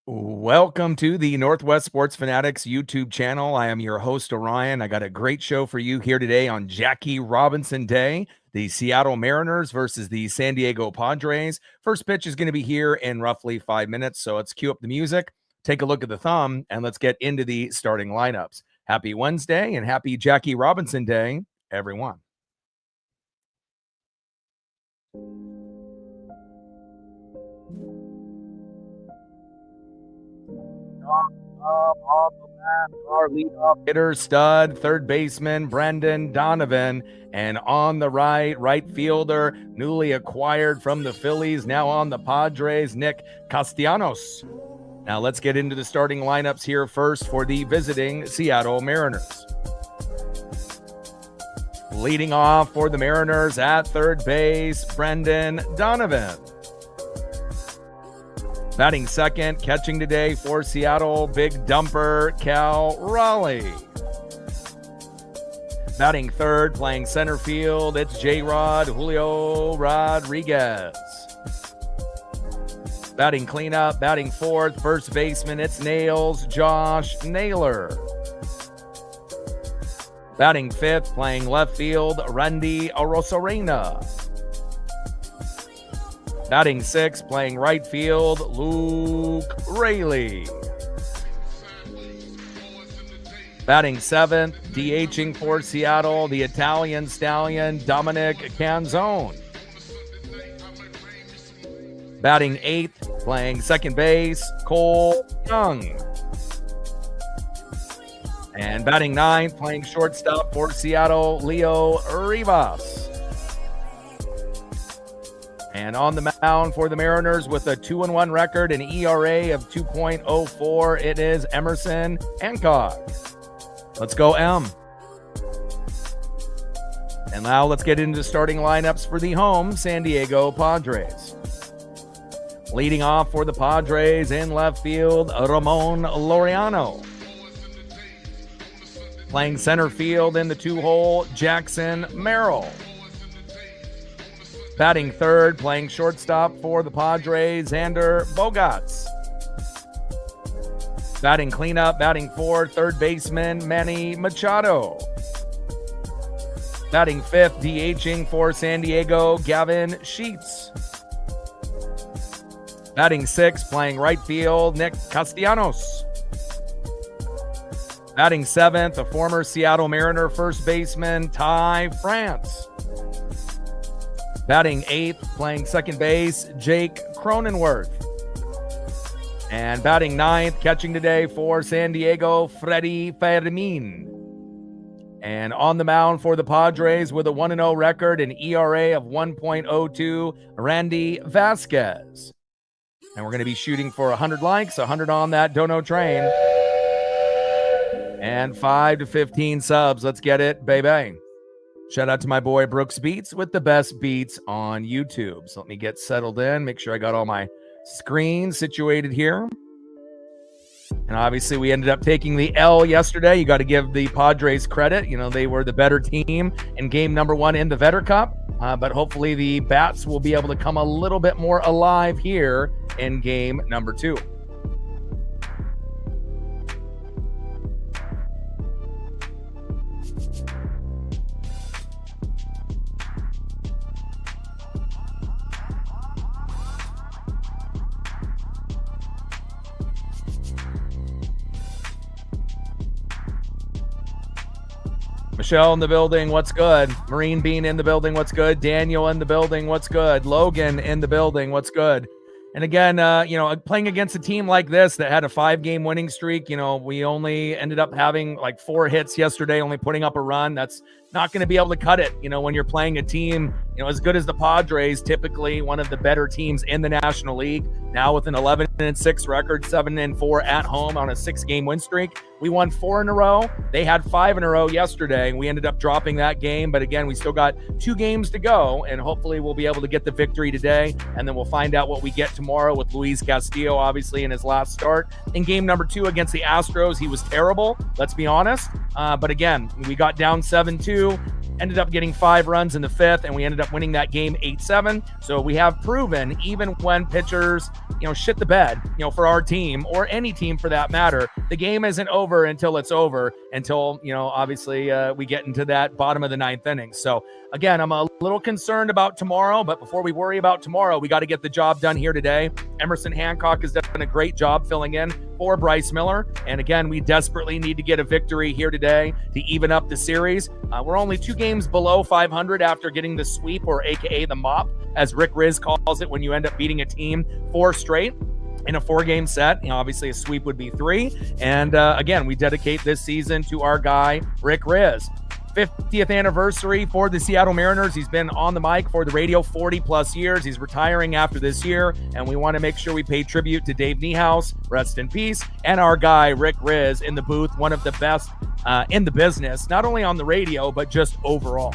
Welcome to the Northwest Sports Fanatics YouTube channel. I am your host, Orion. I got a great show for you here today on Jackie Robinson Day. The Seattle Mariners versus the San Diego Padres. First pitch is going to be here in roughly 5 minutes, so let's cue up the music, take a look at the thumb, and let's get into the starting lineups. Happy Wednesday and happy Jackie Robinson Day, everyone. On the left, our leadoff hitter, stud, third baseman, Brendan Donovan. And on the right fielder, newly acquired from the Phillies, now on the Padres, Nick Castellanos. Now let's get into the starting lineups here first for the visiting Seattle Mariners. Leading off for the Mariners at third base, Brendan Donovan. Batting second, catching today for Seattle, big dumper, Cal Raleigh. Batting third, playing center field, it's J-Rod Julio Rodriguez. Batting cleanup, batting fourth, first baseman, it's Nails, Josh Naylor. Batting fifth, playing left field, Randy Arozarena. Batting sixth, playing right field, Luke Raley. Batting seventh, DHing for Seattle, the Italian stallion, Dominic Canzone. Batting eighth, playing second base, Cole Young. And batting ninth, playing shortstop for Seattle, Leo Rivas. And on the mound for the Mariners with a 2-1 record, an ERA of 2.04, it is Emerson Hancock. Let's go, M. And now let's get into the starting lineups for the home San Diego Padres. Leading off for the Padres in left field, Ramon Laureano. Playing center field in the two-hole, Jackson Merrill. Batting third, playing shortstop for the Padres, Xander Bogaerts. Batting cleanup, batting fourth, third baseman, Manny Machado. Batting fifth, DHing for San Diego, Gavin Sheets. Batting sixth, playing right field, Nick Castellanos. Batting seventh, a former Seattle Mariner first baseman, Ty France. Batting eighth, playing second base, Jake Cronenworth. And batting ninth, catching today for San Diego, Freddie Fermin. And on the mound for the Padres with a 1-0 record, an ERA of 1.02, Randy Vasquez. And we're going to be shooting for 100 likes, 100 on that dono train. And 5 to 15 subs. Let's get it, baby. Shout out to my boy Brooks Beats with the best beats on YouTube. So let me get settled in, make sure I got all my screens situated here. And obviously we ended up taking the L yesterday. You got to give the Padres credit. You know, they were the better team in game number 1 in the Vetter Cup. But hopefully the Bats will be able to come a little bit more alive here in game number 2. Michelle in the building, what's good? Marine Bean in the building, what's good? Daniel in the building, what's good? Logan in the building, what's good? And again, playing against a team like this that had a 5-game winning streak, we only ended up having like 4 hits yesterday, only putting up a run. That's not going to be able to cut it, when you're playing a team, as good as the Padres, typically one of the better teams in the National League. Now with an 11-6 record, 7-4 at home on a 6-game win streak. We won 4 in a row. They had 5 in a row yesterday, and we ended up dropping that game. But again, we still got 2 games to go, and hopefully we'll be able to get the victory today. And then we'll find out what we get tomorrow with Luis Castillo, obviously, in his last start. In game number 2 against the Astros, he was terrible, let's be honest. But again, we got down 7-2. ended up getting 5 runs in the 5th, and we ended up winning that game 8-7. So we have proven, even when pitchers, shit the bed, for our team or any team for that matter, the game isn't over until it's over, until, obviously we get into that bottom of the 9th inning. So again, I'm a little concerned about tomorrow, but before we worry about tomorrow, we got to get the job done here today. Emerson Hancock has done a great job filling in for Bryce Miller. And again, we desperately need to get a victory here today to even up the series. We're only 2 games below 500 after getting the sweep, or AKA the mop, as Rick Riz calls it, when you end up beating a team 4 straight in a 4-game set. Obviously a sweep would be 3. And again, we dedicate this season to our guy, Rick Riz. 50th anniversary for the Seattle Mariners. He's been on the mic for the radio 40 plus years. He's retiring after this year, and we want to make sure we pay tribute to Dave Niehaus, rest in peace, and our guy Rick Riz in the booth, one of the best in the business, not only on the radio, but just overall.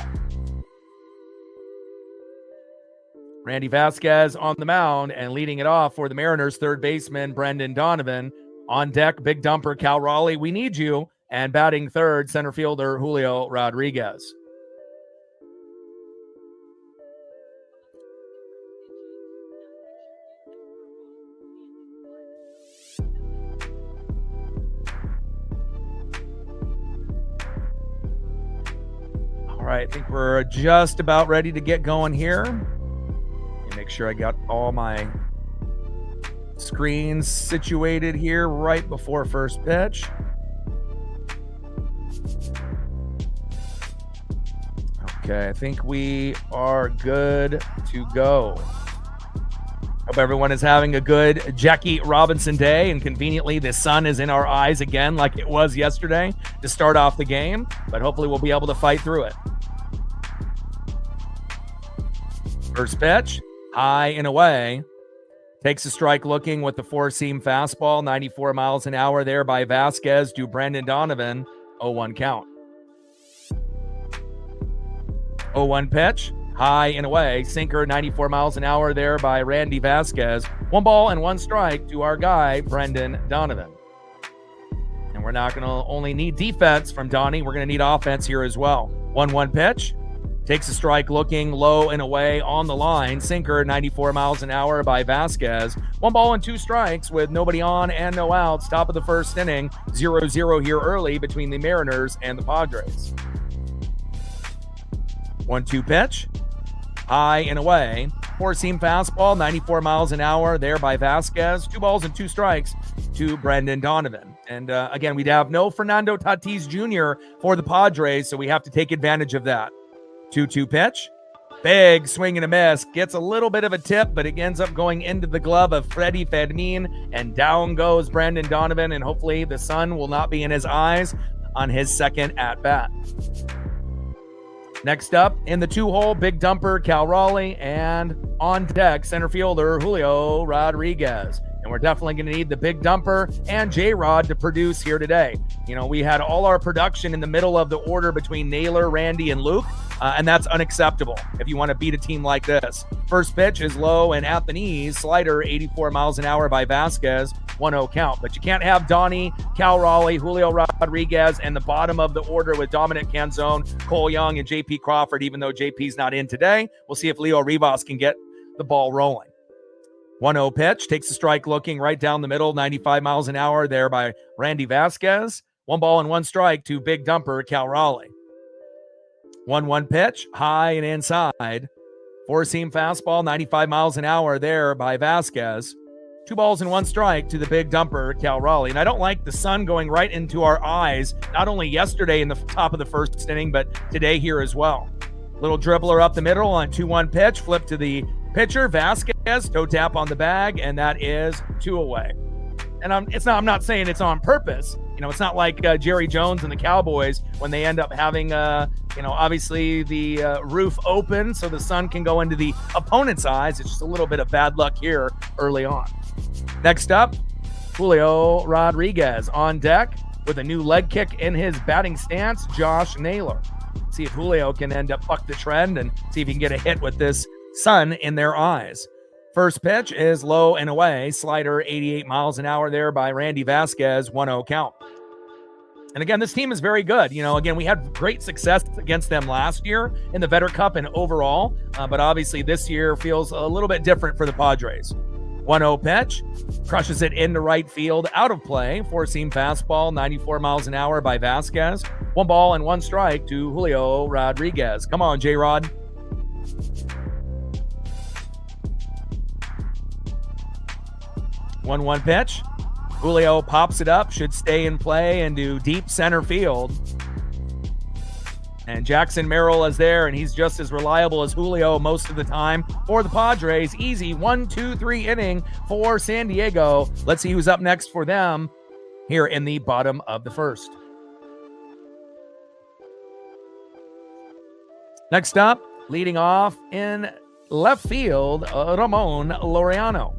Randy Vasquez on the mound, and leading it off for the Mariners, third baseman Brendan Donovan. On deck, big dumper Cal Raleigh, we need you. And batting third, center fielder Julio Rodriguez. All right, I think we're just about ready to get going here. Let me make sure I got all my screens situated here right before first pitch. Okay, I think we are good to go. Hope everyone is having a good Jackie Robinson day, and conveniently the sun is in our eyes again like it was yesterday to start off the game, but hopefully we'll be able to fight through it. First pitch, high and away. Takes a strike looking with the 4-seam fastball, 94 miles an hour there by Vasquez to Brendan Donovan, 0-1 count. 0-1 pitch, high and away, sinker, 94 miles an hour there by Randy Vasquez. 1 ball and 1 strike to our guy, Brendan Donovan. And we're not going to only need defense from Donnie, we're going to need offense here as well. 1-1 pitch, takes a strike looking low and away on the line, sinker, 94 miles an hour by Vasquez. 1 ball and 2 strikes with nobody on and no outs. Top of the first inning, 0-0 here early between the Mariners and the Padres. 1-2 pitch, high and away. 4-seam fastball, 94 miles an hour there by Vasquez. 2 balls and 2 strikes to Brendan Donovan. And again, we'd have no Fernando Tatis Jr. for the Padres, so we have to take advantage of that. 2-2 pitch, big swing and a miss. Gets a little bit of a tip, but it ends up going into the glove of Freddie Fermin, and down goes Brendan Donovan, and hopefully the sun will not be in his eyes on his second at-bat. Next up, in the 2-hole, big dumper Cal Raleigh, and on deck, center fielder Julio Rodriguez. And we're definitely going to need the big dumper and J-Rod to produce here today. We had all our production in the middle of the order between Naylor, Randy, and Luke, and that's unacceptable if you want to beat a team like this. First pitch is low and at the knees, slider 84 miles an hour by Vasquez, 1-0 count. But you can't have Donnie, Cal Raleigh, Julio Rodriguez, and the bottom of the order with Dominic Canzone, Cole Young, and J.P. Crawford, even though J.P.'s not in today. We'll see if Leo Rivas can get the ball rolling. 1-0 pitch, takes a strike looking right down the middle, 95 miles an hour there by Randy Vasquez. 1 ball and 1 strike to big dumper Cal Raleigh. 1-1 pitch, high and inside. 4-seam fastball, 95 miles an hour there by Vasquez. 2 balls and 1 strike to the big dumper Cal Raleigh. And I don't like the sun going right into our eyes, not only yesterday in the top of the first inning, but today here as well. Little dribbler up the middle on 2-1 pitch, flip to the pitcher, Vasquez, toe tap on the bag, and that is 2 away. And I'm not saying it's on purpose. It's not like Jerry Jones and the Cowboys when they end up having, obviously the roof open so the sun can go into the opponent's eyes. It's just a little bit of bad luck here early on. Next up, Julio Rodriguez on deck with a new leg kick in his batting stance, Josh Naylor. See if Julio can end up buck the trend and see if he can get a hit with this sun in their eyes. First pitch is low and away. Slider 88 miles an hour there by Randy Vasquez, 1-0 count. And again, this team is very good. Again, we had great success against them last year in the Vetter Cup and overall, but obviously this year feels a little bit different for the Padres. 1-0 pitch, crushes it into right field, out of play. Four-seam fastball, 94 miles an hour by Vasquez. 1 ball and 1 strike to Julio Rodriguez. Come on, J-Rod. 1-1 pitch. Julio pops it up, should stay in play into deep center field. And Jackson Merrill is there, and he's just as reliable as Julio most of the time for the Padres. Easy 1-2-3 inning for San Diego. Let's see who's up next for them here in the bottom of the first. Next up, leading off in left field, Ramon Laureano.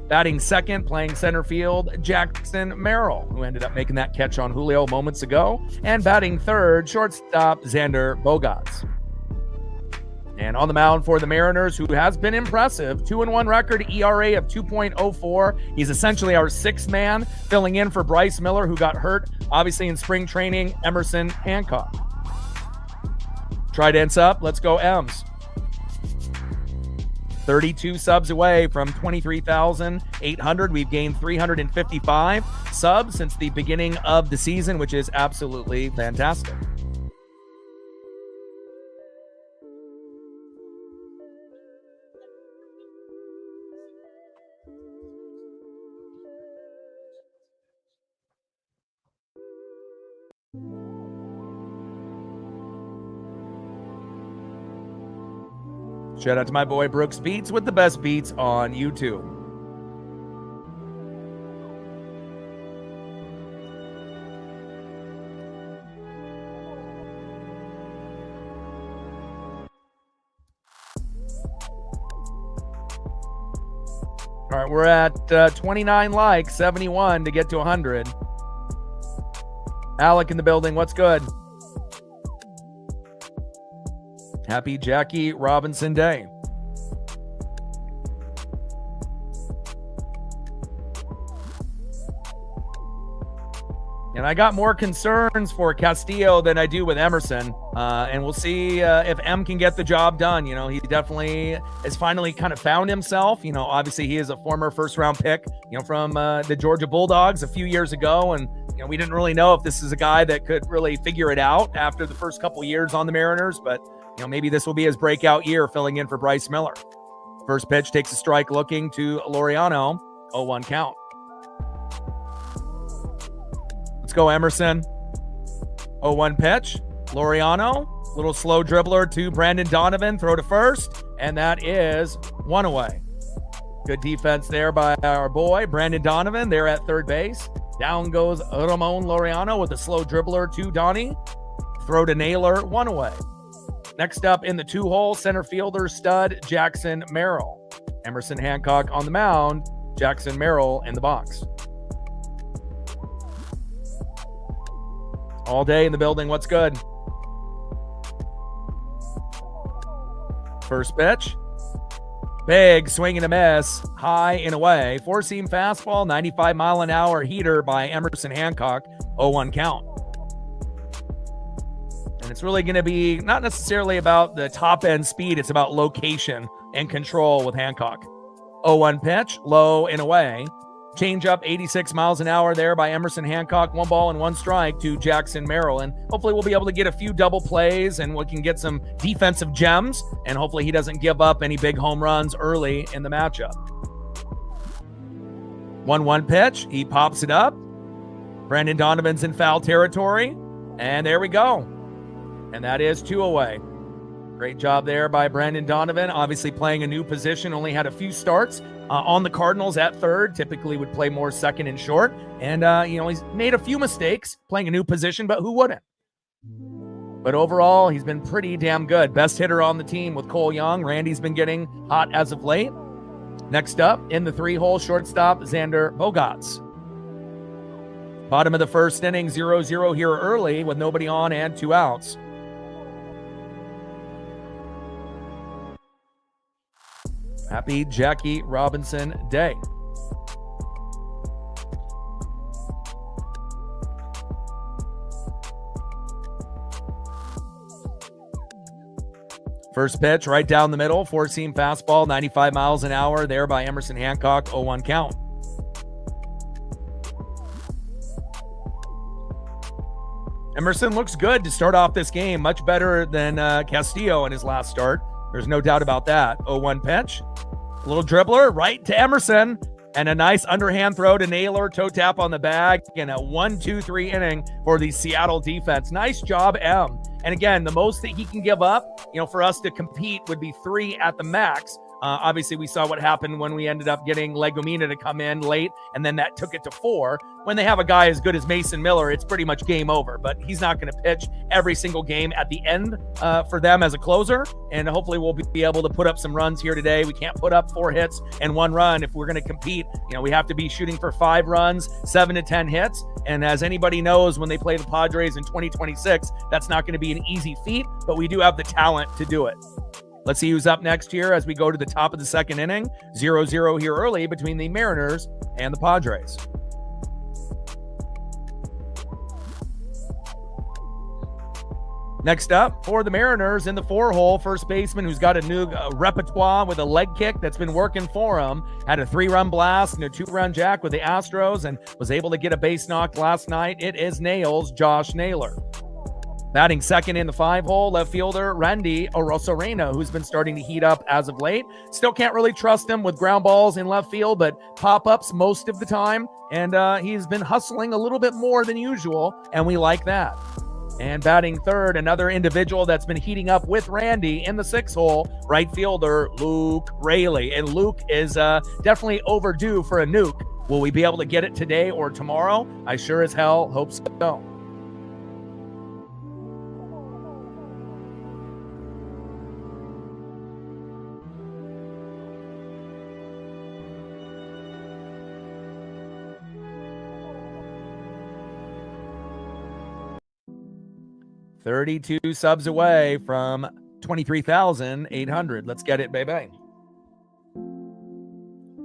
Batting second, playing center field, Jackson Merrill, who ended up making that catch on Julio moments ago. And batting third, shortstop, Xander Bogaerts. And on the mound for the Mariners, who has been impressive, 2-1 record, ERA of 2.04. He's essentially our sixth man, filling in for Bryce Miller, who got hurt, obviously in spring training, Emerson Hancock. Trident's up, let's go M's. 32 subs away from 23,800. We've gained 355 subs since the beginning of the season, which is absolutely fantastic. Shout out to my boy Brooks Beats with the best beats on YouTube. All right, we're at 29 likes, 71 to get to 100. Alec in the building, what's good? Happy Jackie Robinson Day. And I got more concerns for Castillo than I do with Emerson. And we'll see if M can get the job done. He definitely has finally kind of found himself. Obviously he is a former first-round pick, from the Georgia Bulldogs a few years ago. And, we didn't really know if this is a guy that could really figure it out after the first couple years on the Mariners. But, maybe this will be his breakout year filling in for Bryce Miller. First pitch takes a strike looking to Laureano. 0-1 count. Let's go Emerson. 0-1 pitch. Laureano. Little slow dribbler to Brandon Donovan. Throw to first. And that is 1 away. Good defense there by our boy, Brandon Donovan. They're at third base. Down goes Ramon Laureano with a slow dribbler to Donnie. Throw to Naylor. 1 away. Next up in the 2-hole, center fielder stud Jackson Merrill. Emerson Hancock on the mound. Jackson Merrill in the box. All day in the building, what's good? First pitch. Big swing and a miss. High and away. Four-seam fastball, 95-mile-an-hour heater by Emerson Hancock. 0-1 count. And it's really going to be not necessarily about the top-end speed. It's about location and control with Hancock. 0-1 pitch, low and away. Change up 86 miles an hour there by Emerson Hancock. 1 ball and 1 strike to Jackson Merrill. And hopefully we'll be able to get a few double plays and we can get some defensive gems. And hopefully he doesn't give up any big home runs early in the matchup. 1-1 pitch. He pops it up. Brandon Donovan's in foul territory. And there we go. And that is 2 away. Great job there by Brandon Donovan. Obviously playing a new position. Only had a few starts on the Cardinals at third. Typically would play more second and short. And, he's made a few mistakes playing a new position, but who wouldn't? But overall, he's been pretty damn good. Best hitter on the team with Cole Young. Randy's been getting hot as of late. Next up, in the 3-hole, shortstop, Xander Bogaerts. Bottom of the first inning, 0-0 here early with nobody on and 2 outs. Happy Jackie Robinson Day. First pitch right down the middle, four-seam fastball, 95 miles an hour there by Emerson Hancock, 0-1 count. Emerson looks good to start off this game, much better than Castillo in his last start. There's no doubt about that. 0-1 pitch, a little dribbler right to Emerson, and a nice underhand throw to Naylor, toe tap on the bag, and a 1-2-3 inning for the Seattle defense. Nice job, M. And again, the most that he can give up, for us to compete would be 3 at the max. Obviously, we saw what happened when we ended up getting Legumina to come in late, and then that took it to 4. When they have a guy as good as Mason Miller, it's pretty much game over. But he's not going to pitch every single game at the end for them as a closer, and hopefully we'll be able to put up some runs here today. We can't put up 4 hits and 1 run if we're going to compete. We have to be shooting for 5 runs, 7 to 10 hits, and as anybody knows, when they play the Padres in 2026, that's not going to be an easy feat, but we do have the talent to do it. Let's see who's up next here as we go to the top of the second inning. 0-0 here early between the Mariners and the Padres. Next up for the Mariners in the 4-hole, first baseman who's got a new repertoire with a leg kick that's been working for him. Had a 3-run blast and a 2-run jack with the Astros and was able to get a base knocked last night. It is Nails, Josh Naylor. Batting second in the 5-hole, left fielder Randy Arozarena, who's been starting to heat up as of late. Still can't really trust him with ground balls in left field, but pop-ups most of the time. And he's been hustling a little bit more than usual, and we like that. And batting third, another individual that's been heating up with Randy in the 6-hole, right fielder Luke Raley. And Luke is definitely overdue for a nuke. Will we be able to get it today or tomorrow? I sure as hell hope so. $32 subs away from 23,800. Let's get it, baby.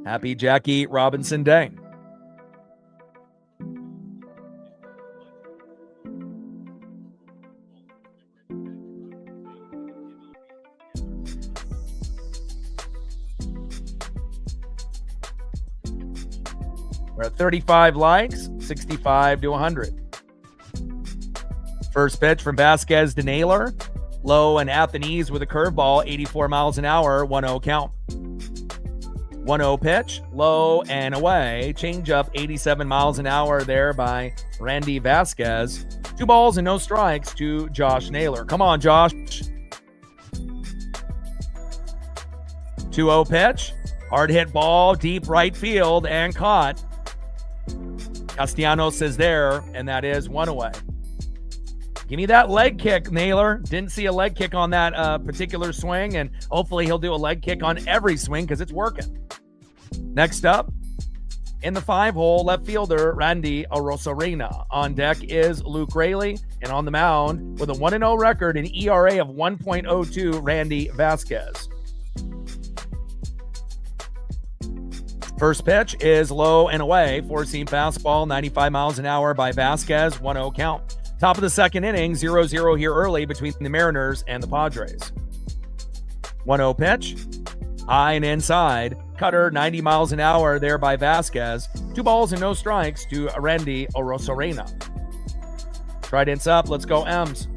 Happy Jackie Robinson Day. We're at 35 likes, 65 to 100. First pitch from Vasquez to Naylor. Low and at the knees with a curveball, 84 miles an hour, 1-0 count. 1-0 pitch, low and away. Changeup, 87 miles an hour there by Randy Vasquez. 2 balls and no strikes to Josh Naylor. Come on, Josh. 2-0 pitch, hard hit ball, deep right field and caught. Castellanos is there, and that is 1 away. Give me that leg kick, Naylor. Didn't see a leg kick on that particular swing, and hopefully he'll do a leg kick on every swing because it's working. Next up, in the 5-hole, left fielder Randy Arozarena. On deck is Luke Raley, and on the mound with a 1-0 record and ERA of 1.02, Randy Vasquez. First pitch is low and away. 4-seam fastball, 95 miles an hour by Vasquez, 1-0 count. Top of the second inning, 0-0 here early between the Mariners and the Padres. 1-0 pitch, high and inside. Cutter, 90 miles an hour there by Vasquez. 2 balls and no strikes to Randy Arozarena. Trident's up. Let's go, M's.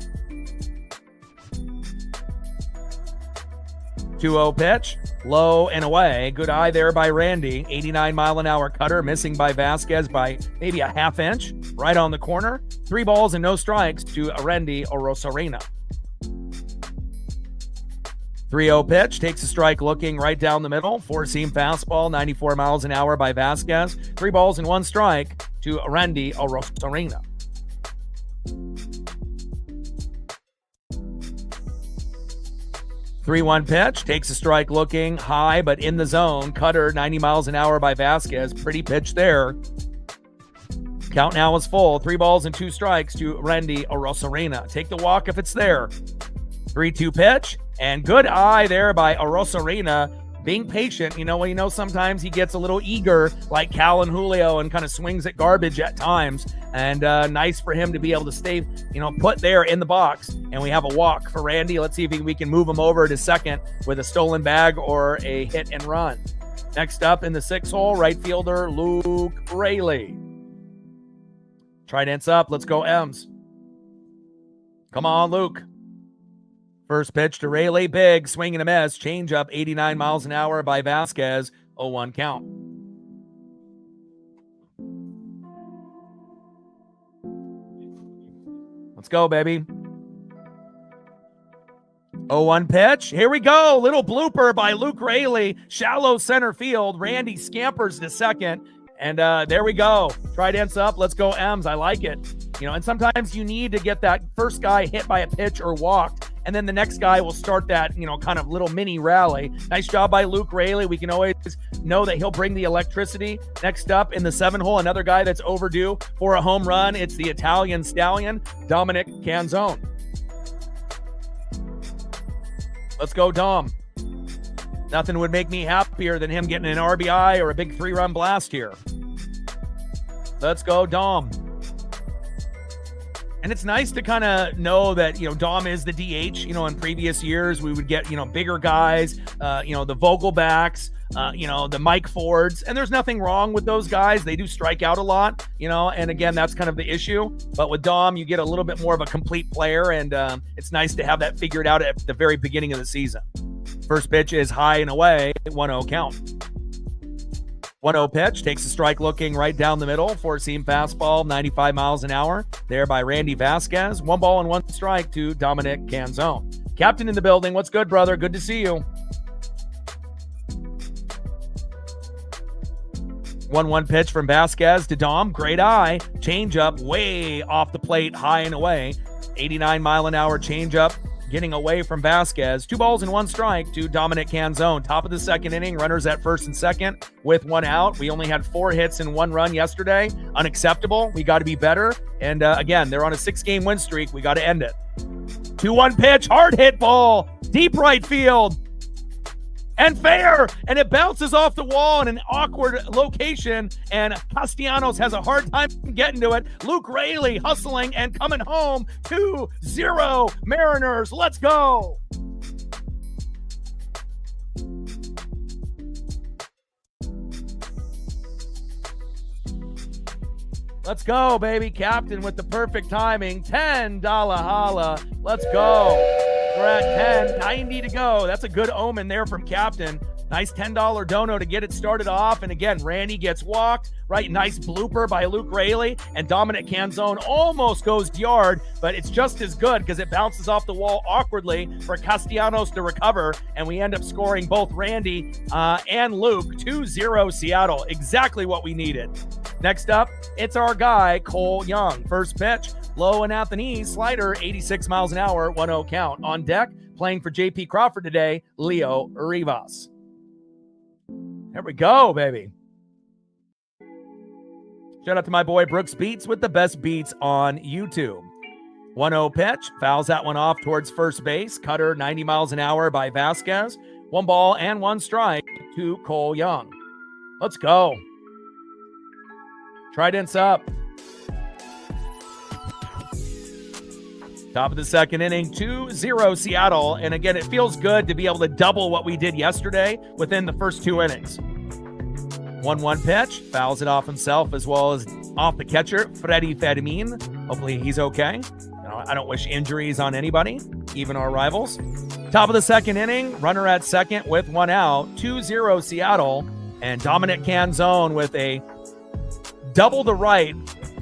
2-0 pitch, low and away. Good eye there by Randy. 89 mile an hour cutter, missing by Vasquez by maybe a half inch. Right on the corner. 3 balls and no strikes to Randy Arozarena. 3-0 pitch, takes a strike looking right down the middle. 4-seam fastball, 94 miles an hour by Vasquez. 3 balls and 1 strike to Randy Arozarena. 3-1 pitch, takes a strike looking high but in the zone. Cutter, 90 miles an hour by Vasquez. Pretty pitch there. Count now is full. 3 balls and 2 strikes to Randy Arozarena. Take the walk if it's there. 3-2 pitch, and good eye there by Arozarena. being patient. Sometimes he gets a little eager like Cal and Julio and kind of swings at garbage at times. And nice for him to be able to stay, put there in the box. And we have a walk for Randy. Let's see if we can move him over to second with a stolen bag or a hit and run. Next up in the 6 hole, right fielder Luke Raley. Trident's up. Let's go, M's. Come on, Luke. First pitch to Raley, big, swing and a miss. Change up, 89 miles an hour by Vasquez, 0-1 count. Let's go, baby. 0-1 pitch. Here we go. Little blooper by Luke Raley. Shallow center field. Randy scampers to second. And there we go. Trident's up. Let's go, M's. I like it. And sometimes you need to get that first guy hit by a pitch or walked, and then the next guy will start that, kind of little mini rally. Nice job by Luke Raley. We can always know that he'll bring the electricity. Next up in the 7 hole, another guy that's overdue for a home run. It's the Italian stallion, Dominic Canzone. Let's go, Dom. Nothing would make me happier than him getting an RBI or a big 3-run blast here. Let's go, Dom. And it's nice to kind of know that, Dom is the DH. In previous years, we would get, bigger guys, the Vogelbacks, the Mike Fords. And there's nothing wrong with those guys. They do strike out a lot, and again, that's kind of the issue. But with Dom, you get a little bit more of a complete player, and it's nice to have that figured out at the very beginning of the season. First pitch is high and away, 1-0 count. 1-0 pitch, takes a strike looking right down the middle. Four-seam fastball, 95 miles an hour. There by Randy Vasquez. 1 ball and 1 strike to Dominic Canzone. Captain in the building. What's good, brother? Good to see you. 1-1 pitch from Vasquez to Dom. Great eye. Changeup way off the plate, high and away. 89 mile an hour changeup. Getting away from Vasquez. 2 balls and 1 strike to Dominic Canzone. Top of the second inning, runners at first and second with 1 out. We only had 4 hits and 1 run yesterday. Unacceptable. We got to be better. And again, they're on a 6-game win streak. We got to end it. 2-1 pitch, hard hit ball, deep right field. And fair, and it bounces off the wall in an awkward location, and Castellanos has a hard time getting to it. Luke Raley hustling and coming home. 2-0 Mariners. Let's go. Let's go, baby. Captain with the perfect timing. $10 holla. Let's go. We're at 10, 90 to go. That's a good omen there from Captain. Nice $10 dono to get it started off. And again, Randy gets walked, right? Nice blooper by Luke Raley. And Dominic Canzone almost goes yard, but it's just as good because it bounces off the wall awkwardly for Castellanos to recover. And we end up scoring both Randy and Luke. 2-0 Seattle. Exactly what we needed. Next up, it's our guy, Cole Young. First pitch, low and at the knees, slider, 86 miles an hour, 1-0 count. On deck, playing for J.P. Crawford today, Leo Rivas. There we go, baby. Shout out to my boy Brooks Beats with the best beats on YouTube. 1-0 pitch, fouls that one off towards first base. Cutter, 90 miles an hour by Vasquez. 1 ball and 1 strike to Cole Young. Let's go. Trident's up. Top of the second inning, 2-0 Seattle. And again, it feels good to be able to double what we did yesterday within the first 2 innings. 1-1 pitch, fouls it off himself as well as off the catcher, Freddie Fermin. Hopefully he's okay. I don't wish injuries on anybody, even our rivals. Top of the second inning, runner at second with 1 out, 2-0 Seattle. And Dominic Canzone with a double the right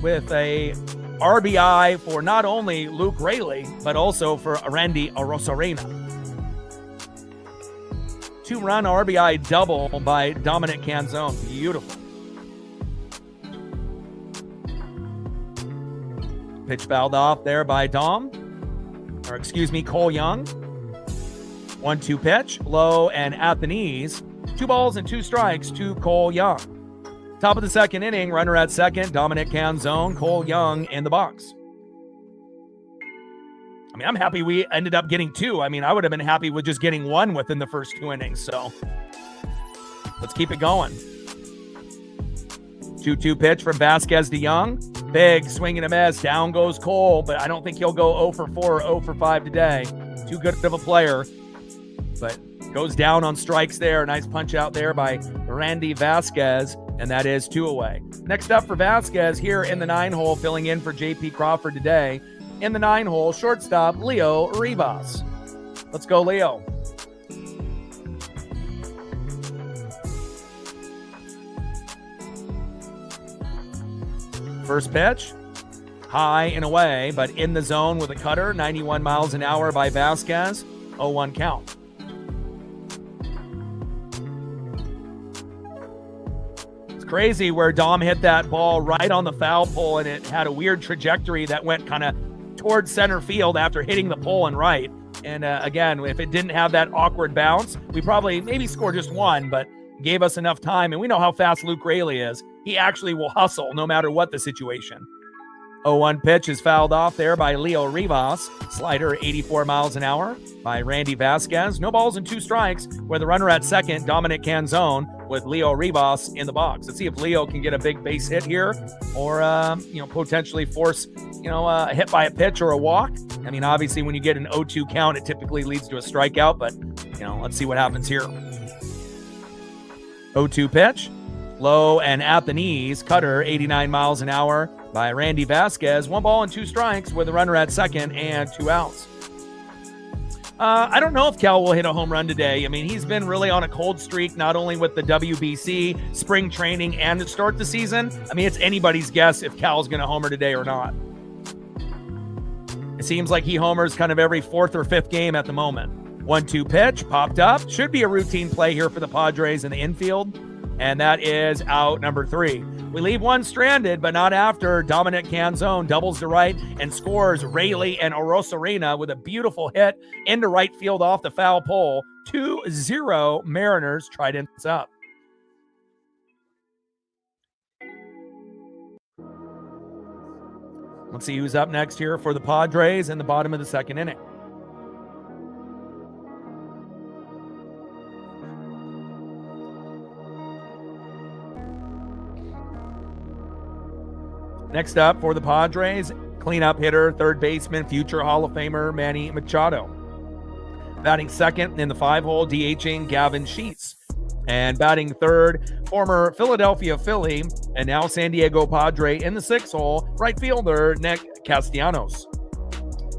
with a RBI for not only Luke Raley, but also for Randy Arozarena. 2-run RBI double by Dominic Canzone. Beautiful. Pitch fouled off there by Cole Young. 1-2 pitch, low and at the knees. 2 balls and 2 strikes to Cole Young. Top of the second inning, runner at second, Dominic Canzone, Cole Young in the box. I mean, I'm happy we ended up getting 2. I mean, I would have been happy with just getting 1 within the first 2 innings. So Let's keep it going. 2-2 pitch from Vasquez to Young. Big swing and a miss. Down goes Cole, but I don't think he'll go 0 for 4 or 0 for 5 today. Too good of a player, but goes down on strikes there. Nice punch out there by Randy Vasquez, and that is 2 away. Next up for Vasquez here in the 9-hole, filling in for J.P. Crawford today. In the 9-hole, shortstop Leo Rivas. Let's go, Leo. First pitch, high and away, but in the zone with a cutter, 91 miles an hour by Vasquez, 0-1 count. It's crazy where Dom hit that ball right on the foul pole, and it had a weird trajectory that went kind of towards center field after hitting the pole and right. And again, if it didn't have that awkward bounce, we probably maybe scored just one, but gave us enough time. And we know how fast Luke Raley is. He actually will hustle no matter what the situation. 0-1 pitch is fouled off there by Leo Rivas. Slider 84 miles an hour by Randy Vasquez. No balls and 2 strikes with the runner at second, Dominic Canzone, with Leo Rivas in the box. Let's see if Leo can get a big base hit here or, potentially force, a hit by a pitch or a walk. I mean, obviously when you get an 0-2 count, it typically leads to a strikeout, but, let's see what happens here. 0-2 pitch. Low and at the knees, cutter 89 miles an hour by Randy Vasquez. 1 ball and 2 strikes with a runner at second and 2 outs. I don't know if Cal will hit a home run today. I mean, he's been really on a cold streak, not only with the WBC, spring training, and to start the season. I mean, it's anybody's guess if Cal's going to homer today or not. It seems like he homers kind of every 4th or 5th game at the moment. 1-2 pitch, popped up. Should be a routine play here for the Padres in the infield. And that is out number 3. We leave one stranded, but not after Dominic Canzone doubles to right and scores Raley and Orosarena with a beautiful hit into right field off the foul pole. 2-0 Mariners. Trident's up. Let's see who's up next here for the Padres in the bottom of the 2nd inning. Next up for the Padres, cleanup hitter, 3rd baseman, future Hall of Famer Manny Machado. Batting 2nd in the 5-hole, DHing Gavin Sheets. And batting 3rd, former Philadelphia Philly and now San Diego Padre in the 6-hole, right fielder Nick Castellanos.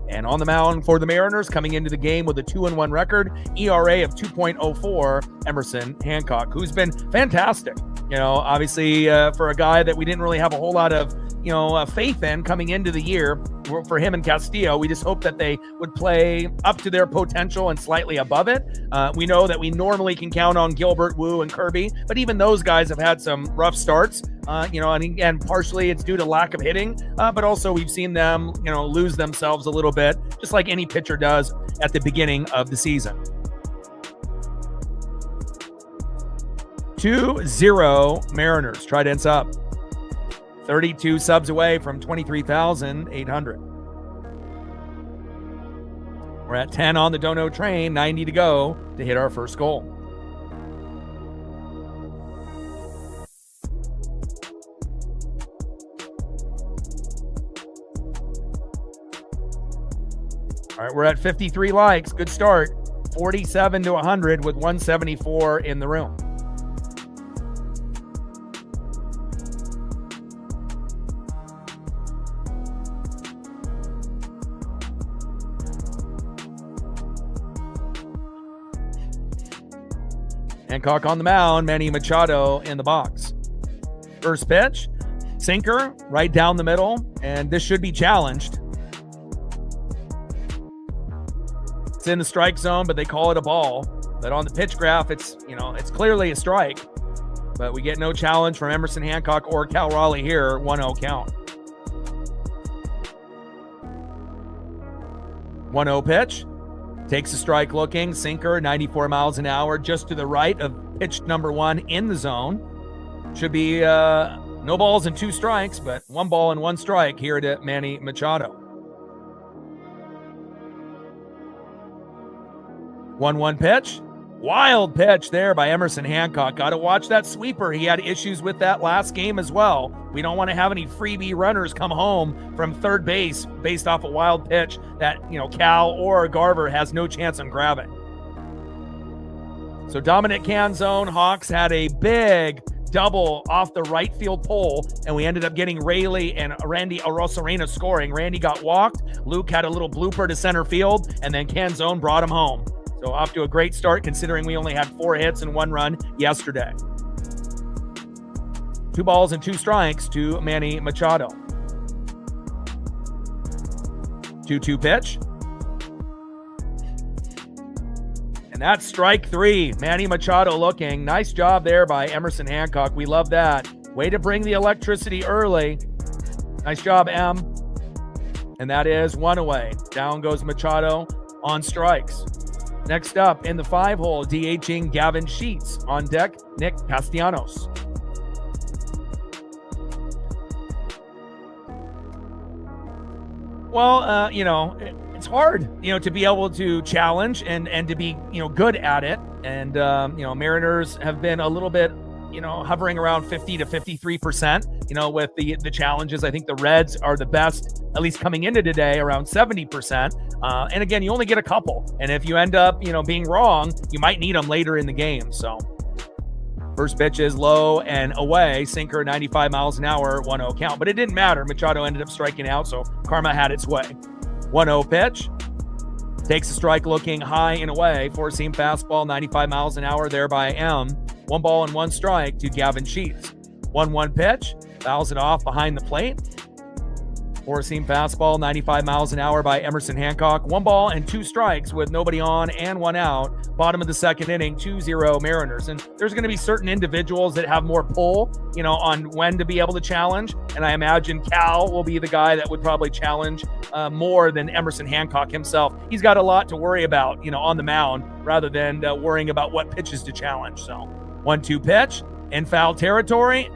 And on the mound for the Mariners, coming into the game with a 2-1 record, ERA of 2.04, Emerson Hancock, who's been fantastic. Obviously for a guy that we didn't really have a whole lot of, faith in coming into the year for him and Castillo. We just hope that they would play up to their potential and slightly above it. We know that we normally can count on Gilbert, Wu, and Kirby, but even those guys have had some rough starts, and again, partially it's due to lack of hitting, but also we've seen them, lose themselves a little bit, just like any pitcher does at the beginning of the season. 2-0 Mariners. Trident's up. 32 subs away from 23,800. We're at 10 on the Dono train, 90 to go to hit our first goal. All right, we're at 53 likes. Good start. 47 to 100 with 174 in the room. Hancock on the mound, Manny Machado in the box. First pitch, sinker right down the middle, and this should be challenged. It's in the strike zone, but they call it a ball. But on the pitch graph, it's clearly a strike. But we get no challenge from Emerson Hancock or Cal Raleigh here, 1-0 count. 1-0 pitch. Takes a strike looking, sinker, 94 miles an hour, just to the right of pitch number 1 in the zone. Should be no balls and 2 strikes, but 1 ball and 1 strike here to Manny Machado. 1-1 pitch, Wild pitch there by Emerson Hancock. Got to watch that sweeper. He had issues with that last game as well. We don't want to have any freebie runners come home from third base based off a wild pitch that, Cal or Garver has no chance on grabbing. So Dominic Canzone, Hawks had a big double off the right field pole, and we ended up getting Raley and Randy Arosarena scoring. Randy got walked. Luke had a little blooper to center field, and then Canzone brought him home. So off to a great start considering we only had 4 hits and 1 run yesterday. 2 balls and 2 strikes to Manny Machado. 2-2 pitch. And that's strike 3. Manny Machado looking. Nice job there by Emerson Hancock. We love that. Way to bring the electricity early. Nice job, M. And that is 1 away. Down goes Machado on strikes. Next up in the 5-hole, DHing Gavin Sheets. On deck, Nick Castellanos. Well, it's hard, to be able to challenge and to be, good at it. And, Mariners have been a little bit, hovering around 50 to 53%, with the challenges. I think the Reds are the best, at least coming into today, around 70%. And again, you only get a couple. And if you end up, being wrong, you might need them later in the game. So first pitch is low and away, sinker 95 miles an hour, 1-0 count. But it didn't matter. Machado ended up striking out, so karma had its way. 1-0 pitch. Takes a strike looking high and away. 4-seam fastball, 95 miles an hour there by M. 1 ball and 1 strike to Gavin Sheets. 1-1 pitch. Fouls it off behind the plate. 4-seam fastball, 95 miles an hour by Emerson Hancock. 1 ball and 2 strikes with nobody on and 1 out. Bottom of the second inning, 2-0 Mariners. And there's going to be certain individuals that have more pull, on when to be able to challenge. And I imagine Cal will be the guy that would probably challenge more than Emerson Hancock himself. He's got a lot to worry about, on the mound rather than worrying about what pitches to challenge. So 1-2 pitch in foul territory.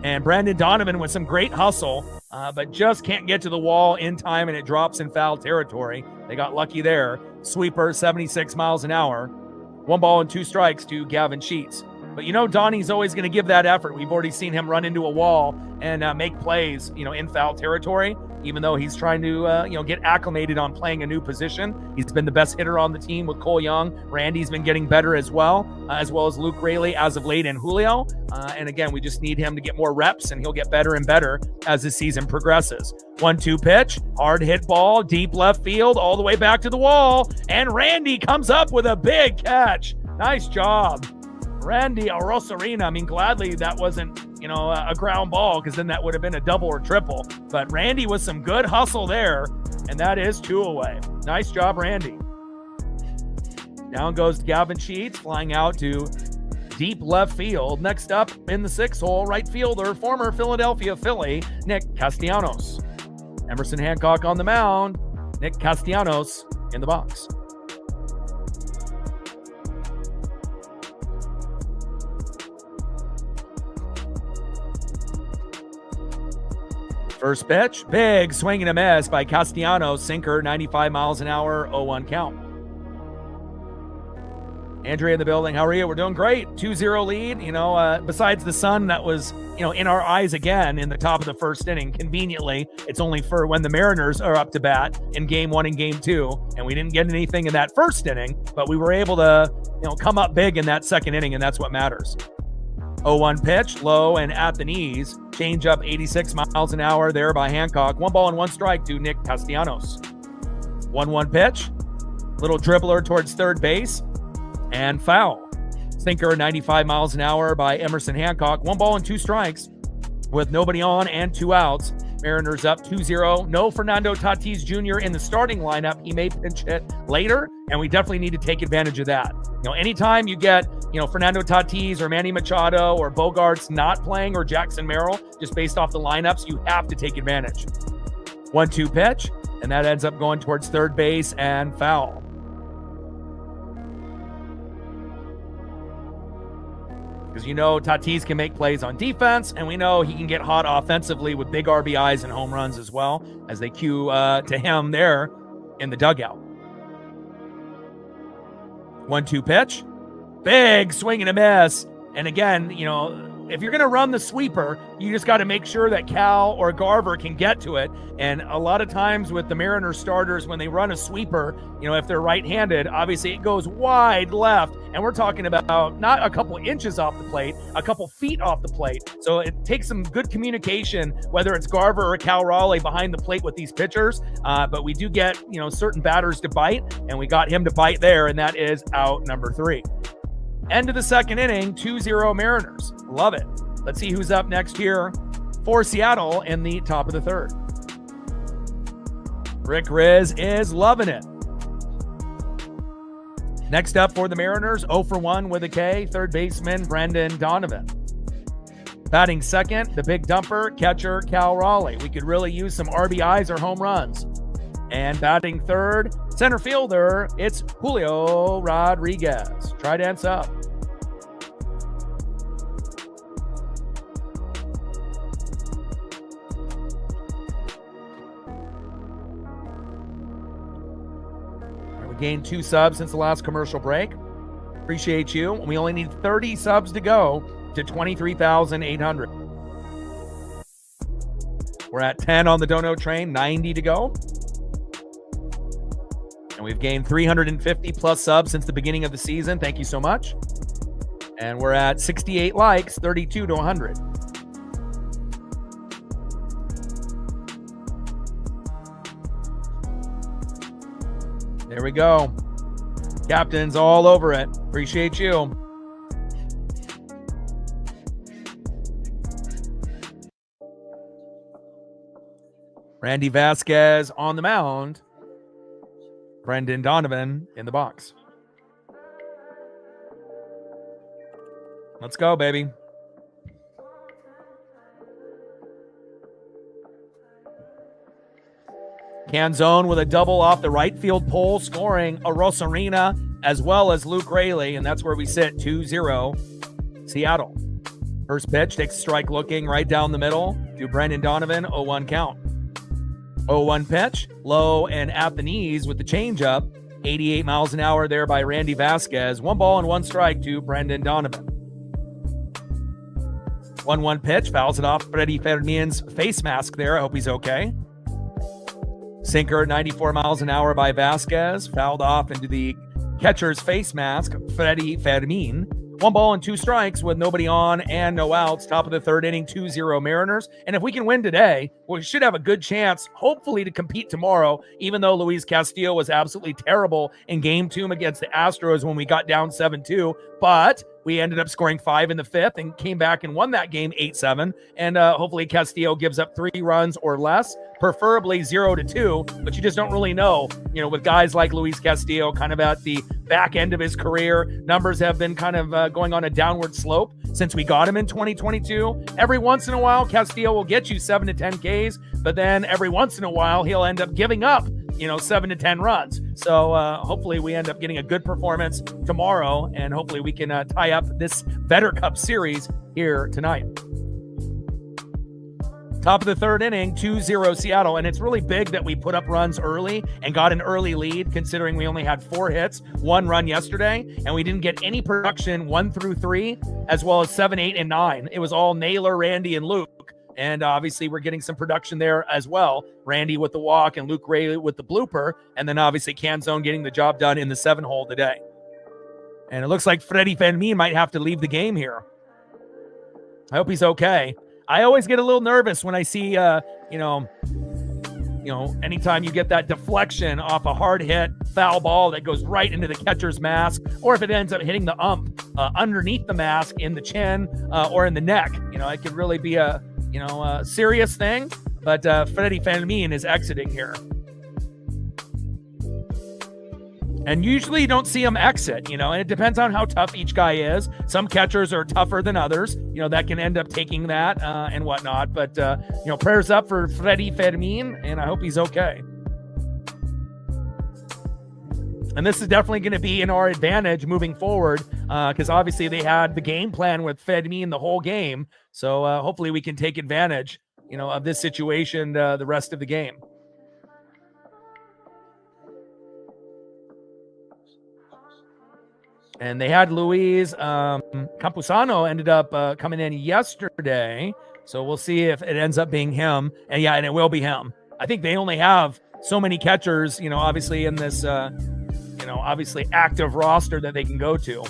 And Brandon Donovan with some great hustle. But just can't get to the wall in time, and it drops in foul territory. They got lucky there. Sweeper, 76 miles an hour. 1 ball and 2 strikes to Gavin Sheets. But Donnie's always going to give that effort. We've already seen him run into a wall and make plays, in foul territory, even though he's trying to, get acclimated on playing a new position. He's been the best hitter on the team with Cole Young. Randy's been getting better as well as Luke Raley as of late, and Julio. And again, we just need him to get more reps, and he'll get better and better as the season progresses. 1-2 pitch, hard hit ball, deep left field, all the way back to the wall. And Randy comes up with a big catch. Nice job, Randy Arosarena. Gladly that wasn't, a ground ball, because then that would have been a double or triple. But Randy with some good hustle there, and that is 2 away. Nice job, Randy. Down goes Gavin Sheets, flying out to deep left field. Next up in the 6-hole, right fielder, former Philadelphia Philly, Nick Castellanos. Emerson Hancock on the mound. Nick Castellanos in the box. First pitch, big swing and a miss by Castellanos. Sinker, 95 miles an hour, 0-1 count. Andrea in the building. How are you? We're doing great. 2-0 lead. Besides the sun that was, in our eyes again in the top of the first inning. Conveniently, it's only for when the Mariners are up to bat in game 1 and game 2. And we didn't get anything in that first inning, but we were able to, come up big in that second inning, and that's what matters. 0-1 pitch, low and at the knees. Change up 86 miles an hour there by Hancock. 1 ball and 1 strike to Nick Castellanos. 1-1 pitch, little dribbler towards third base, and foul. Sinker, 95 miles an hour by Emerson Hancock. 1 ball and 2 strikes with nobody on and 2 outs. Mariners up 2-0. No Fernando Tatis Jr. in the starting lineup. He may pinch hit later, and we definitely need to take advantage of that. Anytime you get, Fernando Tatis or Manny Machado or Bogarts not playing, or Jackson Merrill, just based off the lineups, you have to take advantage. 1-2 pitch, and that ends up going towards third base and foul. Because Tatis can make plays on defense, and we know he can get hot offensively with big RBIs and home runs as well, as they cue to him there in the dugout. 1-2 pitch, Big swing and a miss. And again, you know, if you're going to run the sweeper, you just got to make sure that Cal or Garver can get to it. And a lot of times with the Mariners starters, when they run a sweeper, you know, if they're right-handed, obviously it goes wide left. And we're talking about not a couple inches off the plate, a couple feet off the plate. So it takes some good communication, whether it's Garver or Cal Raleigh behind the plate with these pitchers. But we do get, you know, certain batters to bite, and we got him to bite there, and that is out number 3. End of the second inning, 2-0 Mariners. Love it. Let's see who's up next here for Seattle in the top of the third. Rick Riz is loving it. Next up for the Mariners, 0 for 1 with a K, third baseman Brendan Donovan. Batting second, the big dumper, catcher Cal Raleigh. We could really use some RBIs or home runs. And batting third, center fielder, it's Julio Rodriguez. Try dance up. We gained 2 subs since the last commercial break. Appreciate you. We only need 30 subs to go to 23,800. We're at 10 on the dono train, 90 to go. And we've gained 350 plus subs since the beginning of the season. Thank you so much. And we're at 68 likes, 32 to 100. There we go. Captains all over it. Appreciate you. Randy Vasquez on the mound. Brendan Donovan in the box. Let's go, baby. Canzone with a double off the right field pole, scoring a Rosarina as well as Luke Raley, and that's where we sit, 2-0 Seattle. First pitch, takes a strike looking right down the middle to Brendan Donovan, 0-1 count. 0-1 pitch, low and at the knees with the changeup, 88 miles an hour there by Randy Vasquez. 1 ball and 1 strike to Brendan Donovan. 1-1 pitch, fouls it off Freddie Fermin's face mask there. I hope he's okay. Sinker, 94 miles an hour by Vasquez, fouled off into the catcher's face mask, Freddie Fermin. 1 ball and 2 strikes with nobody on and no outs. Top of the third inning, 2-0 Mariners. And if we can win today, we should have a good chance, hopefully, to compete tomorrow, even though Luis Castillo was absolutely terrible in Game 2 against the Astros when we got down 7-2. But we ended up scoring 5 in the 5th and came back and won that game 8-7. And hopefully Castillo gives up 3 runs or less, preferably 0-2. But you just don't really know, you know, with guys like Luis Castillo kind of at the back end of his career. Numbers have been kind of going on a downward slope since we got him in 2022. Every once in a while, Castillo will get you 7 to 10 Ks, but then every once in a while, he'll end up giving up, you know, 7 to 10 runs. So hopefully we end up getting a good performance tomorrow, and hopefully we can tie up this Better Cup series here tonight. Top of the third inning, 2-0 Seattle, and it's really big that we put up runs early and got an early lead, considering we only had 4 hits, 1 run yesterday, and we didn't get any production 1 through 3, as well as 7, 8, and 9. It was all Naylor, Randy, and Luke, and obviously we're getting some production there as well. Randy with the walk and Luke Raley with the blooper, and then obviously Canzone getting the job done in the 7-hole today. And it looks like Freddie Fermin might have to leave the game here. I hope he's okay. I always get a little nervous when I see, anytime you get that deflection off a hard hit foul ball that goes right into the catcher's mask, or if it ends up hitting the ump underneath the mask in the chin or in the neck. You know, it could really be a serious thing. But Freddie Fermin is exiting here. And usually you don't see him exit, and it depends on how tough each guy is. Some catchers are tougher than others, that can end up taking that and whatnot. But, prayers up for Freddie Fermin, and I hope he's okay. And this is definitely going to be in our advantage moving forward because obviously they had the game plan with Fermin the whole game. So hopefully we can take advantage, of this situation the rest of the game. And they had Luis Campusano ended up coming in yesterday. So we'll see if it ends up being him. And yeah, and it will be him. I think they only have so many catchers, obviously in this, obviously active roster that they can go to.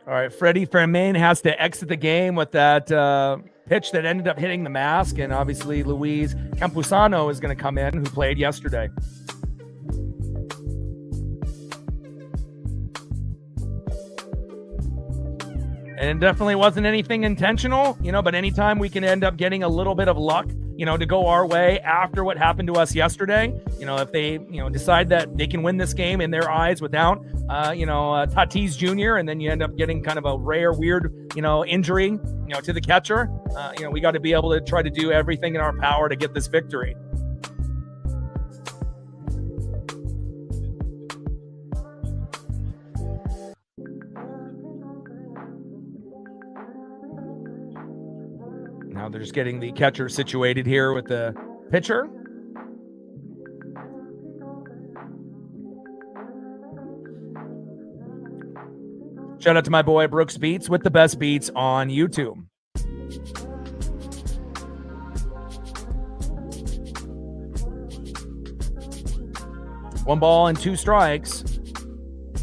All right, Freddie Fermin has to exit the game with that pitch that ended up hitting the mask, and obviously Luis Campusano is going to come in, who played yesterday. And it definitely wasn't anything intentional, but anytime we can end up getting a little bit of luck, to go our way after what happened to us yesterday, if they, decide that they can win this game in their eyes without, Tatis Jr., and then you end up getting kind of a rare, weird, injury, to the catcher, we got to be able to try to do everything in our power to get this victory. Now they're just getting the catcher situated here with the pitcher. Shout out to my boy Brooks Beats with the best beats on YouTube. One ball and 2 strikes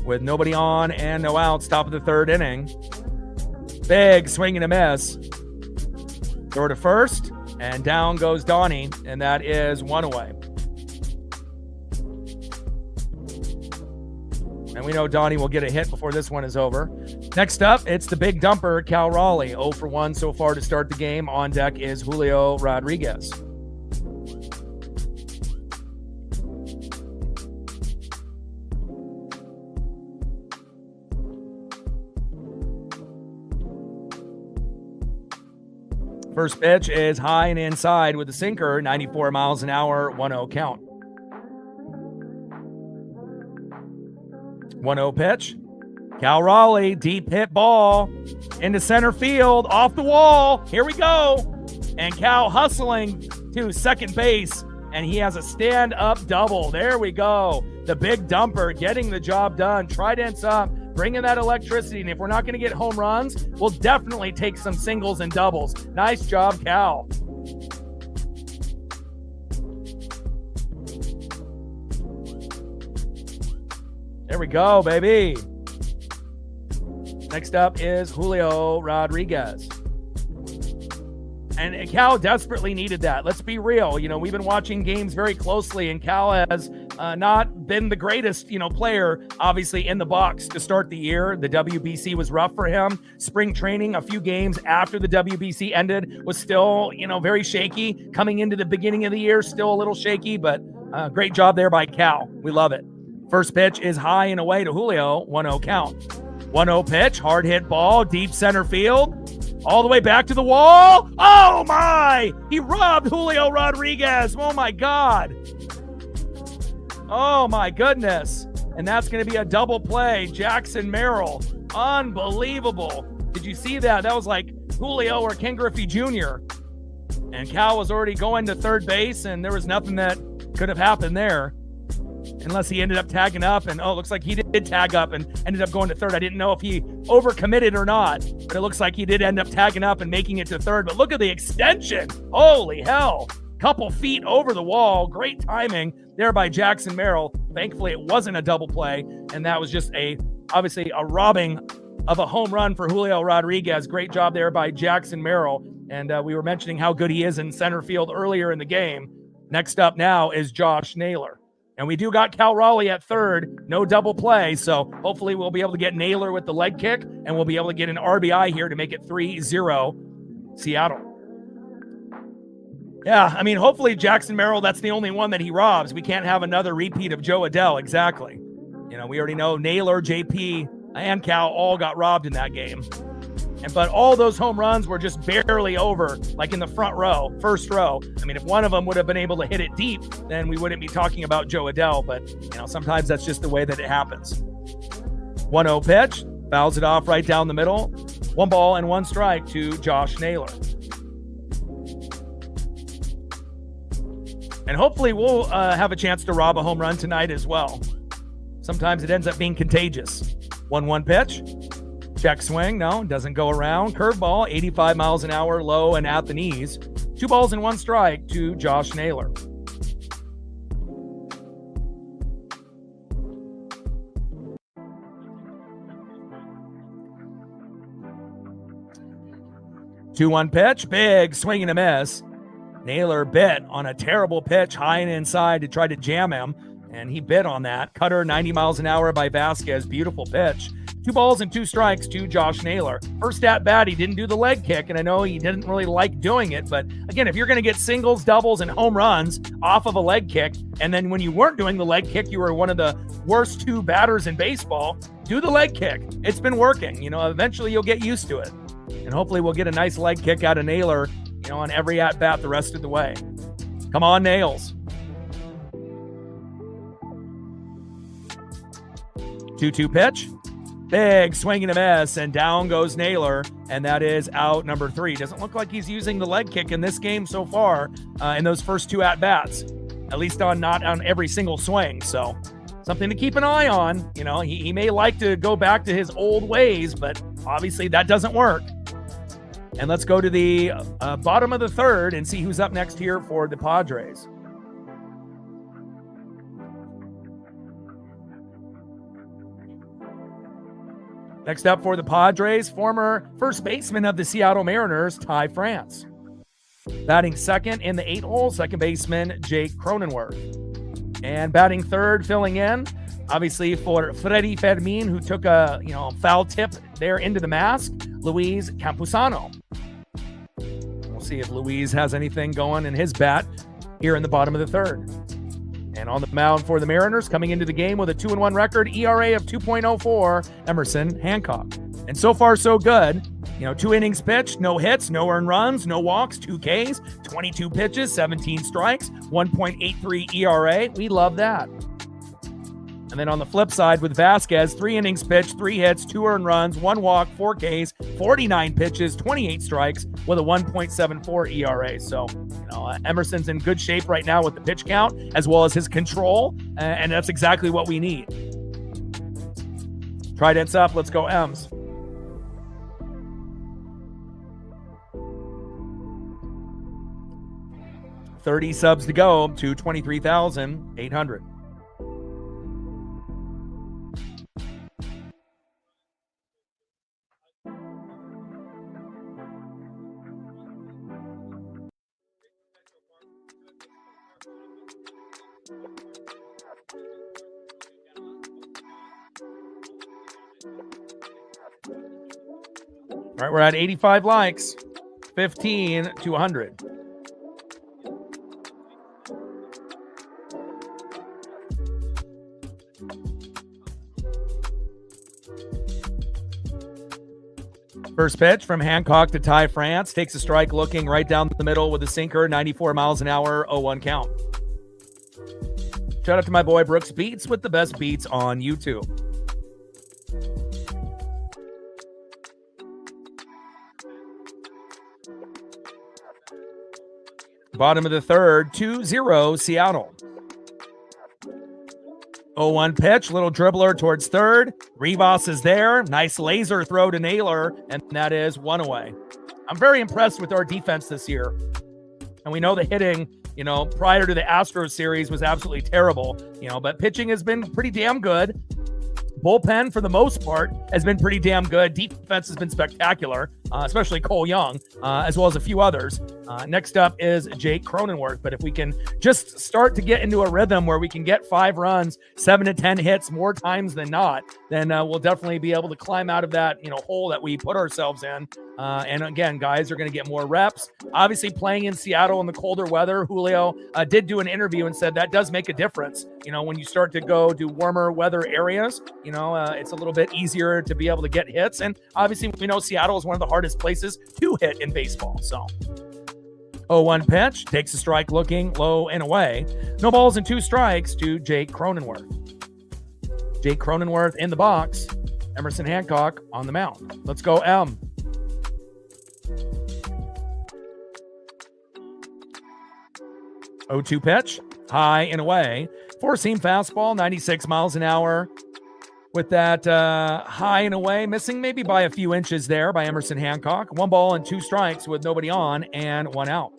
with nobody on and no outs. Top of the 3rd inning. Big swing and a miss. Throw to first, and down goes Donnie, and that is 1 away. And we know Donnie will get a hit before this one is over. Next up, it's the big dumper, Cal Raleigh. 0 for 1 so far to start the game. On deck is Julio Rodriguez. First pitch is high and inside with a sinker, 94 miles an hour, 1-0 count. 1-0 pitch. Cal Raleigh, deep hit ball into center field, off the wall. Here we go. And Cal hustling to second base, and he has a stand-up double. There we go. The big dumper getting the job done. Trident's up, bringing that electricity. And if we're not going to get home runs, we'll definitely take some singles and doubles. Nice job, Cal. There we go, baby. Next up is Julio Rodriguez. And Cal desperately needed that. Let's be real. We've been watching games very closely, and Cal has not been the greatest, player, obviously, in the box to start the year. The WBC was rough for him. Spring training, a few games after the WBC ended, was still, very shaky. Coming into the beginning of the year, still a little shaky, but great job there by Cal. We love it. First pitch is high and away to Julio, 1-0 count. 1-0 pitch, hard hit ball, deep center field. All the way back to the wall. Oh, my! He robbed Julio Rodriguez. Oh, my God. Oh, my goodness. And that's going to be a double play. Jackson Merrill. Unbelievable. Did you see that? That was like Julio or Ken Griffey Jr. And Cal was already going to third base, and there was nothing that could have happened there. Unless he ended up tagging up, and it looks like he did tag up and ended up going to third. I didn't know if he overcommitted or not, but it looks like he did end up tagging up and making it to third. But look at the extension. Holy hell. Couple feet over the wall. Great timing there by Jackson Merrill. Thankfully, it wasn't a double play, and that was just obviously a robbing of a home run for Julio Rodriguez. Great job there by Jackson Merrill. And we were mentioning how good he is in center field earlier in the game. Next up now is Josh Naylor. And we do got Cal Raleigh at third, no double play. So hopefully we'll be able to get Naylor with the leg kick, and we'll be able to get an RBI here to make it 3-0 Seattle. Yeah, I mean, hopefully Jackson Merrill, that's the only one that he robs. We can't have another repeat of Joe Adell. Exactly. You know, we already know Naylor, JP, and Cal all got robbed in that game. But all those home runs were just barely over, like in the front row, first row. I mean, if one of them would have been able to hit it deep, then we wouldn't be talking about Joe Adell. But, you know, sometimes that's just the way that it happens. 1-0 pitch, fouls it off right down the middle. 1 ball and 1 strike to Josh Naylor. And hopefully we'll have a chance to rob a home run tonight as well. Sometimes it ends up being contagious. 1-1 pitch. Check swing. No, doesn't go around. Curveball, 85 miles an hour, low and at the knees. 2 balls and 1 strike to Josh Naylor. Two-one pitch. Big swing and a miss. Naylor bit on a terrible pitch high and inside to try to jam him, and he bit on that. Cutter, 90 miles an hour by Vasquez. Beautiful pitch. 2 balls and 2 strikes to Josh Naylor. First at bat, he didn't do the leg kick, and I know he didn't really like doing it, but again, if you're going to get singles, doubles, and home runs off of a leg kick, and then when you weren't doing the leg kick, you were one of the worst 2 batters in baseball, do the leg kick. It's been working. You know, eventually you'll get used to it. And hopefully we'll get a nice leg kick out of Naylor, you know, on every at bat the rest of the way. Come on, Nails. 2-2 pitch. Big swing and a miss, and down goes Naylor, and that is out number 3. Doesn't look like he's using the leg kick in this game so far in those first 2 at-bats, at least not on every single swing. So something to keep an eye on. You know, he may like to go back to his old ways, but obviously that doesn't work. And let's go to the bottom of the 3rd and see who's up next here for the Padres. Next up for the Padres, former first baseman of the Seattle Mariners, Ty France. Batting second in the 8-hole, second baseman Jake Cronenworth. And batting third, filling in, obviously for Freddie Fermin, who took a foul tip there into the mask, Luis Campusano. We'll see if Luis has anything going in his bat here in the bottom of the 3rd. And on the mound for the Mariners, coming into the game with a 2-1 record, ERA of 2.04, Emerson Hancock. And so far, so good. 2 innings pitched, no hits, no earned runs, no walks, 2 Ks, 22 pitches, 17 strikes, 1.83 ERA. We love that. And then on the flip side with Vasquez, 3 innings pitched, 3 hits, 2 earned runs, 1 walk, 4 Ks, 49 pitches, 28 strikes with a 1.74 ERA. So, Emerson's in good shape right now with the pitch count as well as his control, and that's exactly what we need. Trident's up. Let's go, Ems. $30 subs to go to 23,800. All right, we're at 85 likes, 15 to 100. First pitch from Hancock to Ty France. Takes a strike looking right down the middle with a sinker, 94 miles an hour, 0-1 count. Shout out to my boy Brooks Beats with the best beats on YouTube. Bottom of the 3rd, 2-0 Seattle. 0-1 pitch, little dribbler towards 3rd. Rivas is there. Nice laser throw to Naylor, and that is 1 away. I'm very impressed with our defense this year. And we know the hitting, prior to the Astros series was absolutely terrible, but pitching has been pretty damn good. Bullpen, for the most part, has been pretty damn good. Defense has been spectacular. especially Cole Young, as well as a few others. Next up is Jake Cronenworth. But if we can just start to get into a rhythm where we can get 5 runs, 7 to 10 hits more times than not, then we'll definitely be able to climb out of that, hole that we put ourselves in. And again, guys are going to get more reps. Obviously, playing in Seattle in the colder weather, Julio did do an interview and said that does make a difference. When you start to go to warmer weather areas, it's a little bit easier to be able to get hits. And obviously, we know Seattle is one of the hardest places to hit in baseball. So 0-1 pitch, takes a strike, looking low and away. No balls and 2 strikes to Jake Cronenworth. Jake Cronenworth in the box. Emerson Hancock on the mound. Let's go, M. 0-2 pitch, high and away. 4-seam fastball, 96 miles an hour. With that high and away, missing maybe by a few inches there by Emerson Hancock. 1 ball and 2 strikes with nobody on and 1 out.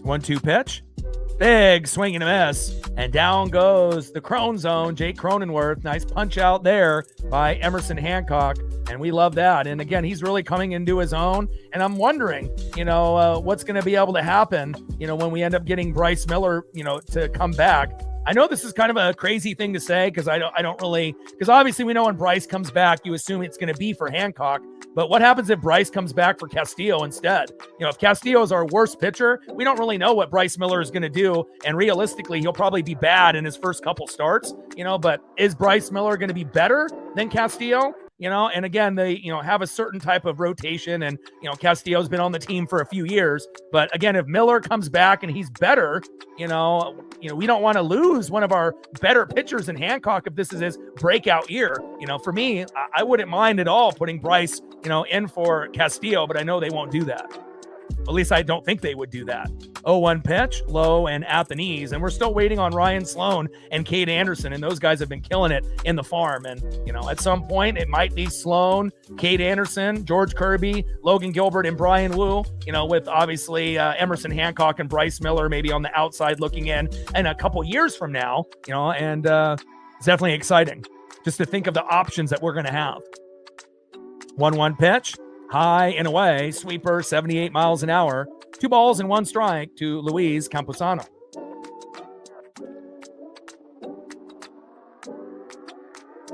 One-two pitch. Big swing and a miss. And down goes the Crone zone, Jake Cronenworth. Nice punch out there by Emerson Hancock. And we love that. And again, he's really coming into his own. And I'm wondering, what's going to be able to happen, when we end up getting Bryce Miller, to come back. I know this is kind of a crazy thing to say because because obviously we know when Bryce comes back, you assume it's going to be for Hancock. But what happens if Bryce comes back for Castillo instead? If Castillo is our worst pitcher, we don't really know what Bryce Miller is going to do. And realistically, he'll probably be bad in his first couple starts, but is Bryce Miller going to be better than Castillo? And again, they, have a certain type of rotation and, Castillo's been on the team for a few years. But again, if Miller comes back and he's better, we don't want to lose one of our better pitchers in Hancock if this is his breakout year. For me, I wouldn't mind at all putting Bryce, in for Castillo, but I know they won't do that. At least I don't think they would do that. 0-1 pitch, low and at the knees. And we're still waiting on Ryan Sloan and Cade Anderson. And those guys have been killing it in the farm. And, at some point it might be Sloan, Cade Anderson, George Kirby, Logan Gilbert, and Brian Wu, with obviously Emerson Hancock and Bryce Miller maybe on the outside looking in a couple years from now, and it's definitely exciting just to think of the options that we're going to have. 1-1 pitch. High and away, sweeper, 78 miles an hour. 2 balls and 1 strike to Luis Camposano.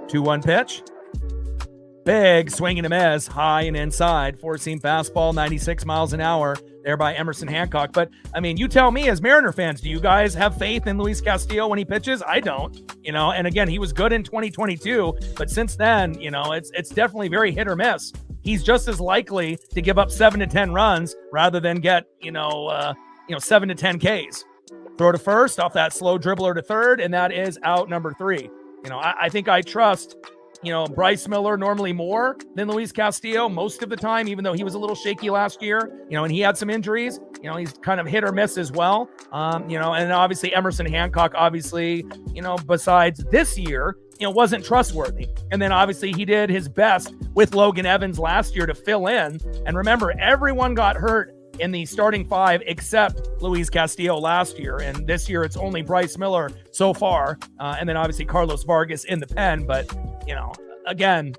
2-1 pitch. Big swing and a miss, high and inside. 4-seam fastball, 96 miles an hour there by Emerson Hancock. But, you tell me as Mariner fans, do you guys have faith in Luis Castillo when he pitches? I don't, and again, he was good in 2022, but since then, it's definitely very hit or miss. He's just as likely to give up 7 to 10 runs rather than get, 7 to 10 Ks. Throw to first off that slow dribbler to third, and that is out number 3. I think I trust, Bryce Miller normally more than Luis Castillo most of the time, even though he was a little shaky last year, and he had some injuries. He's kind of hit or miss as well. And obviously Emerson Hancock, obviously, besides this year, wasn't trustworthy. And then obviously he did his best with Logan Evans last year to fill in. And remember, everyone got hurt in the starting 5 except Luis Castillo last year. And this year it's only Bryce Miller so far. And then obviously Carlos Vargas in the pen. But, again,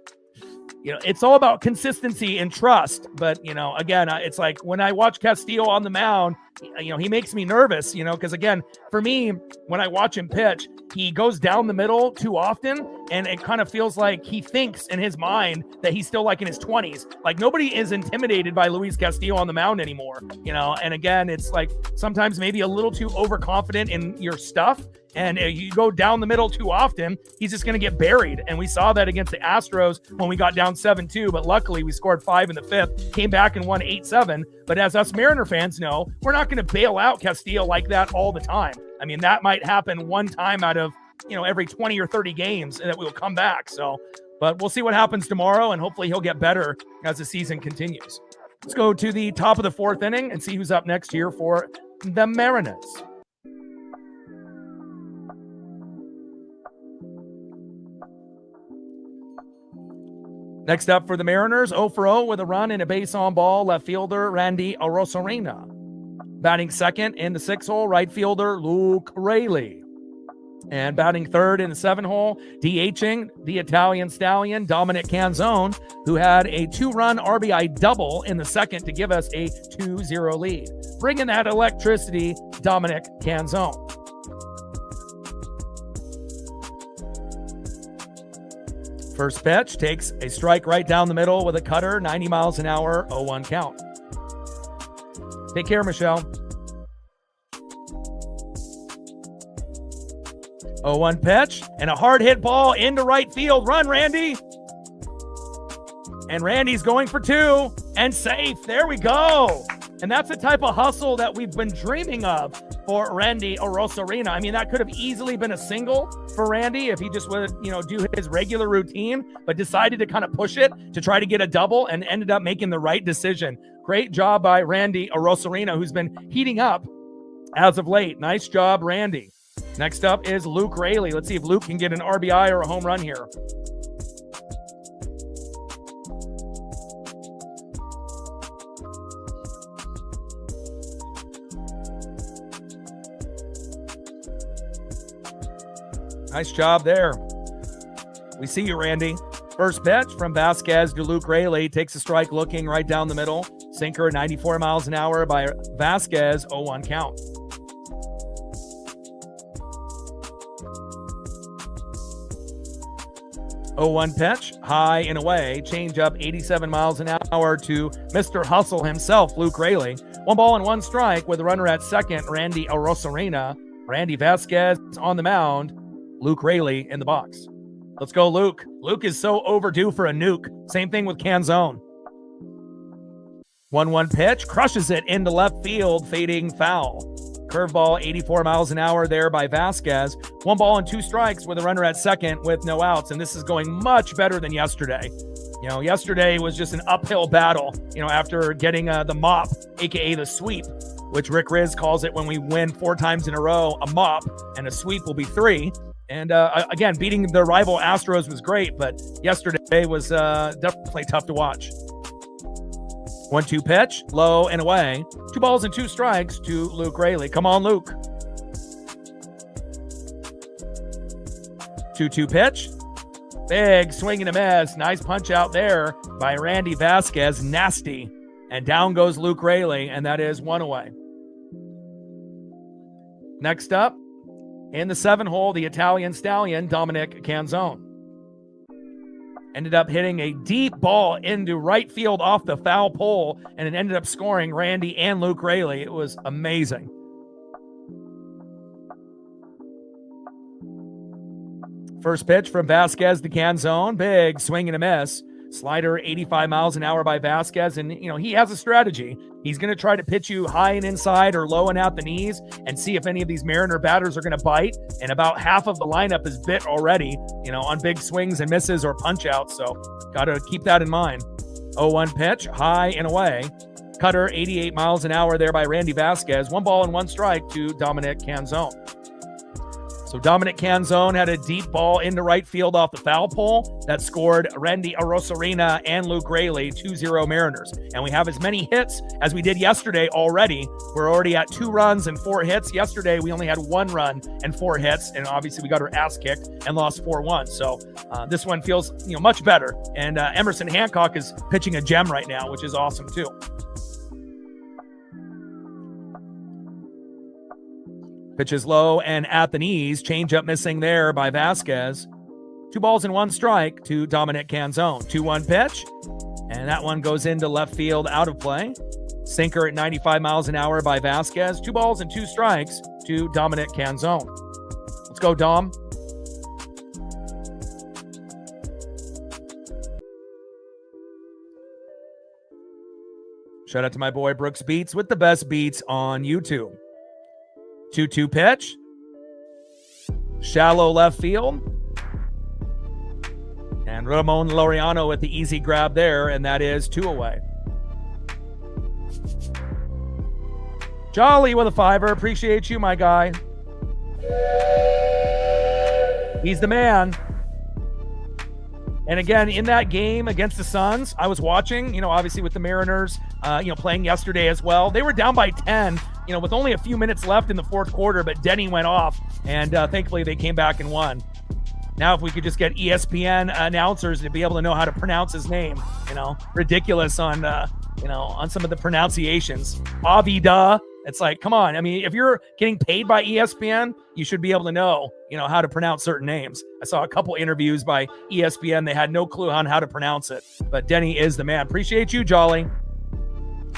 it's all about consistency and trust. But, again, it's like when I watch Castillo on the mound, he makes me nervous, because again, for me, when I watch him pitch, he goes down the middle too often. And it kind of feels like he thinks in his mind that he's still like in his 20s. Like nobody is intimidated by Luis Castillo on the mound anymore, and again, it's like sometimes maybe a little too overconfident in your stuff. And you go down the middle too often, he's just going to get buried. And we saw that against the Astros when we got down 7-2. But luckily, we scored 5 in the 5th, came back and won 8-7. But as us Mariner fans know, we're not going to bail out Castillo like that all the time. That might happen one time out of, every 20 or 30 games, and that we'll come back. So, but we'll see what happens tomorrow, and hopefully he'll get better as the season continues. Let's go to the top of the 4th inning and see who's up next here for the Mariners. Next up for the Mariners, 0-for-0 with a run and a base on ball, left fielder Randy Arozarena. Batting second in the 6th hole, right fielder Luke Raley. And batting third in the 7-hole, DHing the Italian stallion, Dominic Canzone, who had a 2-run RBI double in the second to give us a 2-0 lead. Bringing that electricity, Dominic Canzone. First pitch takes a strike right down the middle with a cutter, 90 miles an hour, 0-1 count. Take care, Michelle. 0-1 pitch and a hard hit ball into right field. Run, Randy. And Randy's going for 2 and safe. There we go. And that's the type of hustle that we've been dreaming of for Randy Arozarena. I mean, that could have easily been a single for Randy if he just would, do his regular routine, but decided to kind of push it to try to get a double and ended up making the right decision. Great job by Randy Arozarena, who's been heating up as of late. Nice job, Randy. Next up is Luke Raley. Let's see if Luke can get an RBI or a home run here. Nice job there. We see you, Randy. First pitch from Vasquez to Luke Raley. Takes a strike looking right down the middle. Sinker, 94 miles an hour by Vasquez, 0-1 count. Oh, 0-1 pitch, high and away. Change up 87 miles an hour to Mr. Hustle himself, Luke Raley. 1 ball and 1 strike with a runner at second, Randy Arozarena. Randy Vasquez on the mound. Luke Raley in the box. Let's go, Luke. Luke is so overdue for a nuke. Same thing with Canzone. 1-1 pitch, crushes it into left field, fading foul. Curveball, 84 miles an hour there by Vasquez. 1 ball and 2 strikes with a runner at second with no outs. And this is going much better than yesterday. Yesterday was just an uphill battle, after getting the mop, aka the sweep, which Rick Riz calls it when we win 4 times in a row, a mop, and a sweep will be 3. And again, beating the rival Astros was great, but yesterday was definitely tough to watch. 1-2 pitch, low and away. 2 balls and 2 strikes to Luke Raley. Come on, Luke. 2-2 pitch. Big swing and a miss. Nice punch out there by Randy Vasquez. Nasty. And down goes Luke Raley, and that is 1 away. Next up, in the 7-hole, the Italian stallion, Dominic Canzone. Ended up hitting a deep ball into right field off the foul pole, and it ended up scoring Randy and Luke Raley. It was amazing. First pitch from Vasquez to Canzone. Big swing and a miss. Slider, 85 miles an hour by Vasquez. And, he has a strategy. He's going to try to pitch you high and inside or low and out the knees and see if any of these Mariner batters are going to bite. And about half of the lineup is bit already, on big swings and misses or punch outs. So got to keep that in mind. 0-1 pitch, high and away. Cutter, 88 miles an hour there by Randy Vasquez. 1 ball and 1 strike to Dominic Canzone. So Dominic Canzone had a deep ball into right field off the foul pole that scored Randy Arozarena and Luke Raley, 2-0 Mariners. And we have as many hits as we did yesterday already. We're already at 2 runs and 4 hits. Yesterday, we only had 1 run and 4 hits. And obviously, we got our ass kicked and lost 4-1. So this one feels much better. And Emerson Hancock is pitching a gem right now, which is awesome too. Pitches low and at the knees. Changeup missing there by Vasquez. 2 balls and 1 strike to Dominic Canzone. 2-1 pitch. And that one goes into left field, out of play. Sinker at 95 miles an hour by Vasquez. 2 balls and 2 strikes to Dominic Canzone. Let's go, Dom. Shout out to my boy Brooks Beats with the best beats on YouTube. 2-2 pitch. Shallow left field. And Ramon Laureano with the easy grab there, and that is 2 away. Jolly with a 5er. Appreciate you, my guy. He's the man. And again, in that game against the Suns, I was watching, obviously with the Mariners, playing yesterday as well. They were down by 10, with only a few minutes left in the fourth quarter, but Denny went off, and thankfully they came back and won. Now, if we could just get ESPN announcers to be able to know how to pronounce his name, ridiculous on, on some of the pronunciations. Avida. It's like, come on. I mean, if you're getting paid by ESPN, you should be able to know, how to pronounce certain names. I saw a couple interviews by ESPN. They had no clue on how to pronounce it, but Denny is the man. Appreciate you, Jolly.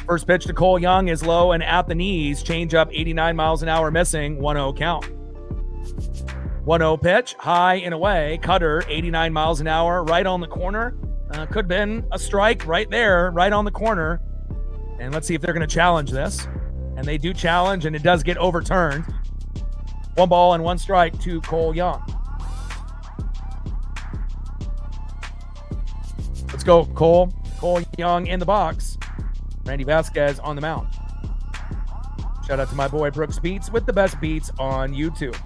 First pitch to Cole Young is low and at the knees. Change up 89 miles an hour missing. 1-0 count. 1-0 pitch, high and away. Cutter, 89 miles an hour, right on the corner. Could have been a strike right there, right on the corner. And let's see if they're going to challenge this. And they do challenge, and it does get overturned. 1 ball and 1 strike to Cole Young. Let's go, Cole. Cole Young in the box. Randy Vasquez on the mound. Shout out to my boy Brooks Beats with the best beats on YouTube.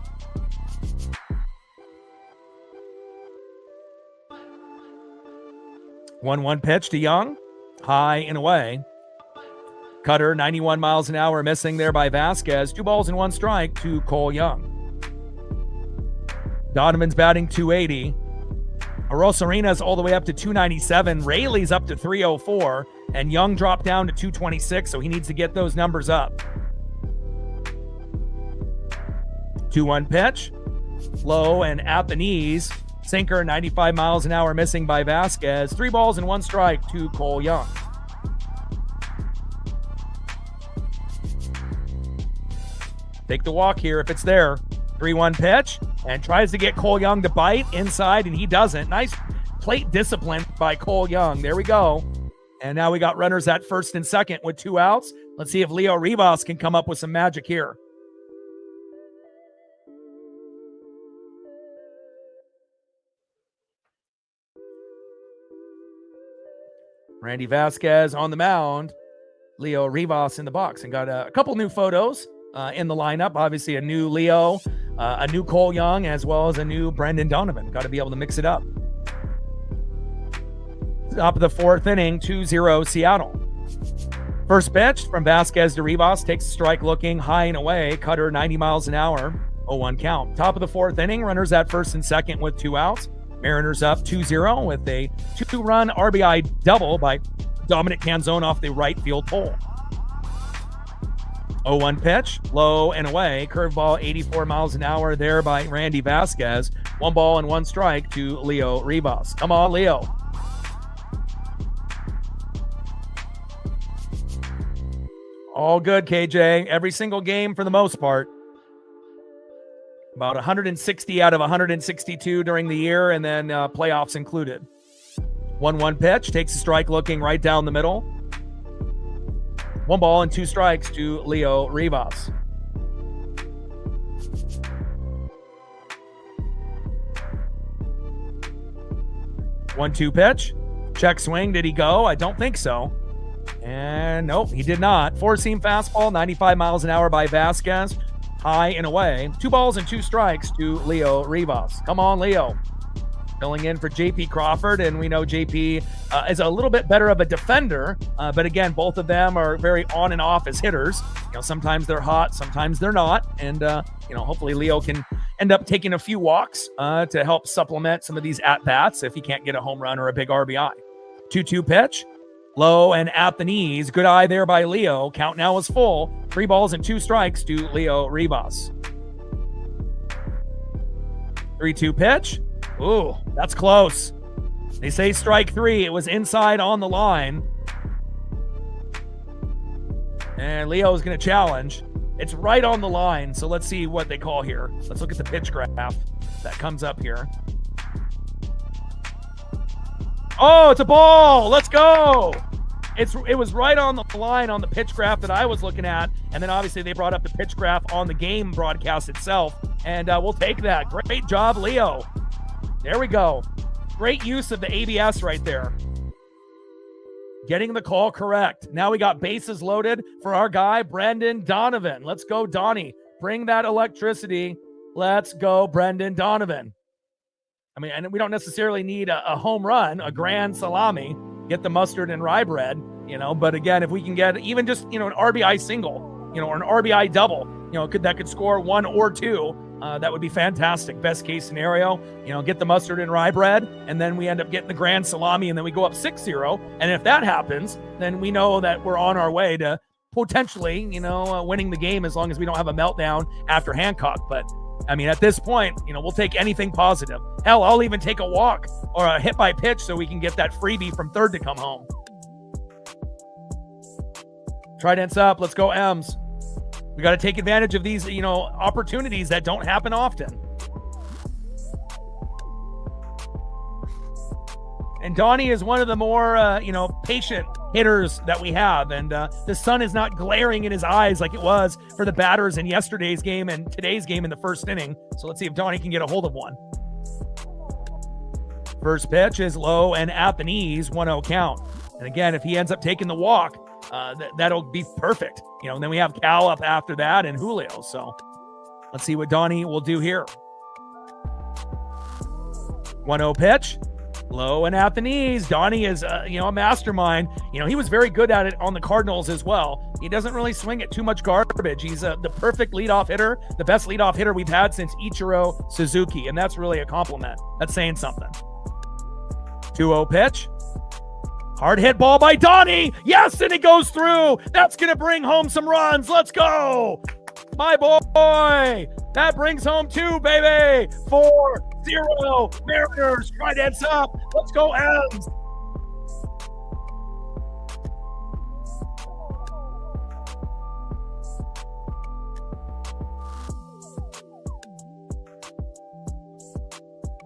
1-1 pitch to Young. High and away. Cutter, 91 miles an hour, missing there by Vasquez. 2 balls and 1 strike to Cole Young. Donovan's batting 280. Arosarena's all the way up to 297. Raley's up to 304. And Young dropped down to 226, so he needs to get those numbers up. 2-1 pitch. Low and at the knees. Sinker, 95 miles an hour, missing by Vasquez. 3 balls and 1 strike to Cole Young. Take the walk here if it's there. 3-1 pitch, and tries to get Cole Young to bite inside, and he doesn't. Nice plate discipline by Cole Young. There we go. And now we got runners at first and second with 2 outs. Let's see if Leo Rivas can come up with some magic here. Randy Vasquez on the mound. Leo Rivas in the box, and got a couple new photos in the lineup. Obviously a new Leo, a new Cole Young, as well as a new Brendan Donovan. Got to be able to mix it up. Top of the 4th inning, 2-0 Seattle. First pitch from Vasquez to Rivas, takes a strike looking high and away. Cutter, 90 miles an hour, 0-1 count. Top of the 4th inning, runners at first and second with 2 outs. Mariners up 2-0 with a 2-run RBI double by Dominic Canzone off the right field pole. 0-1 pitch, low and away. Curveball, 84 miles an hour there by Randy Vasquez. 1 ball and 1 strike to Leo Rivas. Come on, Leo. All good, KJ. Every single game for the most part. About 160 out of 162 during the year, and then playoffs included. 1-1 pitch, takes a strike looking right down the middle. 1 ball and 2 strikes to Leo Rivas. One-two pitch. Check swing. Did he go? I don't think so. And nope, he did not. 4-seam fastball, 95 miles an hour by Vasquez. High and away. 2 balls and 2 strikes to Leo Rivas. Come on, Leo. Filling in for JP Crawford, and we know JP is a little bit better of a defender, but again, both of them are very on and off as hitters. Sometimes they're hot, sometimes they're not, and hopefully Leo can end up taking a few walks to help supplement some of these at-bats if he can't get a home run or a big RBI. 2-2 pitch. Low and at the knees. Good eye there by Leo. Count now is full. 3 balls and 2 strikes to Leo Rivas. 3-2 pitch. Ooh, that's close. They say strike 3. It was inside on the line. And Leo's going to challenge. It's right on the line, so let's see what they call here. Let's look at the pitch graph that comes up here. Oh, it's a ball. Let's go. It was right on the line on the pitch graph that I was looking at. And then obviously they brought up the pitch graph on the game broadcast itself. And we'll take that. Great job, Leo. There we go. Great use of the ABS right there. Getting the call correct. Now we got bases loaded for our guy, Brendan Donovan. Let's go, Donnie. Bring that electricity. Let's go, Brendan Donovan. I mean, and we don't necessarily need a home run, a grand salami, get the mustard and rye bread, but again, if we can get even just, an RBI single, or an RBI double, that could score 1 or 2. That would be fantastic. Best case scenario, get the mustard and rye bread, and then we end up getting the grand salami, and then we go up 6-0. And if that happens, then we know that we're on our way to potentially, winning the game, as long as we don't have a meltdown after Hancock. But I mean, at this point, we'll take anything positive. Hell, I'll even take a walk or a hit by pitch so we can get that freebie from third to come home. Trident's up. Let's go, M's. We got to take advantage of these, opportunities that don't happen often. And Donnie is one of the more, patient hitters that we have. And the sun is not glaring in his eyes like it was for the batters in yesterday's game and today's game in the first inning. So let's see if Donnie can get a hold of one. First pitch is low and at the knees, 1-0 count. And again, if he ends up taking the walk, that'll be perfect. And then we have Cal up after that and Julio. So let's see what Donnie will do here. 1-0 pitch, low and at the knees. Donnie is, a mastermind. He was very good at it on the Cardinals as well. He doesn't really swing at too much garbage. He's the perfect leadoff hitter, the best leadoff hitter we've had since Ichiro Suzuki. And that's really a compliment. That's saying something. 2-0 pitch. Hard hit ball by Donnie. Yes, and it goes through. That's going to bring home some runs. Let's go. My boy. That brings home 2, baby. 4-0. Mariners. Trident's up. Let's go, M's.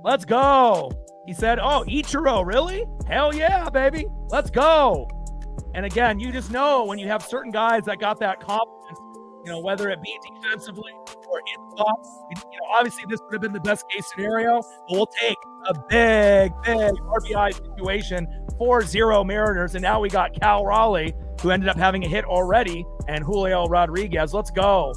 Let's go. He said, oh, Ichiro, really? Hell yeah, baby. Let's go. And again, you just know when you have certain guys that got that confidence, whether it be defensively or in the box, obviously this would have been the best case scenario, but we'll take a big RBI situation, 4-0 Mariners. And now we got Cal Raleigh, who ended up having a hit already, and Julio Rodriguez. Let's go.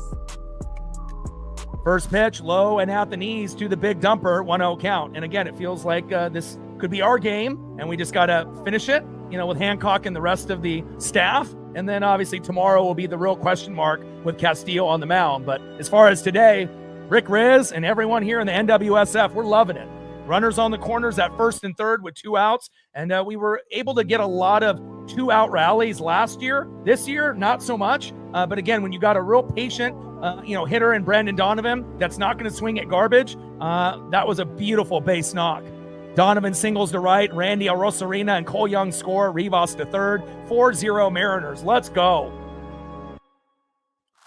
First pitch, low and at the knees to the big dumper, 1-0 count. And again, it feels like this could be our game, and we just got to finish it, with Hancock and the rest of the staff. And then obviously tomorrow will be the real question mark with Castillo on the mound. But as far as today, Rick Riz and everyone here in the NWSF, we're loving it. Runners on the corners at first and third with 2 outs. And we were able to get a lot of 2-out rallies last year. This year, not so much. But again, when you got a real patient hitter in Brandon Donovan that's not going to swing at garbage, that was a beautiful base knock. Donovan singles to right, Randy Arosarena and Cole Young score, Rivas to third, 4-0 Mariners. Let's go.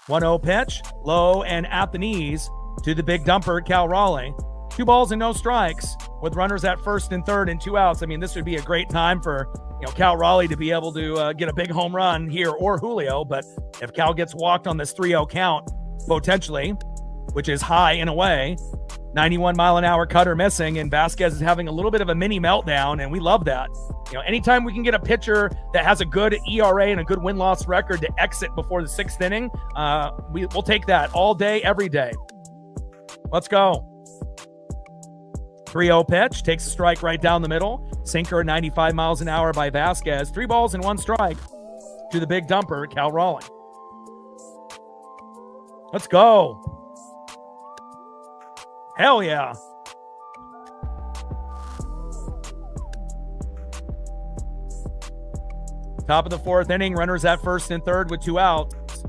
1-0 pitch, low and at the knees to the big dumper, Cal Raleigh. 2 balls and no strikes with runners at first and third and 2 outs. I mean, this would be a great time for Cal Raleigh to be able to get a big home run here, or Julio. But if Cal gets walked on this 3-0 count, potentially, which is high in a way, 91-mile-an-hour cutter missing, and Vasquez is having a little bit of a mini meltdown, and we love that. Anytime we can get a pitcher that has a good ERA and a good win-loss record to exit before the 6th inning, we'll take that all day, every day. Let's go. 3-0 pitch, takes a strike right down the middle. Sinker 95 miles an hour by Vasquez. 3 balls and 1 strike to the big dumper, Cal Raleigh. Let's go. Hell yeah. Top of the 4th inning, runners at first and third with 2 outs.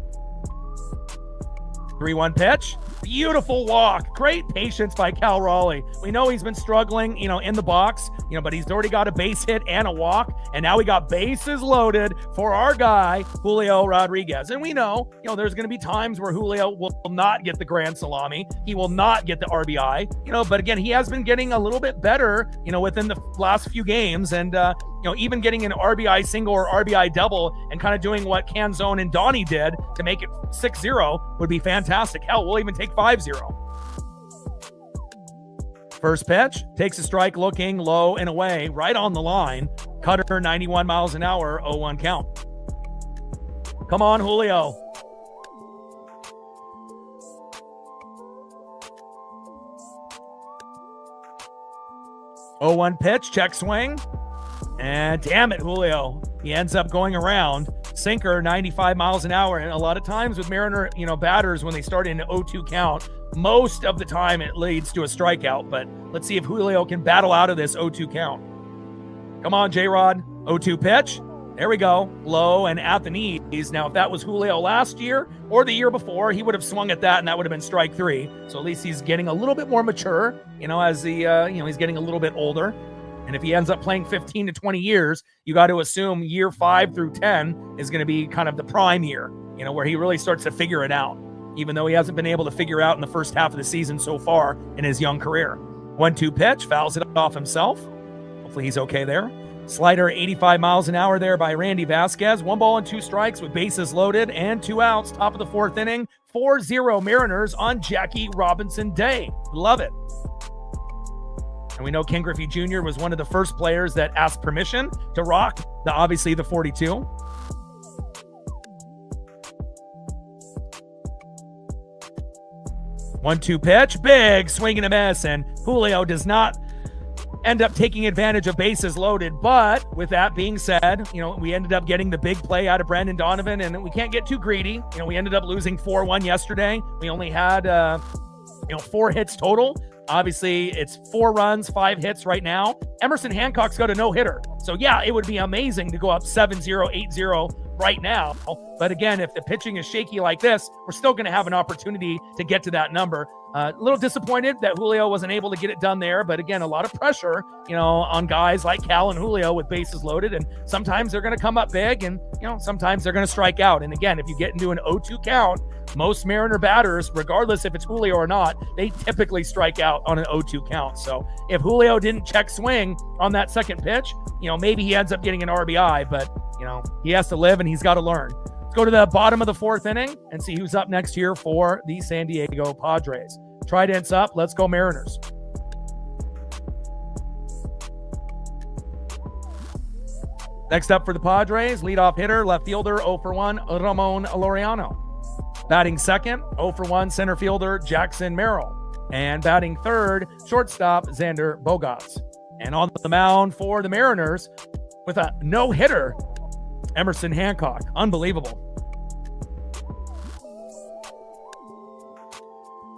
3-1 pitch. Beautiful walk. Great patience by Cal Raleigh. We know he's been struggling, in the box, but he's already got a base hit and a walk. And now we got bases loaded for our guy, Julio Rodriguez. And we know, there's going to be times where Julio will not get the grand salami. He will not get the RBI, but again, he has been getting a little bit better, within the last few games. And, even getting an RBI single or RBI double and kind of doing what Canzone and Donnie did to make it 6-0 would be fantastic. Hell, we'll even take 5-0. First pitch, takes a strike, looking low and away, right on the line. Cutter, 91 miles an hour, 0-1 count. Come on, Julio. Oh, 1 pitch, check swing. And damn it, Julio. He ends up going around. sinker, 95 miles an hour. And a lot of times with Mariner, batters, when they start in an 0-2 count, most of the time it leads to a strikeout. But let's see if Julio can battle out of this 0-2 count. Come on, J-Rod. 0-2 pitch. There we go. Low and at the knees. Now, if that was Julio last year or the year before, he would have swung at that, and that would have been strike 3. So at least he's getting a little bit more mature, as he's getting a little bit older. And if he ends up playing 15 to 20 years, you got to assume year 5 through 10 is going to be kind of the prime year, where he really starts to figure it out, even though he hasn't been able to figure out in the first half of the season so far in his young career. 1-2 pitch, fouls it off himself. Hopefully he's okay there. Slider 85 miles an hour there by Randy Vasquez. 1 ball and 2 strikes with bases loaded and 2 outs. Top of the 4th inning. 4-0 Mariners on Jackie Robinson Day. Love it. And we know Ken Griffey Jr. was one of the first players that asked permission to rock obviously the 42. One-two pitch, big swing and a miss, and Julio does not end up taking advantage of bases loaded. But with that being said, we ended up getting the big play out of Brendan Donovan, and we can't get too greedy. We ended up losing 4-1 yesterday. We only had 4 hits total. Obviously, it's 4 runs, 5 hits right now. Emerson Hancock's got a no-hitter. So, yeah, it would be amazing to go up 7-0, 8-0 right now. But again, if the pitching is shaky like this, we're still going to have an opportunity to get to that number. A little disappointed that Julio wasn't able to get it done there. But again, a lot of pressure, on guys like Cal and Julio with bases loaded. And sometimes they're going to come up big and, sometimes they're going to strike out. And again, if you get into an 0-2 count, most Mariner batters, regardless if it's Julio or not, they typically strike out on an 0-2 count. So if Julio didn't check swing on that second pitch, maybe he ends up getting an RBI, but, he has to live and he's got to learn. Let's go to the bottom of the 4th inning and see who's up next here for the San Diego Padres. Trident's up. Let's go Mariners. Next up for the Padres, leadoff hitter, left fielder, 0-for-1, Ramon Laureano. Batting second, 0-for-1, center fielder, Jackson Merrill. And batting third, shortstop, Xander Bogaerts. And on the mound for the Mariners, with a no-hitter, Emerson Hancock. Unbelievable.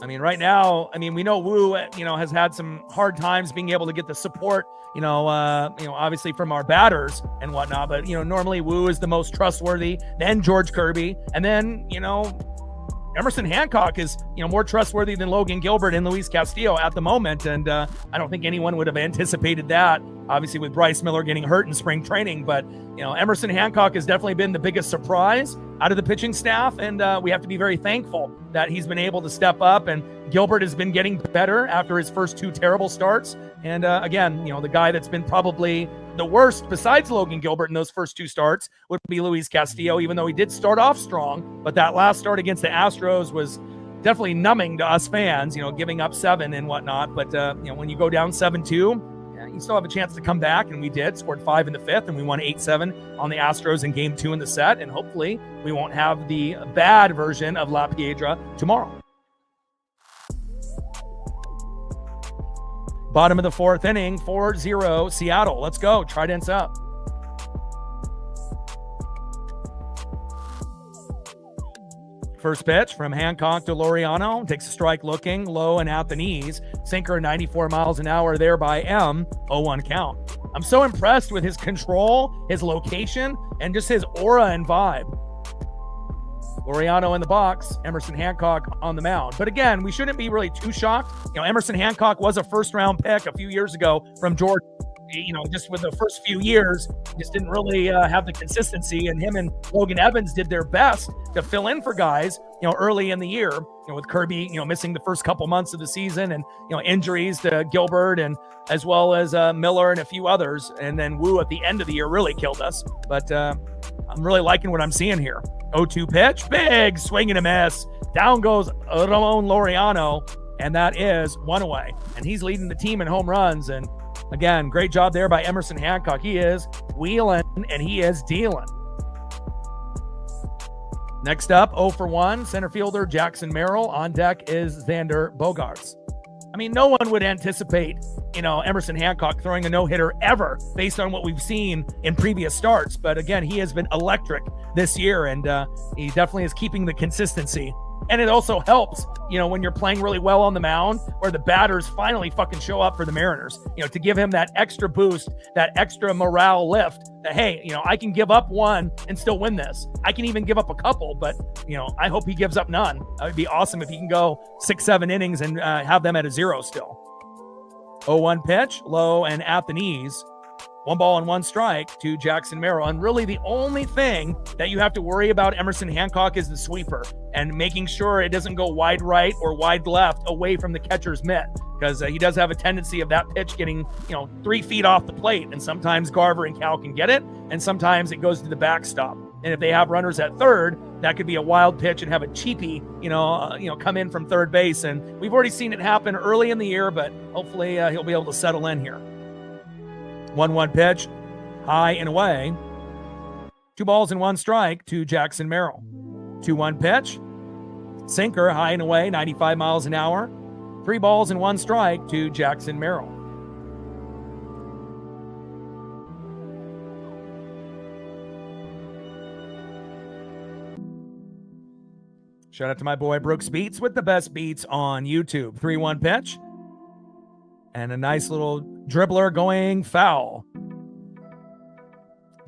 Right now, we know Wu, has had some hard times being able to get the support, obviously from our batters and whatnot. But, normally Wu is the most trustworthy, then George Kirby, and then, Emerson Hancock is, more trustworthy than Logan Gilbert and Luis Castillo at the moment. And I don't think anyone would have anticipated that, obviously with Bryce Miller getting hurt in spring training. But, Emerson Hancock has definitely been the biggest surprise out of the pitching staff. And we have to be very thankful that he's been able to step up. And Gilbert has been getting better after his first 2 terrible starts. And again, the guy that's been probably the worst besides Logan Gilbert in those first 2 starts would be Luis Castillo, even though he did start off strong. But that last start against the Astros was definitely numbing to us fans, giving up 7 and whatnot. But, when you go down 7-2, you still have a chance to come back. And we did, scored 5 in the 5th, and we won 8-7 on the Astros in game 2 in the set. And hopefully we won't have the bad version of La Piedra tomorrow. Bottom of the 4th inning, 4-0 Seattle. Let's go. Trident's up. First pitch from Hancock to Laureano. Takes a strike looking low and at the knees. Sinker 94 miles an hour there by M. 0-1 count. I'm so impressed with his control, his location, and just his aura and vibe. Laureano in the box, Emerson Hancock on the mound. But again, we shouldn't be really too shocked. Emerson Hancock was a first-round pick a few years ago from Georgia. Just with the first few years, just didn't really have the consistency. And him and Logan Evans did their best to fill in for guys, early in the year, with Kirby, missing the first couple months of the season and, injuries to Gilbert and as well as Miller and a few others. And then Wu at the end of the year really killed us. But I'm really liking what I'm seeing here. 0-2 pitch, big swing and a miss. Down goes Ramon Laureano, and that is 1 away. And he's leading the team in home runs. And again, great job there by Emerson Hancock. He is wheeling and he is dealing. Next up, 0-for-1, center fielder Jackson Merrill. On deck is Xander Bogaerts. mean, no one would anticipate, Emerson Hancock throwing a no-hitter ever based on what we've seen in previous starts. But again, he has been electric this year, and he definitely is keeping the consistency. And it also helps, when you're playing really well on the mound, where the batters finally fucking show up for the Mariners, to give him that extra boost, that extra morale lift that, hey, I can give up one and still win this. I can even give up a couple, but, I hope he gives up none. It would be awesome if he can go 6-7 innings and have them at a 0 still. 0-1 pitch, low and at the knees. 1 ball and 1 strike to Jackson Merrill. And really the only thing that you have to worry about Emerson Hancock is the sweeper and making sure it doesn't go wide right or wide left away from the catcher's mitt, because he does have a tendency of that pitch getting, 3 feet off the plate. And sometimes Garver and Cal can get it, and sometimes it goes to the backstop. And if they have runners at third, that could be a wild pitch and have a cheapie, come in from third base. And we've already seen it happen early in the year, but hopefully he'll be able to settle in here. 1-1 pitch, high and away. 2 balls and 1 strike to Jackson Merrill. 2-1 pitch, sinker, high and away, 95 miles an hour. 3 balls and 1 strike to Jackson Merrill. Shout out to my boy Brooks Beats with the best beats on YouTube. 3-1 pitch. And a nice little dribbler going foul.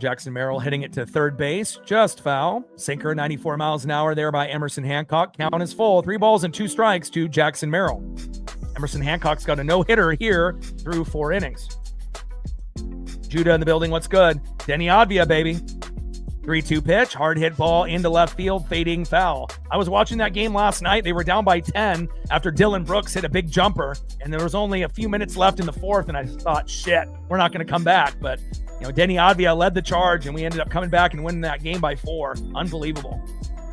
Jackson Merrill hitting it to third base. Just foul. Sinker, 94 miles an hour there by Emerson Hancock. Count is full. 3 balls and 2 strikes to Jackson Merrill. Emerson Hancock's got a no-hitter here through 4 innings. Judah in the building. What's good? Denny Advia, baby. 3-2 pitch, hard hit ball into left field, fading foul. I was watching that game last night. They were down by 10 after Dylan Brooks hit a big jumper, and there was only a few minutes left in the 4th, and I thought, shit, we're not going to come back. But, Denny Advia led the charge, and we ended up coming back and winning that game by 4. Unbelievable.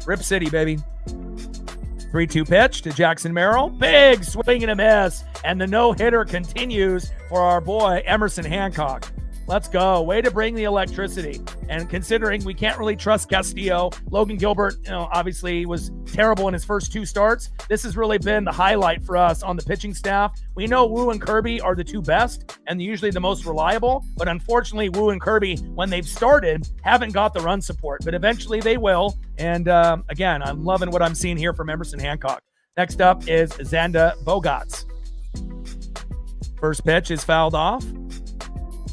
Rip City, baby. 3-2 pitch to Jackson Merrill. Big swing and a miss, and the no-hitter continues for our boy Emerson Hancock. Let's go. Way to bring the electricity. And considering we can't really trust Castillo, Logan Gilbert, obviously was terrible in his first 2 starts. This has really been the highlight for us on the pitching staff. We know Wu and Kirby are the 2 best and usually the most reliable, but unfortunately Wu and Kirby, when they've started, haven't got the run support, but eventually they will. And again, I'm loving what I'm seeing here from Emerson Hancock. Next up is Xander Bogaerts. First pitch is fouled off.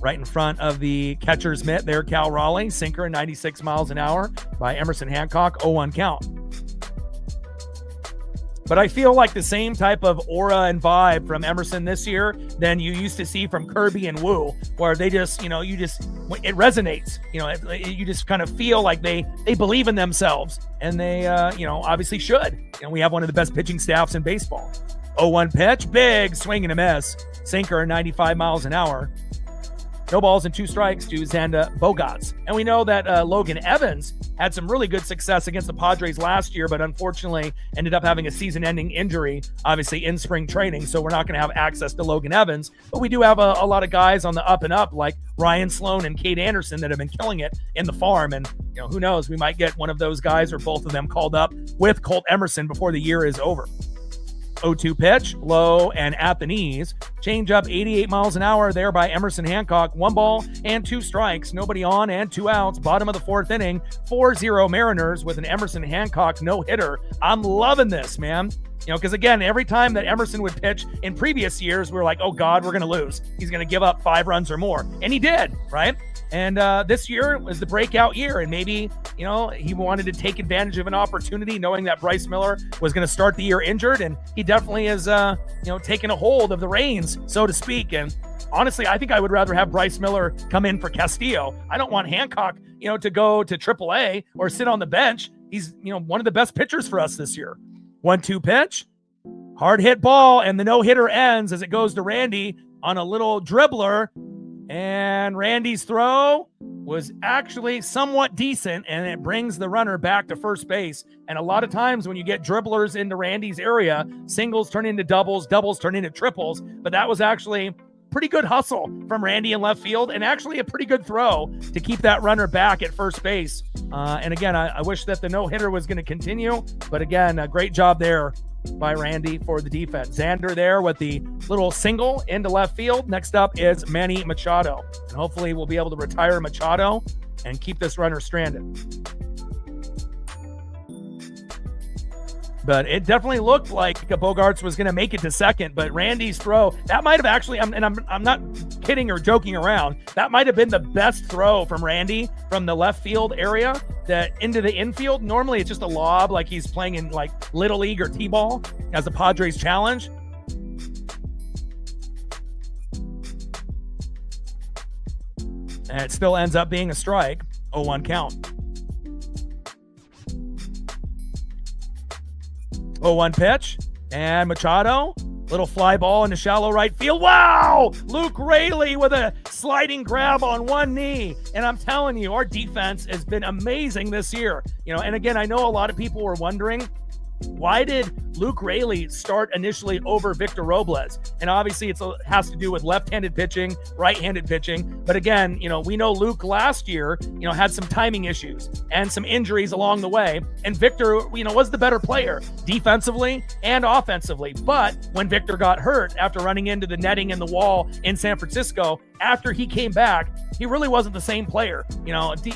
Right in front of the catcher's mitt there, Cal Raleigh. Sinker, 96 miles an hour by Emerson Hancock. 0-1 count. But I feel like the same type of aura and vibe from Emerson this year than you used to see from Kirby and Wu, where they just, it resonates. You just kind of feel like they believe in themselves, and they, obviously should. We have one of the best pitching staffs in baseball. 0-1 pitch, big swing and a miss. Sinker, 95 miles an hour. No balls and 2 strikes to Xander Bogaerts. And we know that Logan Evans had some really good success against the Padres last year, but unfortunately ended up having a season-ending injury, obviously in spring training, so we're not going to have access to Logan Evans. But we do have a lot of guys on the up and up, like Ryan Sloan and Cade Anderson, that have been killing it in the farm. And, who knows, we might get one of those guys or both of them called up with Colt Emerson before the year is over. 0-2 pitch, low and at the knees. Change up, 88 miles an hour there by Emerson Hancock. 1 ball and 2 strikes. Nobody on and 2 outs. Bottom of the 4th inning. 4-0 Mariners with an Emerson Hancock no-hitter. I'm loving this, man. Because again, every time that Emerson would pitch in previous years, we were like, oh God, we're going to lose. He's going to give up 5 runs or more. And he did, right? And this year was the breakout year. And maybe, he wanted to take advantage of an opportunity, knowing that Bryce Miller was going to start the year injured. And he definitely is, taken a hold of the reins, so to speak. And honestly, I think I would rather have Bryce Miller come in for Castillo. I don't want Hancock, to go to AAA or sit on the bench. He's, one of the best pitchers for us this year. 1-2 pitch, hard hit ball, and the no-hitter ends as it goes to Randy on a little dribbler. And Randy's throw was actually somewhat decent, and it brings the runner back to first base. And a lot of times when you get dribblers into Randy's area, singles turn into doubles, doubles turn into triples. But that was actually pretty good hustle from Randy in left field, and actually a pretty good throw to keep that runner back at first base. And again, I wish that the no-hitter was going to continue. But again, a great job there by Randy for the defense. Xander there with the little single into left field. Next up is Manny Machado. And hopefully we'll be able to retire Machado and keep this runner stranded. But it definitely looked like Bogaerts was going to make it to second. But Randy's throw, that might have actually, I'm not kidding or joking around, that might have been the best throw from Randy from the left field area that into the infield. Normally it's just a lob, like he's playing in like Little League or T-ball as the Padres challenge. And it still ends up being a strike. 0-1 count. 0-1 pitch, and Machado, little fly ball into shallow right field. Wow! Luke Raley with a sliding grab on one knee. And I'm telling you, our defense has been amazing this year. And again, I know a lot of people were wondering, why did Luke Raley start initially over Victor Robles? And obviously it has to do with left-handed pitching, right-handed pitching. But again, we know Luke last year, had some timing issues and some injuries along the way. And Victor, was the better player defensively and offensively. But when Victor got hurt after running into the netting and the wall in San Francisco, after he came back, he really wasn't the same player.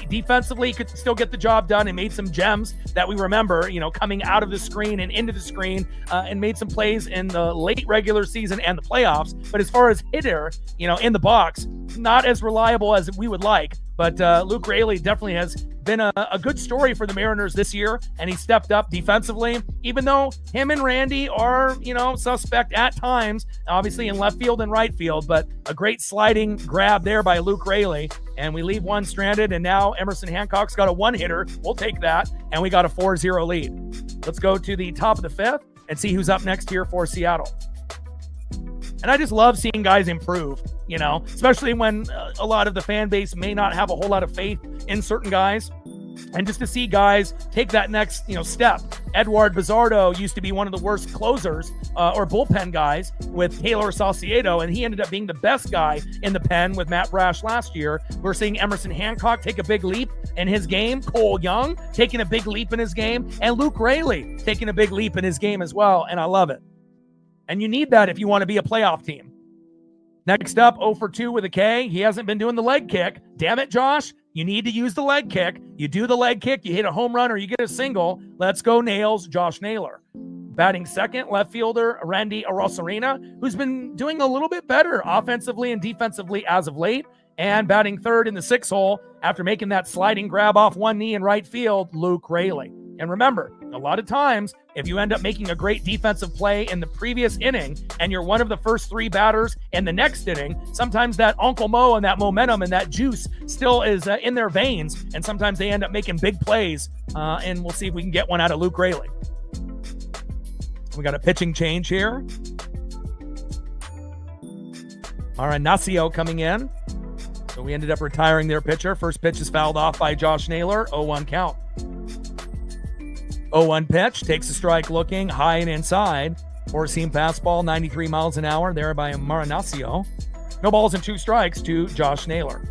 Defensively, he could still get the job done and made some gems that we remember, coming out of the screen and into the screen, and made some plays in the late regular season and the playoffs. But as far as hitter, in the box, not as reliable as we would like. But Luke Raley definitely has been a good story for the Mariners this year, and he stepped up defensively, even though him and Randy are, suspect at times, obviously in left field and right field, but a great sliding grab there by Luke Raley, and we leave one stranded, and now Emerson Hancock's got a one-hitter. We'll take that, and we got a 4-0 lead. Let's go to the top of the fifth and see who's up next here for Seattle. And I just love seeing guys improve, especially when a lot of the fan base may not have a whole lot of faith in certain guys. And just to see guys take that next, step. Edward Bizardo used to be one of the worst closers or bullpen guys with Taylor Saucedo, and he ended up being the best guy in the pen with Matt Brash last year. We're seeing Emerson Hancock take a big leap in his game, Cole Young taking a big leap in his game, and Luke Raley taking a big leap in his game as well, and I love it. And you need that if you want to be a playoff team. Next up, 0 for 2 with a K. He hasn't been doing the leg kick. Damn it, Josh. You need to use the leg kick. You do the leg kick, you hit a home run or you get a single. Let's go Nails, Josh Naylor. Batting second, left fielder Randy Arozarena, who's been doing a little bit better offensively and defensively as of late. And batting third in the 6 hole after making that sliding grab off one knee in right field, Luke Raley. And remember, a lot of times, if you end up making a great defensive play in the previous inning and you're one of the first 3 batters in the next inning, sometimes that Uncle Mo and that momentum and that juice still is in their veins, and sometimes they end up making big plays, and we'll see if we can get one out of Luke Raley. We got a pitching change here. Marinaccio coming in. So we ended up retiring their pitcher. First pitch is fouled off by Josh Naylor. 0-1 count. 0-1 pitch, takes a strike looking high and inside. Four-seam fastball, 93 miles an hour there by Marinaccio. No balls and 2 strikes to Josh Naylor.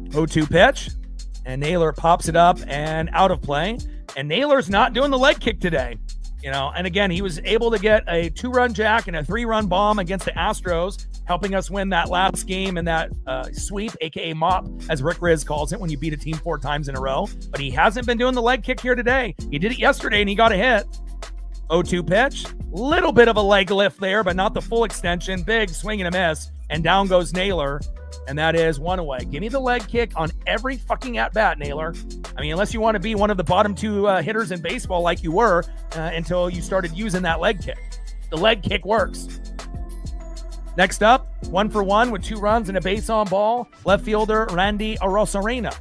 (0-2) pitch, and Naylor pops it up and out of play. And Naylor's not doing the leg kick today. And again, he was able to get a 2-run jack and a 3-run bomb against the Astros, helping us win that last game and that sweep, aka mop, as Rick Riz calls it, when you beat a team 4 times in a row. But he hasn't been doing the leg kick here today. He did it yesterday and he got a hit. 0-2 pitch, little bit of a leg lift there, but not the full extension. Big swing and a miss, and down goes Naylor, and that is 1 away. Give me the leg kick on every fucking at-bat, Naylor. I mean, unless you want to be one of the bottom 2 hitters in baseball like you were until you started using that leg kick. The leg kick works. Next up, 1 for 1 with 2 runs and a base on ball, left fielder Randy Arozarena.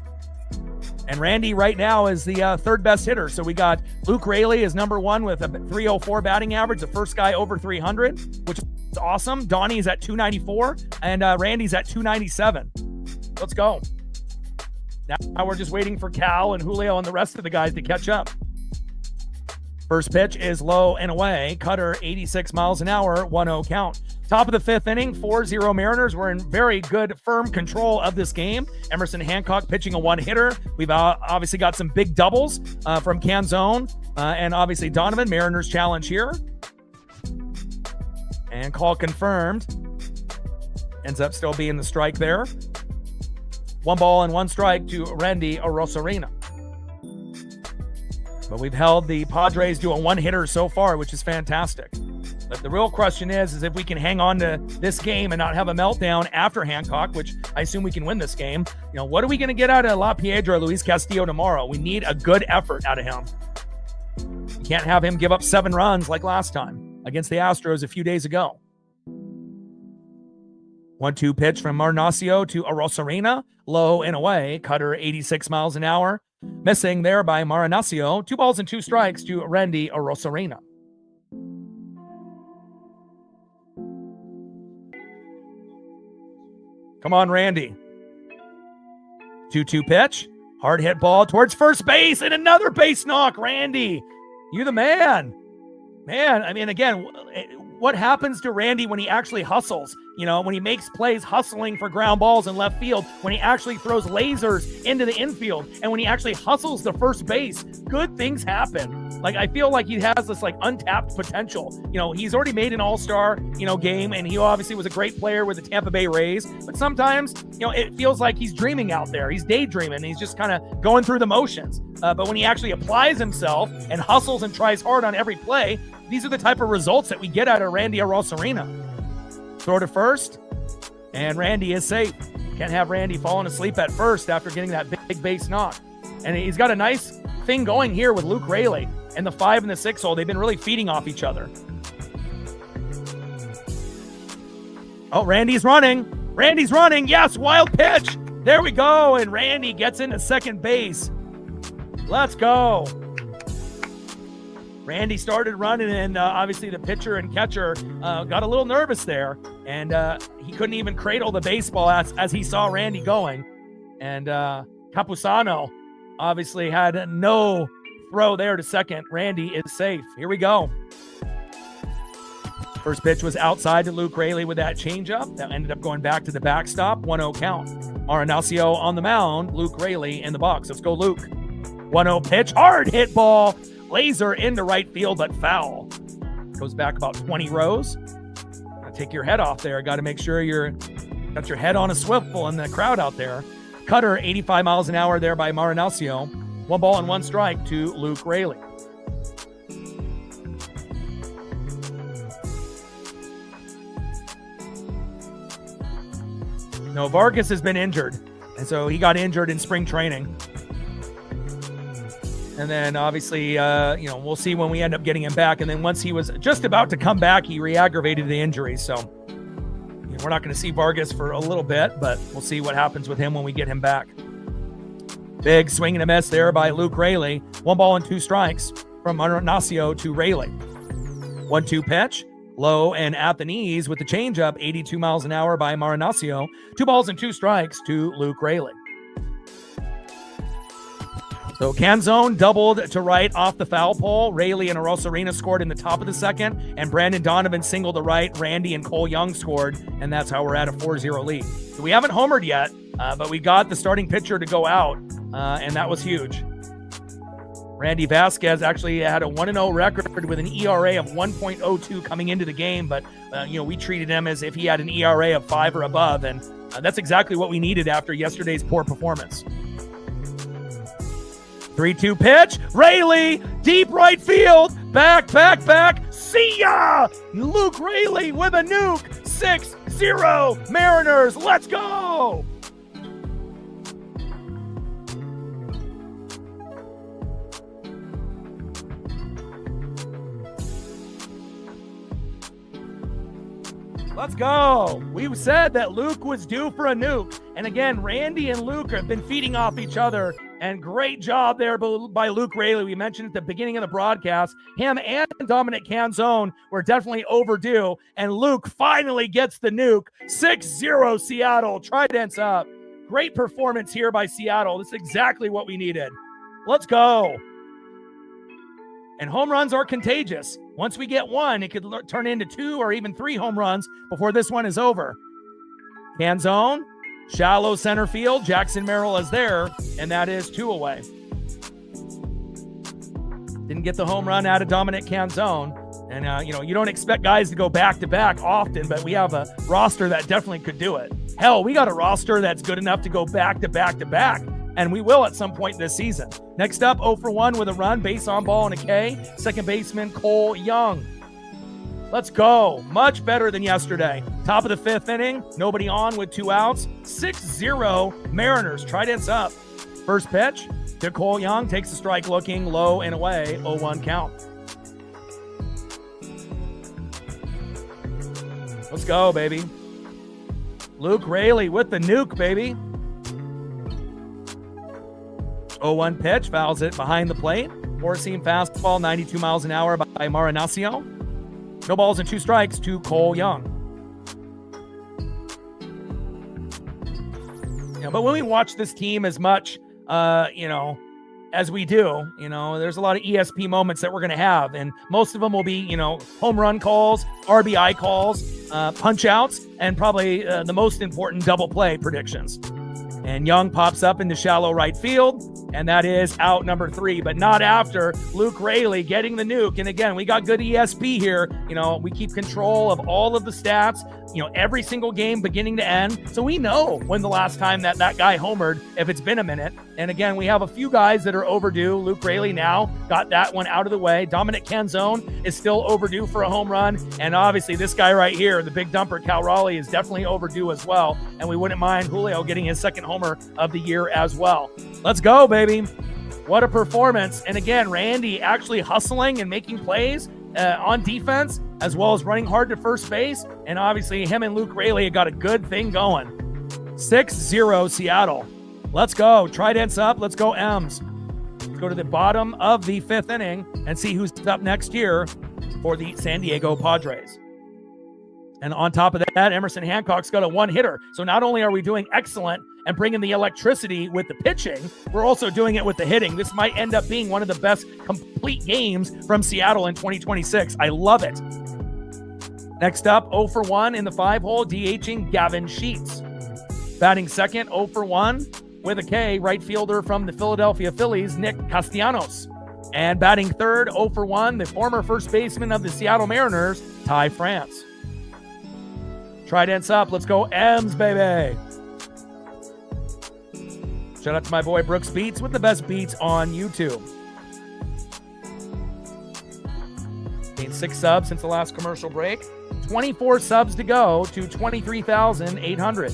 And Randy right now is the 3rd best hitter. So we got Luke Raley is number 1 with a 304 batting average, the first guy over 300, which is awesome. Donnie's at 294 and Randy's at 297. Let's go. Now we're just waiting for Cal and Julio and the rest of the guys to catch up. First pitch is low and away. Cutter, 86 miles an hour, 1-0 count. Top of the fifth inning, 4-0 Mariners. We're in very good, firm control of this game. Emerson Hancock pitching a one-hitter. We've obviously got some big doubles from Canzone and obviously Donovan. Mariners challenge here. And call confirmed. Ends up still being the strike there. 1 ball and 1 strike to Randy Arozarena. But we've held the Padres to a one-hitter so far, which is fantastic. But the real question is if we can hang on to this game and not have a meltdown after Hancock, which I assume we can win this game. You know, what are we going to get out of La Piedra, Luis Castillo tomorrow? We need a good effort out of him. We can't have him give up 7 runs like last time against the Astros a few days ago. 1-2 pitch from Marnacio to Arozarena. Low and away. Cutter 86 miles an hour. Missing there by Marnacio. 2 balls and 2 strikes to Randy Arozarena. Come on, Randy. 2-2 pitch. Hard hit ball towards first base and another base knock. Randy, you the man. Man, I mean, again, what happens to Randy when he actually hustles? You know, when he makes plays hustling for ground balls in left field, when he actually throws lasers into the infield, and when he actually hustles the first base, good things happen. Like, I feel like he has this, like, untapped potential. You know, he's already made an all-star, game, and he obviously was a great player with the Tampa Bay Rays. But sometimes, it feels like he's dreaming out there. He's daydreaming. He's just kind of going through the motions. But when he actually applies himself and hustles and tries hard on every play, these are the type of results that we get out of Randy Arozarena. Throw to first, and Randy is safe. Can't have Randy falling asleep at first after getting that big base knock. And he's got a nice thing going here with Luke Raley and the 5 and the 6 hole. They've been really feeding off each other. Oh, Randy's running. Randy's running. Yes, wild pitch. There we go. And Randy gets into second base. Let's go. Randy started running, and obviously the pitcher and catcher got a little nervous there, and he couldn't even cradle the baseball as he saw Randy going. And Capusano obviously had no throw there to second. Randy is safe. Here we go. First pitch was outside to Luke Raley with that changeup. That ended up going back to the backstop. 1-0 count. Marnacio on the mound. Luke Raley in the box. Let's go, Luke. 1-0 pitch. Hard hit ball. Laser into right field, but foul. Goes back about 20 rows. Gotta take your head off there. Got to make sure you're got your head on a swivel in the crowd out there. Cutter 85 miles an hour there by Marnacio. 1 ball and 1 strike to Luke Raley. No, Vargas has been injured, and so he got injured in spring training. And then obviously, we'll see when we end up getting him back. And then once he was just about to come back, he re-aggravated the injury. So we're not going to see Vargas for a little bit, but we'll see what happens with him when we get him back. Big swing and a miss there by Luke Raley. 1 ball and 2 strikes from Marnacio to Raley. 1-2 pitch. Low and at the knees with the changeup. 82 miles an hour by Marnacio. 2 balls and 2 strikes to Luke Raley. So Canzone doubled to right off the foul pole. Raley and Arozarena scored in the top of the second, and Brandon Donovan singled to right. Randy and Cole Young scored, and that's how we're at a 4-0 lead. So we haven't homered yet, but we got the starting pitcher to go out, and that was huge. Randy Vasquez actually had a 1-0 record with an ERA of 1.02 coming into the game, but we treated him as if he had an ERA of 5 or above, and that's exactly what we needed after yesterday's poor performance. 3-2 pitch. Raley, deep right field. Back. See ya! Luke Raley with a nuke. 6-0 Mariners. Let's go! Let's go. We said that Luke was due for a nuke. And again, Randy and Luke have been feeding off each other. And great job there by Luke Raley. We mentioned at the beginning of the broadcast, him and Dominic Canzone were definitely overdue. And Luke finally gets the nuke. 6-0 Seattle. Tridents up. Great performance here by Seattle. This is exactly what we needed. Let's go. And home runs are contagious. Once we get one, it could turn into 2 or even 3 home runs before this one is over. Canzone, shallow center field. Jackson Merrill is there, and that is 2 away. Didn't get the home run out of Dominic Canzone. And, you don't expect guys to go back-to-back often, but we have a roster that definitely could do it. Hell, we got a roster that's good enough to go back-to-back-to-back, and we will at some point this season. Next up, 0 for 1 with a run, base on ball and a K. Second baseman, Cole Young. Let's go. Much better than yesterday. Top of the 5th inning, nobody on with 2 outs. 6-0 Mariners. Tridents up. First pitch to Cole Young, takes a strike looking low and away, 0-1 count. Let's go, baby. Luke Raley with the nuke, baby. 0-1 pitch, fouls it behind the plate. Four-seam fastball, 92 miles an hour by Marinaccio. No balls and 2 strikes to Cole Young. But when we watch this team as much, as we do, there's a lot of ESP moments that we're going to have. And most of them will be, home run calls, RBI calls, punch outs, and probably the most important double play predictions. And Young pops up into shallow right field, and that is out number 3, but not after Luke Raley getting the nuke. And again, we got good ESP here. We keep control of all of the stats, every single game beginning to end. So we know when the last time that guy homered, if it's been a minute. And again, we have a few guys that are overdue. Luke Raley now got that one out of the way. Dominic Canzone is still overdue for a home run. And obviously this guy right here, the big dumper, Cal Raleigh, is definitely overdue as well. And we wouldn't mind Julio getting his second homer of the year as well. Let's go, baby. What a performance. And again, Randy actually hustling and making plays on defense, as well as running hard to first base. And obviously him and Luke Raley got a good thing going. 6-0 Seattle. Let's go. Tridents up. Let's go M's. Let's go to the bottom of the 5th inning and see who's up next year for the San Diego Padres. And on top of that, Emerson Hancock's got a 1-hitter. So not only are we doing excellent and bringing the electricity with the pitching, we're also doing it with the hitting. This might end up being one of the best complete games from Seattle in 2026. I love it. Next up, 0 for 1 in the 5-hole, DHing Gavin Sheets. Batting second, 0 for 1 with a K, right fielder from the Philadelphia Phillies, Nick Castellanos. And batting third, 0 for 1, the former first baseman of the Seattle Mariners, Ty France. Tridents up. Let's go M's, baby. Shout out to my boy Brooks Beats with the best beats on YouTube. Gained 6 subs since the last commercial break. 24 subs to go to 23,800.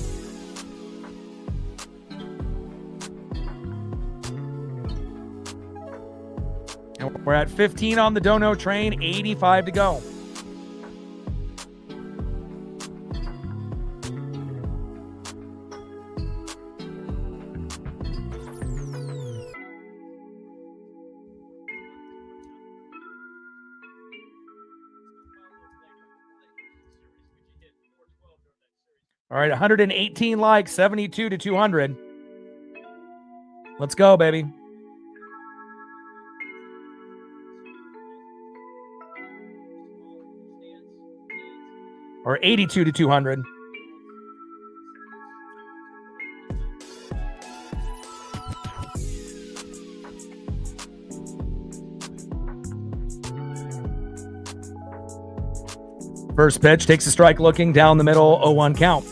And we're at 15 on the Dono train, 85 to go. All right, 118 likes, 72 to 200. Let's go, baby. Or 82 to 200. First pitch, takes a strike looking down the middle, 0-1 count.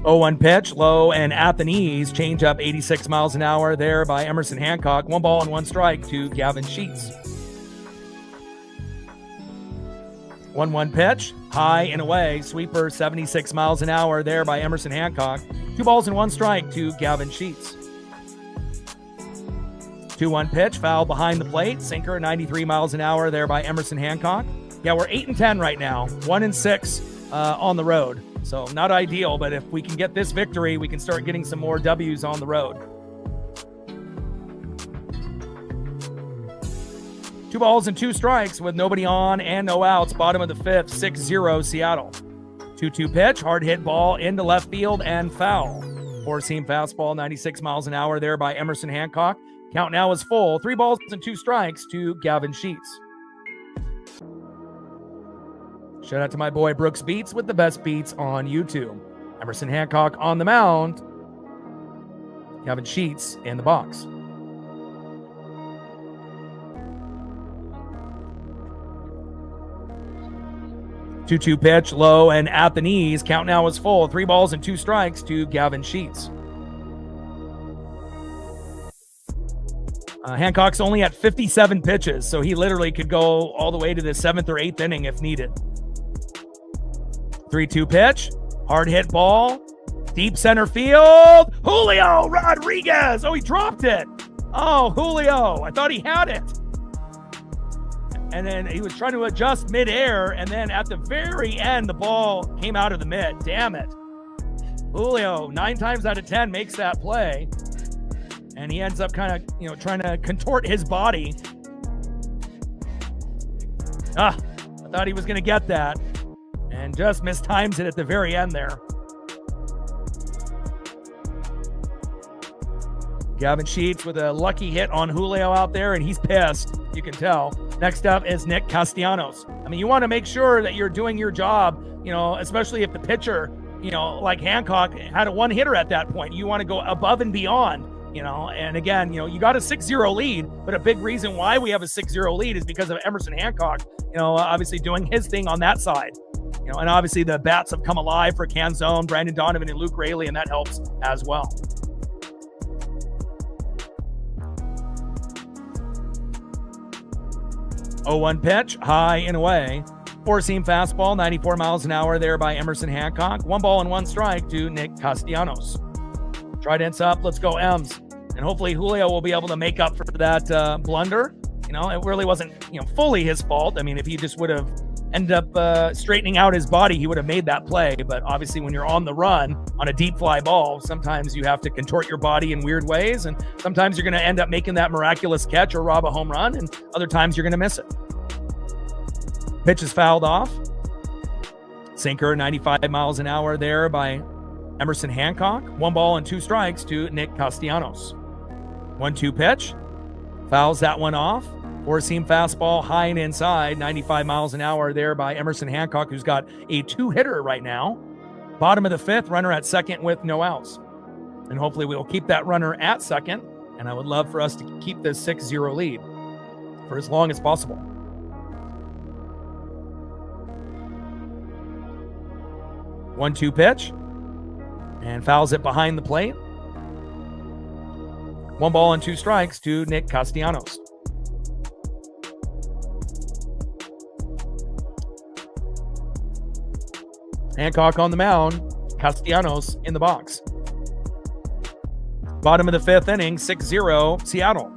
0-1 pitch, low and at the knees, change up 86 miles an hour there by Emerson Hancock. 1 ball and 1 strike to Gavin Sheets. 1-1 pitch, high and away, sweeper 76 miles an hour there by Emerson Hancock. 2 balls and 1 strike to Gavin Sheets. 2-1 pitch, foul behind the plate, sinker 93 miles an hour there by Emerson Hancock. Yeah, we're 8-10 right now, 1-6 on the road. So not ideal, but if we can get this victory, we can start getting some more W's on the road. 2 balls and 2 strikes with nobody on and no outs. Bottom of the 5th, 6-0 Seattle. 2-2 pitch, hard hit ball into left field and foul. Four-seam fastball, 96 miles an hour there by Emerson Hancock. Count now is full. 3 balls and 2 strikes to Gavin Sheets. Shout out to my boy Brooks Beats with the best beats on YouTube. Emerson Hancock on the mound. Gavin Sheets in the box. Two-two pitch, low and at the knees. Count now is full. 3 balls and 2 strikes to Gavin Sheets. Hancock's only at 57 pitches, so he literally could go all the way to the 7th or 8th inning if needed. 3-2 pitch, hard hit ball, deep center field. Julio Rodriguez. Oh, he dropped it. Oh, Julio. I thought he had it. And then he was trying to adjust midair, and then at the very end, the ball came out of the mid. Damn it. Julio, 9 times out of 10, makes that play. And he ends up kind of, trying to contort his body. I thought he was going to get that. And just mistimes it at the very end there. Gavin Sheets with a lucky hit on Julio out there, and he's pissed. You can tell. Next up is Nick Castellanos. I mean, you want to make sure that you're doing your job, especially if the pitcher, like Hancock, had a one-hitter at that point. You want to go above and beyond, and again, you got a 6-0 lead, but a big reason why we have a 6-0 lead is because of Emerson Hancock, obviously doing his thing on that side. And obviously the bats have come alive for Canzone, Brandon Donovan, and Luke Raley, and that helps as well. Oh, 1 pitch, high and away. 4-seam fastball, 94 miles an hour there by Emerson Hancock. 1 ball and 1 strike to Nick Castellanos. Trident's up, let's go M's. And hopefully Julio will be able to make up for that blunder. It really wasn't, fully his fault. I mean, if he just would have ended up straightening out his body, he would have made that play. But obviously when you're on the run on a deep fly ball, sometimes you have to contort your body in weird ways. And sometimes you're going to end up making that miraculous catch or rob a home run. And other times you're going to miss it. Pitch is fouled off. Sinker, 95 miles an hour there by Emerson Hancock. 1 ball and 2 strikes to Nick Castellanos. 1-2 pitch. Fouls that one off. 4-seam fastball, high and inside, 95 miles an hour there by Emerson Hancock, who's got a 2-hitter right now. Bottom of the 5th, runner at second with no outs. And hopefully we'll keep that runner at second. And I would love for us to keep this 6-0 lead for as long as possible. 1-2 pitch. And fouls it behind the plate. 1 ball and 2 strikes to Nick Castellanos. Hancock on the mound, Castellanos in the box. Bottom of the 5th inning, 6-0 Seattle.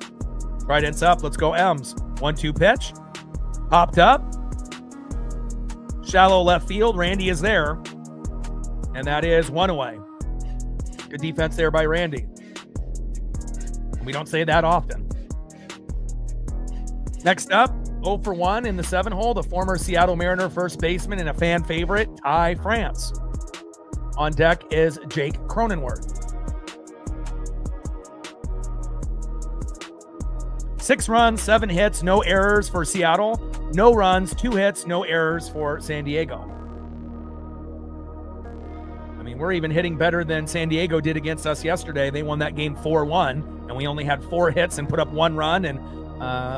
Trident's up, let's go M's. 1-2 pitch, popped up. Shallow left field, Randy is there. And that is 1 away. Good defense there by Randy. We don't say that often. Next up, 0 for 1 in the 7-hole, the former Seattle Mariner first baseman and a fan favorite, Ty France. On deck is Jake Cronenworth. 6 runs, 7 hits, no errors for Seattle. No runs, 2 hits, no errors for San Diego. I mean, we're even hitting better than San Diego did against us yesterday. They won that game 4-1, and we only had 4 hits and put up 1 run. And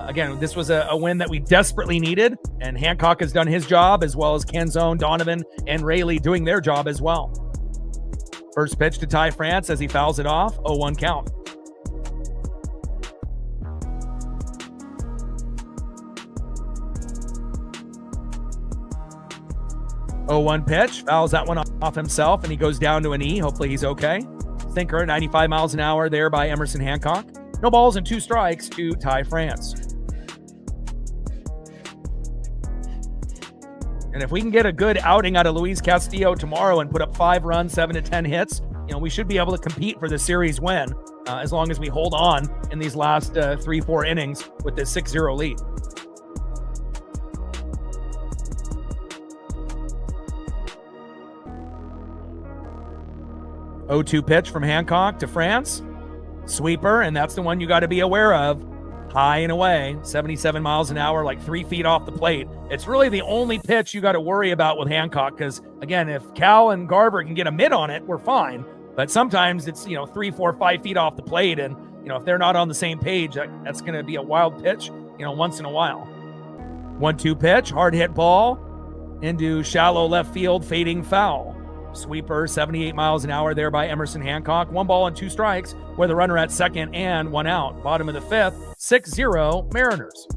again, this was a win that we desperately needed, and Hancock has done his job, as well as Canzone, Donovan, and Raley doing their job as well. First pitch to Ty France as he fouls it off, 0-1 count. Oh, 1 pitch, fouls that one off himself, and he goes down to a knee. Hopefully he's okay. Sinker, 95 miles an hour there by Emerson Hancock. No balls and 2 strikes to Ty France. And if we can get a good outing out of Luis Castillo tomorrow and put up 5 runs, 7 to 10 hits, we should be able to compete for the series win as long as we hold on in these last 3-4 innings with this 6-0 lead. Oh, 2 pitch from Hancock to France. Sweeper, and that's the one you got to be aware of. High and away, 77 miles an hour, like 3 feet off the plate. It's really the only pitch you got to worry about with Hancock because, again, if Cal and Garver can get a mitt on it, we're fine. But sometimes it's, 3, 4, 5 feet off the plate, and, if they're not on the same page, that's going to be a wild pitch, once in a while. 1-2 pitch, hard hit ball into shallow left field, fading foul. Sweeper, 78 miles an hour there by Emerson Hancock. 1 ball and 2 strikes with a runner at second and 1 out. Bottom of the 5th, 6-0 Mariners.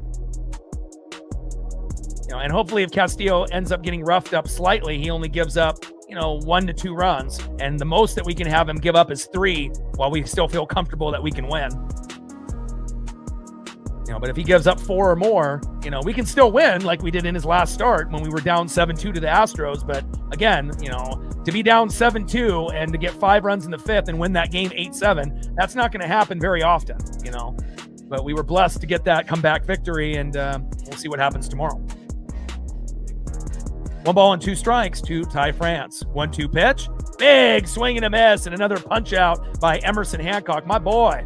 And hopefully if Castillo ends up getting roughed up slightly, he only gives up, 1 to 2 runs. And the most that we can have him give up is 3 while we still feel comfortable that we can win. But if he gives up 4 or more, we can still win like we did in his last start when we were down 7-2 to the Astros. But again, to be down 7-2 and to get 5 runs in the 5th and win that game 8-7, that's not going to happen very often, But we were blessed to get that comeback victory, and we'll see what happens tomorrow. 1 ball and 2 strikes to Ty France. 1-2 pitch. Big swing and a miss, and another punch out by Emerson Hancock, my boy.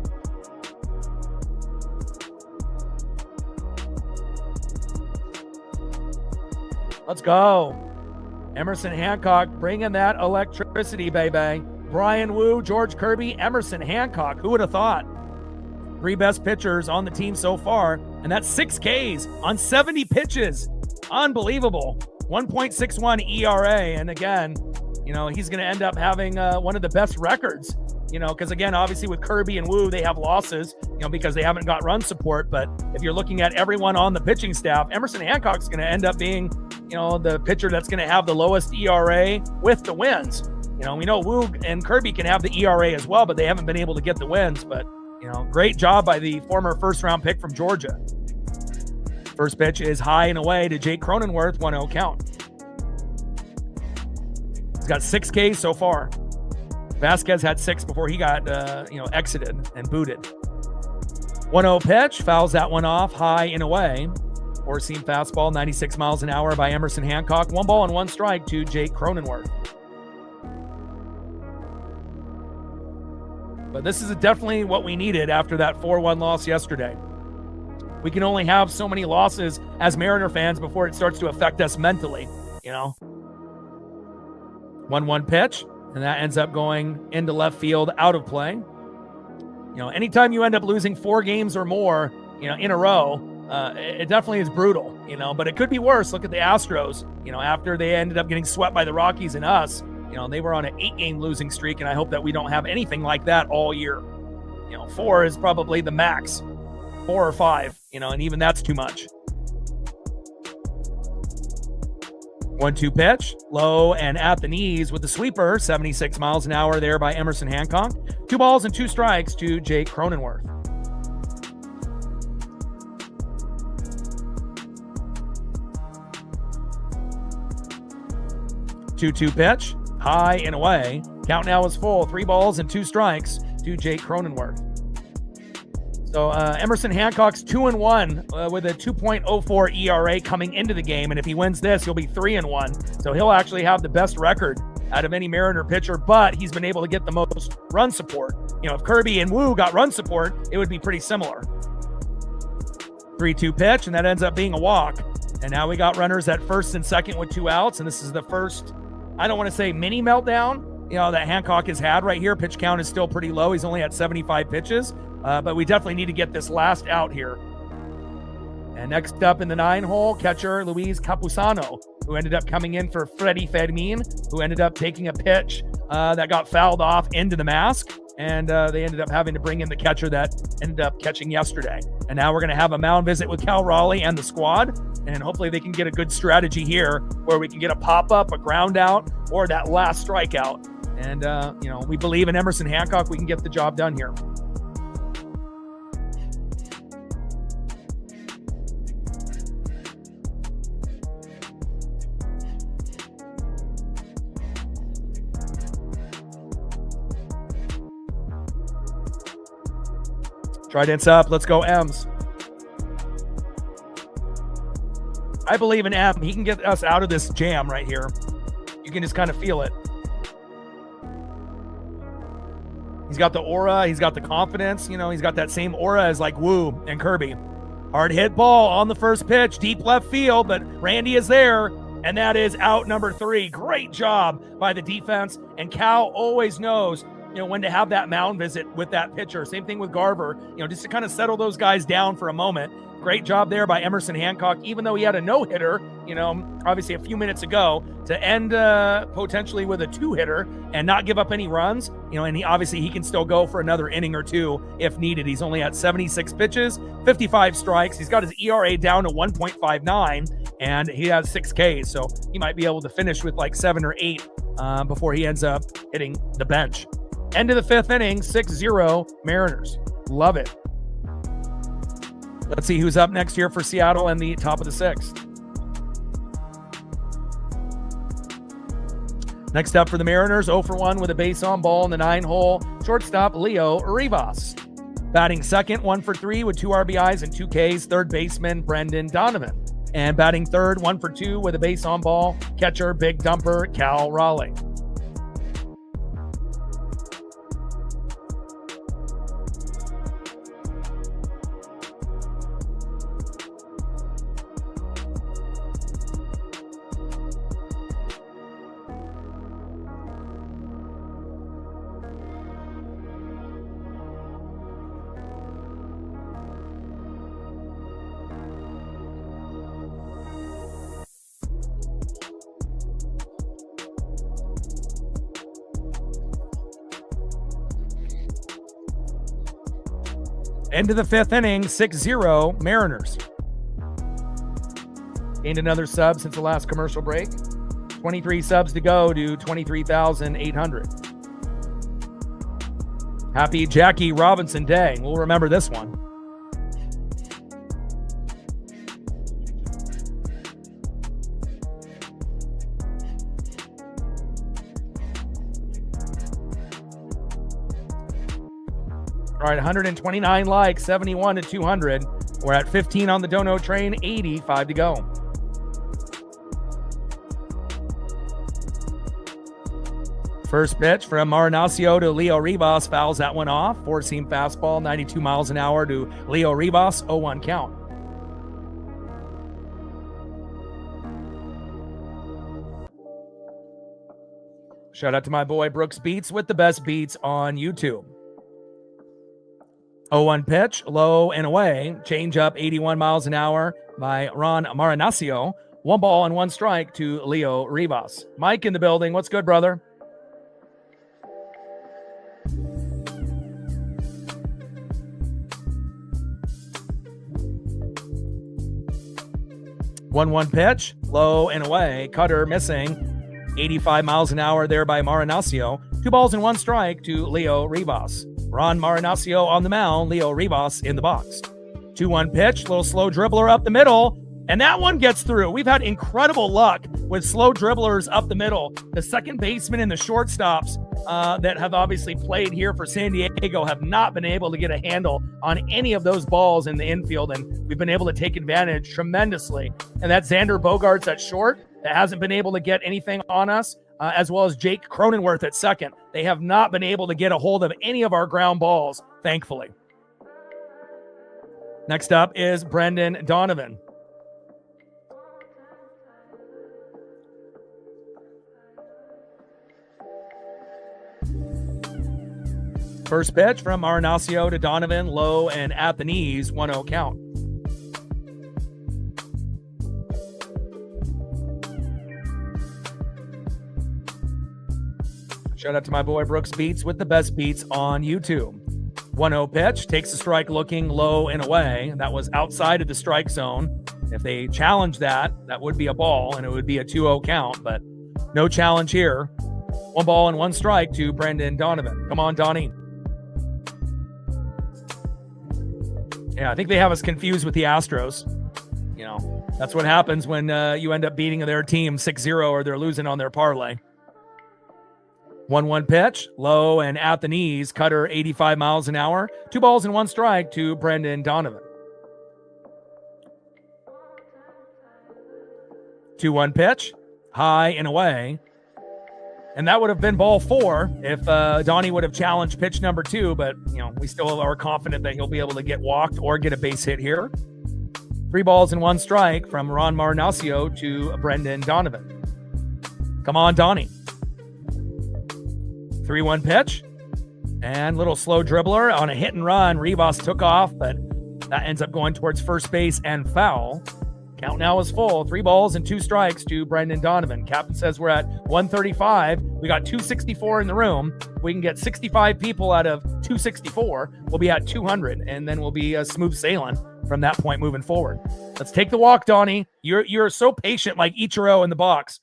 Let's go. Emerson Hancock bringing that electricity, baby. Brian Wu, George Kirby, Emerson Hancock. Who would have thought? 3 best pitchers on the team so far, and that's 6 Ks on 70 pitches. Unbelievable. 1.61 ERA, and again, he's going to end up having one of the best records, because again, obviously with Kirby and Wu, they have losses, because they haven't got run support, but if you're looking at everyone on the pitching staff, Emerson Hancock's going to end up being, the pitcher that's going to have the lowest ERA with the wins. We know Wu and Kirby can have the ERA as well, but they haven't been able to get the wins, but, great job by the former first-round pick from Georgia. First pitch is high and away to Jake Cronenworth, 1-0 count. He's got 6 Ks so far. Vasquez had 6 before he got, exited and booted. 1-0 pitch, fouls that one off, high and away. Four-seam fastball, 96 miles an hour by Emerson Hancock. 1 ball and 1 strike to Jake Cronenworth. But this is definitely what we needed after that 4-1 loss yesterday. We can only have so many losses as Mariner fans before it starts to affect us mentally, 1-1 pitch, and that ends up going into left field, out of play. Anytime you end up losing 4 games or more, in a row, it definitely is brutal, but it could be worse. Look at the Astros, after they ended up getting swept by the Rockies and us, they were on an 8-game losing streak, and I hope that we don't have anything like that all year. 4 is probably the max. 4 or 5, and even that's too much. 1-2 pitch, low and at the knees with the sweeper, 76 miles an hour there by Emerson Hancock. 2 balls and 2 strikes to Jake Cronenworth. 2-2 pitch, high and away. Count now is full. 3 balls and 2 strikes to Jake Cronenworth. So Emerson Hancock's 2-1 with a 2.04 ERA coming into the game, and if he wins this, he'll be 3-1. So he'll actually have the best record out of any Mariner pitcher, but he's been able to get the most run support. If Kirby and Wu got run support, it would be pretty similar. 3-2 pitch, and that ends up being a walk. And now we got runners at first and second with 2 outs, and this is the first, I don't want to say mini meltdown, that Hancock has had right here. Pitch count is still pretty low. He's only at 75 pitches. But we definitely need to get this last out here. And next up in the 9-hole, catcher Luis Capusano, who ended up coming in for Freddie Fermin, who ended up taking a pitch that got fouled off into the mask. And they ended up having to bring in the catcher that ended up catching yesterday. And now we're going to have a mound visit with Cal Raleigh and the squad. And hopefully they can get a good strategy here where we can get a pop-up, a ground out, or that last strikeout. And, we believe in Emerson Hancock. We can get the job done here. Trident's up. Let's go, M's. I believe in M. He can get us out of this jam right here. You can just kind of feel it. He's got the aura. He's got the confidence. You know, he's got that same aura as like Wu and Kirby. Hard hit ball on the first pitch, deep left field, but Randy is there, and that is out number 3. Great job by the defense, and Cal always knows, you know, when to have that mound visit with that pitcher. Same thing with Garver, you know, just to kind of settle those guys down for a moment. Great job there by Emerson Hancock, even though he had a no-hitter, you know, obviously a few minutes ago, to end potentially with a 2-hitter and not give up any runs, you know, and he can still go for another inning or 2 if needed. He's only at 76 pitches, 55 strikes. He's got his ERA down to 1.59, and he has 6 Ks, so he might be able to finish with like 7 or 8 before he ends up hitting the bench. End of the 5th inning, 6-0 Mariners. Love it. Let's see who's up next here for Seattle and the top of the 6th. Next up for the Mariners, 0 for 1 with a base on ball in the 9-hole. Shortstop Leo Rivas. Batting second, 1 for 3 with 2 RBIs and 2 Ks, third baseman Brendan Donovan. And batting third, 1 for 2 with a base on ball, catcher, big dumper, Cal Raleigh. End of the 5th inning, 6-0 Mariners. Gained another sub since the last commercial break. 23 subs to go to 23,800. Happy Jackie Robinson Day. We'll remember this one. All right, 129 likes, 71 to 200. We're at 15 on the Dono train, 85 to go. First pitch from Marinaccio to Leo Rivas, fouls that one off. 4-seam fastball, 92 miles an hour to Leo Rivas, 0-1 count. Shout out to my boy Brooks Beats with the best beats on YouTube. 0-1 pitch, low and away. Change up 81 miles an hour by Ron Marinaccio. 1 ball and 1 strike to Leo Rivas. Mike in the building. What's good, brother? One pitch, low and away. Cutter missing. 85 miles an hour there by Marinaccio. 2 balls and 1 strike to Leo Rivas. Ron Marinaccio on the mound, Leo Rivas in the box. 2-1 pitch, little slow dribbler up the middle, and that one gets through. We've had incredible luck with slow dribblers up the middle. The second baseman and the shortstops that have obviously played here for San Diego have not been able to get a handle on any of those balls in the infield, and we've been able to take advantage tremendously. And that's Xander Bogaerts at short that hasn't been able to get anything on us. As well as Jake Cronenworth at second. They have not been able to get a hold of any of our ground balls, thankfully. Next up is Brendan Donovan. First pitch from Marinaccio to Donovan, low and at the knees, 1-0 count. Shout out to my boy Brooks Beats with the best beats on YouTube. 1-0 pitch, takes the strike looking low and away. That was outside of the strike zone. If they challenge that, that would be a ball, and it would be a 2-0 count, but no challenge here. 1 ball and 1 strike to Brendan Donovan. Come on, Donnie. Yeah, I think they have us confused with the Astros. You know, that's what happens when you end up beating their team 6-0 or they're losing on their parlay. 1-1 pitch, low and at the knees, cutter 85 miles an hour. 2 balls and 1 strike to Brendan Donovan. 2-1 pitch, high and away. And that would have been ball 4 if Donnie would have challenged pitch number 2. But, we still are confident that he'll be able to get walked or get a base hit here. 3 balls and 1 strike from Ron Marinaccio to Brendan Donovan. Come on, Donnie. 3-1 pitch. And little slow dribbler on a hit and run. Rivas took off, but that ends up going towards first base and foul. Count now is full. 3 balls and 2 strikes to Brendan Donovan. Captain says we're at 135. We got 264 in the room. We can get 65 people out of 264. We'll be at 200, and then we'll be smooth sailing from that point moving forward. Let's take the walk, Donnie. You're so patient, like Ichiro in the box.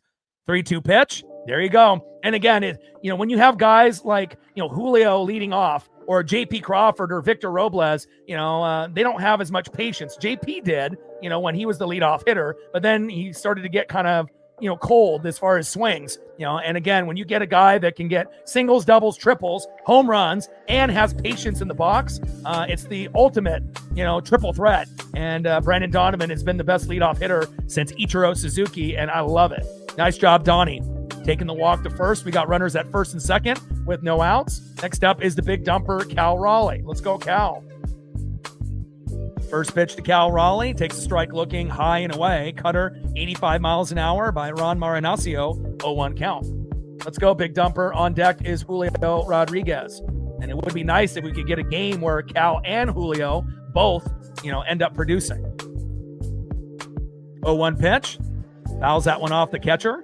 3-2 pitch. There you go. And again, when you have guys like Julio leading off, or J.P. Crawford or Victor Robles, they don't have as much patience. J.P. did, when he was the leadoff hitter, but then he started to get kind of, cold as far as swings, and again, when you get a guy that can get singles, doubles, triples, home runs, and has patience in the box, it's the ultimate, triple threat. And Brendan Donovan has been the best leadoff hitter since Ichiro Suzuki, and I love it. Nice job, Donnie. Taking the walk to first. We got runners at first and second with no outs. Next up is the big dumper, Cal Raleigh. Let's go, Cal. First pitch to Cal Raleigh. Takes a strike looking high and away. Cutter 85 miles an hour by Ron Marinaccio. 0-1 count. Let's go, big dumper. On deck is Julio Rodriguez. And it would be nice if we could get a game where Cal and Julio both, end up producing. 0-1 pitch. Fouls that one off the catcher.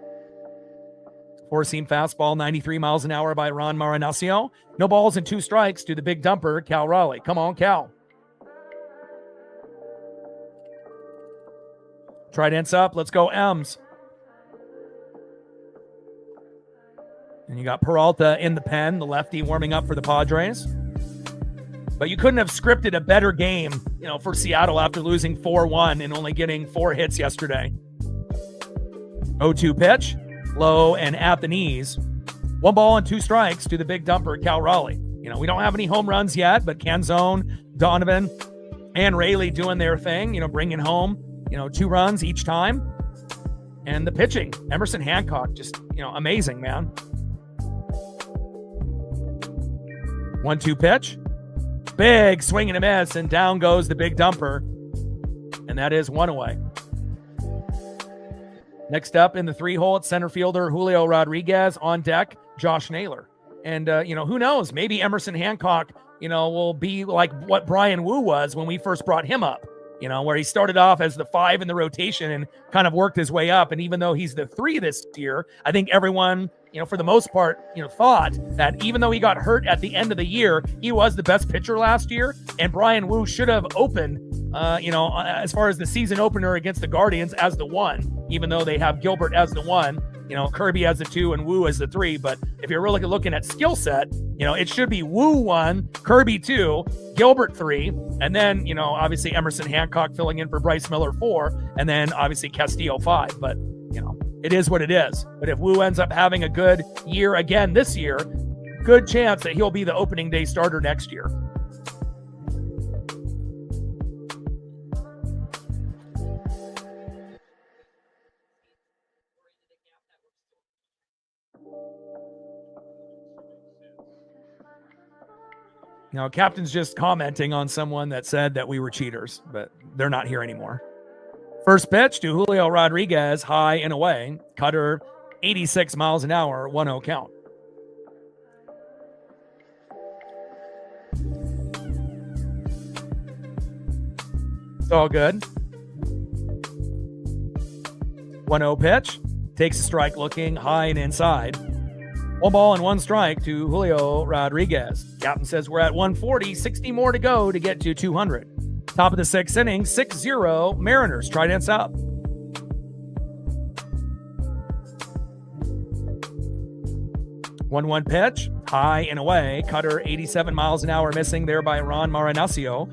Four-seam fastball, 93 miles an hour by Ron Marinaccio. No balls and 2 strikes to the big dumper, Cal Raleigh. Come on, Cal. Trident's up. Let's go, M's. And you got Peralta in the pen, the lefty warming up for the Padres. But you couldn't have scripted a better game, for Seattle after losing 4-1 and only getting 4 hits yesterday. 0-2 pitch. Low and at the knees. 1 ball and 2 strikes to the big dumper, Cal Raleigh. We don't have any home runs yet, but Canzone, Donovan, and Raley doing their thing, bringing home, 2 runs each time. And the pitching, Emerson Hancock, just, amazing, man. 1-2 pitch. Big swing and a miss, and down goes the big dumper. And that is 1 away. Next up in the 3-hole, it's center fielder Julio Rodriguez. On deck, Josh Naylor. And, who knows? Maybe Emerson Hancock, will be like what Brian Wu was when we first brought him up, where he started off as the 5 in the rotation and kind of worked his way up. And even though he's the 3 this year, I think everyone, for the most part, thought that even though he got hurt at the end of the year, he was the best pitcher last year. And Brian Wu should have opened, as far as the season opener against the Guardians as the 1, even though they have Gilbert as the 1, Kirby as the 2 and Wu as the 3. But if you're really looking at skill set, it should be Wu 1, Kirby 2, Gilbert 3, and then, obviously Emerson Hancock filling in for Bryce Miller 4, and then obviously Castillo 5. But, it is what it is. But if Wu ends up having a good year again this year, good chance that he'll be the opening day starter next year. Now, Captain's just commenting on someone that said that we were cheaters, but they're not here anymore. First pitch to Julio Rodriguez, high and away. Cutter, 86 miles an hour, 1-0 count. It's all good. 1-0 pitch. Takes a strike looking high and inside. 1 ball and 1 strike to Julio Rodriguez. Captain says we're at 140, 60 more to go to get to 200. Top of the 6th inning, 6-0 Mariners. Trident's up. 1-1 pitch, high and away. Cutter 87 miles an hour missing there by Ron Marinaccio.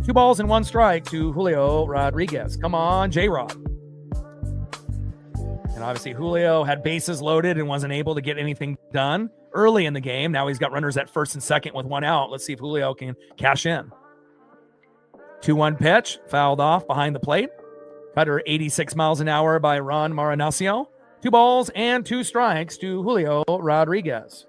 2 balls and 1 strike to Julio Rodriguez. Come on, J-Rod. And obviously Julio had bases loaded and wasn't able to get anything done early in the game. Now he's got runners at first and second with 1 out. Let's see if Julio can cash in. 2-1 pitch, fouled off behind the plate. Cutter 86 miles an hour by Ron Marinaccio. 2 balls and 2 strikes to Julio Rodriguez.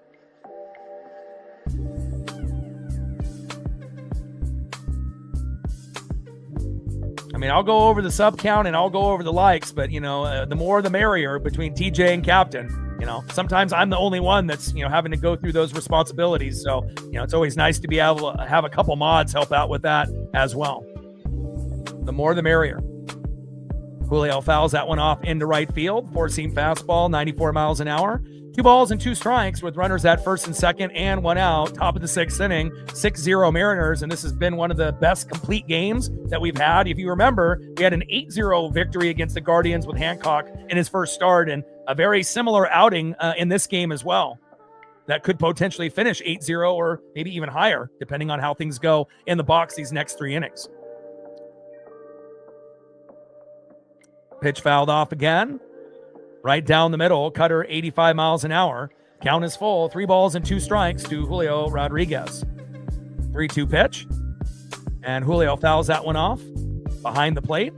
I mean, I'll go over the sub count and I'll go over the likes, but, the more the merrier between TJ and Captain. Sometimes I'm the only one that's, having to go through those responsibilities. So, it's always nice to be able to have a couple mods help out with that as well. The more the merrier. Julio fouls that one off into right field. 4-seam fastball, 94 miles an hour. 2 balls and 2 strikes with runners at first and second and 1 out. Top of the 6th inning, 6-0 Mariners. And this has been one of the best complete games that we've had. If you remember, we had an 8-0 victory against the Guardians with Hancock in his first start, and a very similar outing in this game as well. That could potentially finish 8-0 or maybe even higher, depending on how things go in the box these next 3 innings. Pitch fouled off again. Right down the middle, cutter 85 miles an hour. Count is full. 3 balls and 2 strikes to Julio Rodriguez. 3-2 pitch. And Julio fouls that one off behind the plate.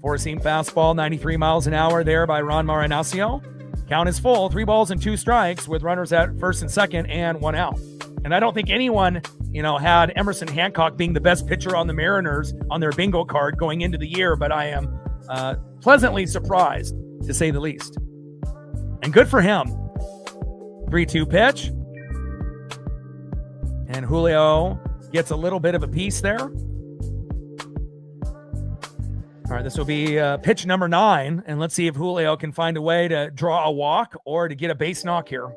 4-seam fastball, 93 miles an hour there by Ron Marinaccio. Count is full. 3 balls and 2 strikes with runners at first and second and 1 out. And I don't think anyone, had Emerson Hancock being the best pitcher on the Mariners on their bingo card going into the year, but I am pleasantly surprised, to say the least. And good for him. 3-2 pitch. And Julio gets a little bit of a piece there. All right, this will be pitch number 9. And let's see if Julio can find a way to draw a walk or to get a base knock here.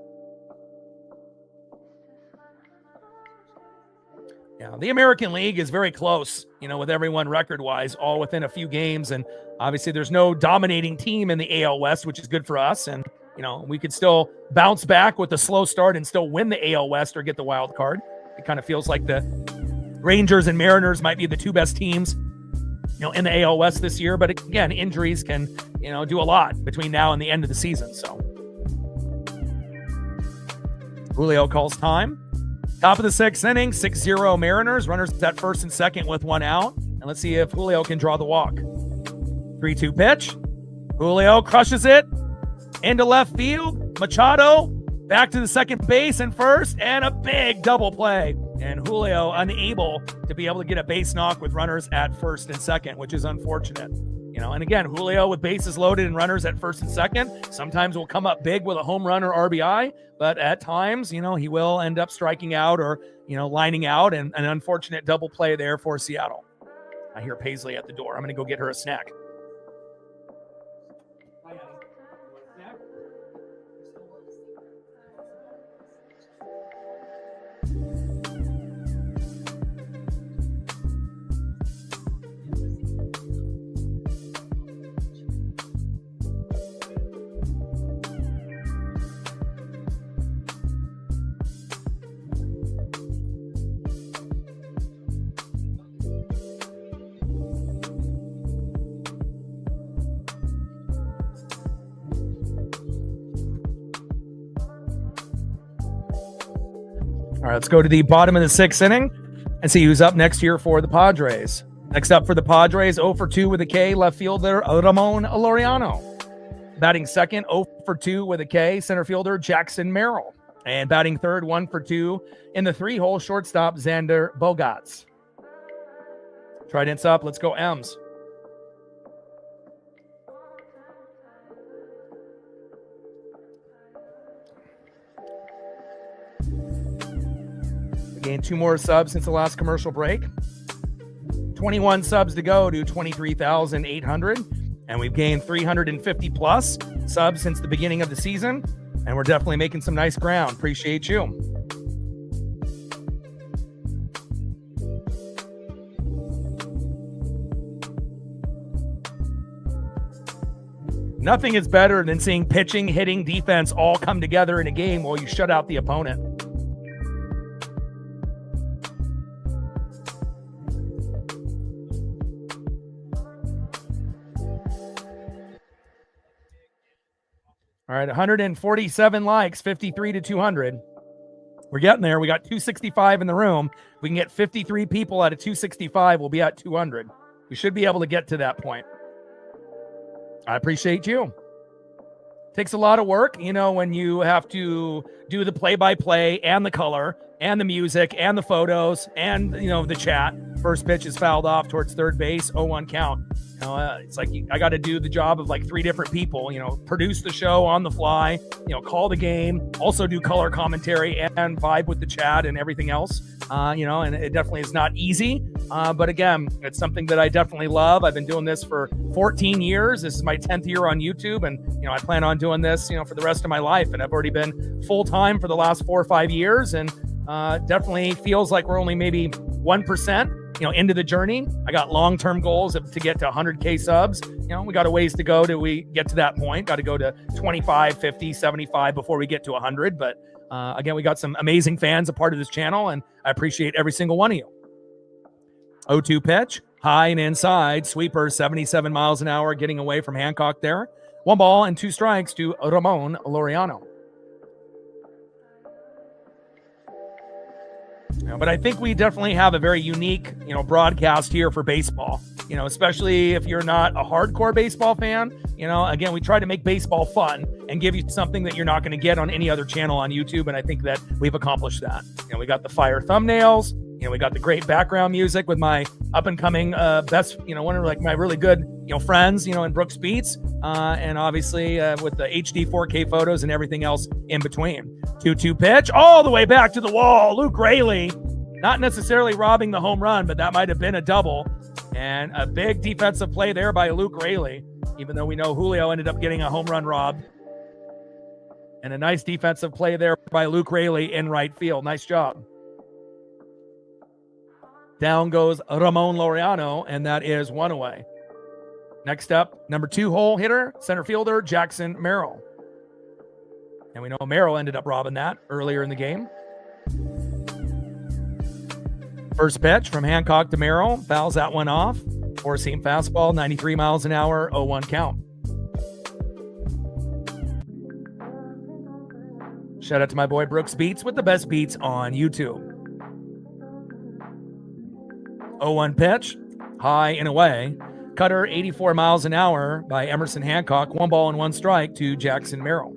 Yeah, the American League is very close, with everyone record-wise, all within a few games. And obviously there's no dominating team in the AL West, which is good for us. And, we could still bounce back with a slow start and still win the AL West or get the wild card. It kind of feels like the Rangers and Mariners might be the 2 best teams, in the AL West this year. But again, injuries can, do a lot between now and the end of the season. So Julio calls time. Top of the 6th inning, 6-0 Mariners. Runners at first and second with 1 out. And let's see if Julio can draw the walk. 3-2 pitch. Julio crushes it into left field. Machado back to the second base and first, and a big double play. And Julio unable to be able to get a base knock with runners at first and second, which is unfortunate. And again, Julio with bases loaded and runners at first and second, sometimes will come up big with a home run or RBI, but at times, he will end up striking out or, lining out, and an unfortunate double play there for Seattle. I hear Paisley at the door. I'm going to go get her a snack. All right, let's go to the bottom of the 6th inning and see who's up next here for the Padres. Next up for the Padres, 0 for 2 with a K, left fielder Ramon Laureano. Batting second, 0 for 2 with a K, center fielder Jackson Merrill. And batting third, 1 for 2 in the 3-hole, shortstop Xander Bogaerts. Trident's up. Let's go M's. Gained 2 more subs since the last commercial break. 21 subs to go to 23,800. And we've gained 350 plus subs since the beginning of the season. And we're definitely making some nice ground. Appreciate you. Nothing is better than seeing pitching, hitting, defense all come together in a game while you shut out the opponent. All right, 147 likes, 53 to 200. We're getting there. We got 265 in the room. If we can get 53 people out of 265, we'll be at 200. We should be able to get to that point. I appreciate you. Takes a lot of work, when you have to do the play-by-play and the color and the music and the photos and, the chat. First pitch is fouled off towards third base, 0-1 count. It's like I got to do the job of like 3 different people, produce the show on the fly, call the game, also do color commentary and vibe with the chat and everything else, and it definitely is not easy. But again, it's something that I definitely love. I've been doing this for 14 years. This is my 10th year on YouTube. And, I plan on doing this, for the rest of my life. And I've already been full-time for the last 4 or 5 years. And definitely feels like we're only maybe 1%, into the journey. I got long-term goals to get to 100K subs. We got a ways to go till we get to that point. Got to go to 25, 50, 75 before we get to 100. But again, we got some amazing fans a part of this channel, and I appreciate every single one of you. 0-2 pitch, high and inside, sweeper, 77 miles an hour, getting away from Hancock there. 1 ball and 2 strikes to Ramon Laureano. But I think we definitely have a very unique, broadcast here for baseball, especially if you're not a hardcore baseball fan. Again, we try to make baseball fun and give you something that you're not going to get on any other channel on YouTube. And I think that we've accomplished that. We got the fire thumbnails. We got the great background music with my up and coming best, one of like my really good, friends, in Brooks Beats. And obviously with the HD 4K photos and everything else in between. 2-2 pitch all the way back to the wall. Luke Raley, not necessarily robbing the home run, but that might have been a double. And a big defensive play there by Luke Raley, even though we know Julio ended up getting a home run robbed. And a nice defensive play there by Luke Raley in right field. Nice job. Down goes Ramon Laureano, and that is 1 away. Next up, number 2 hole hitter, center fielder, Jackson Merrill. And we know Merrill ended up robbing that earlier in the game. First pitch from Hancock to Merrill, fouls that one off. 4-seam fastball, 93 miles an hour, 0-1 count. Shout out to my boy Brooks Beats with the best beats on YouTube. 0-1 pitch, high and away. Cutter, 84 miles an hour by Emerson Hancock. 1 ball and 1 strike to Jackson Merrill.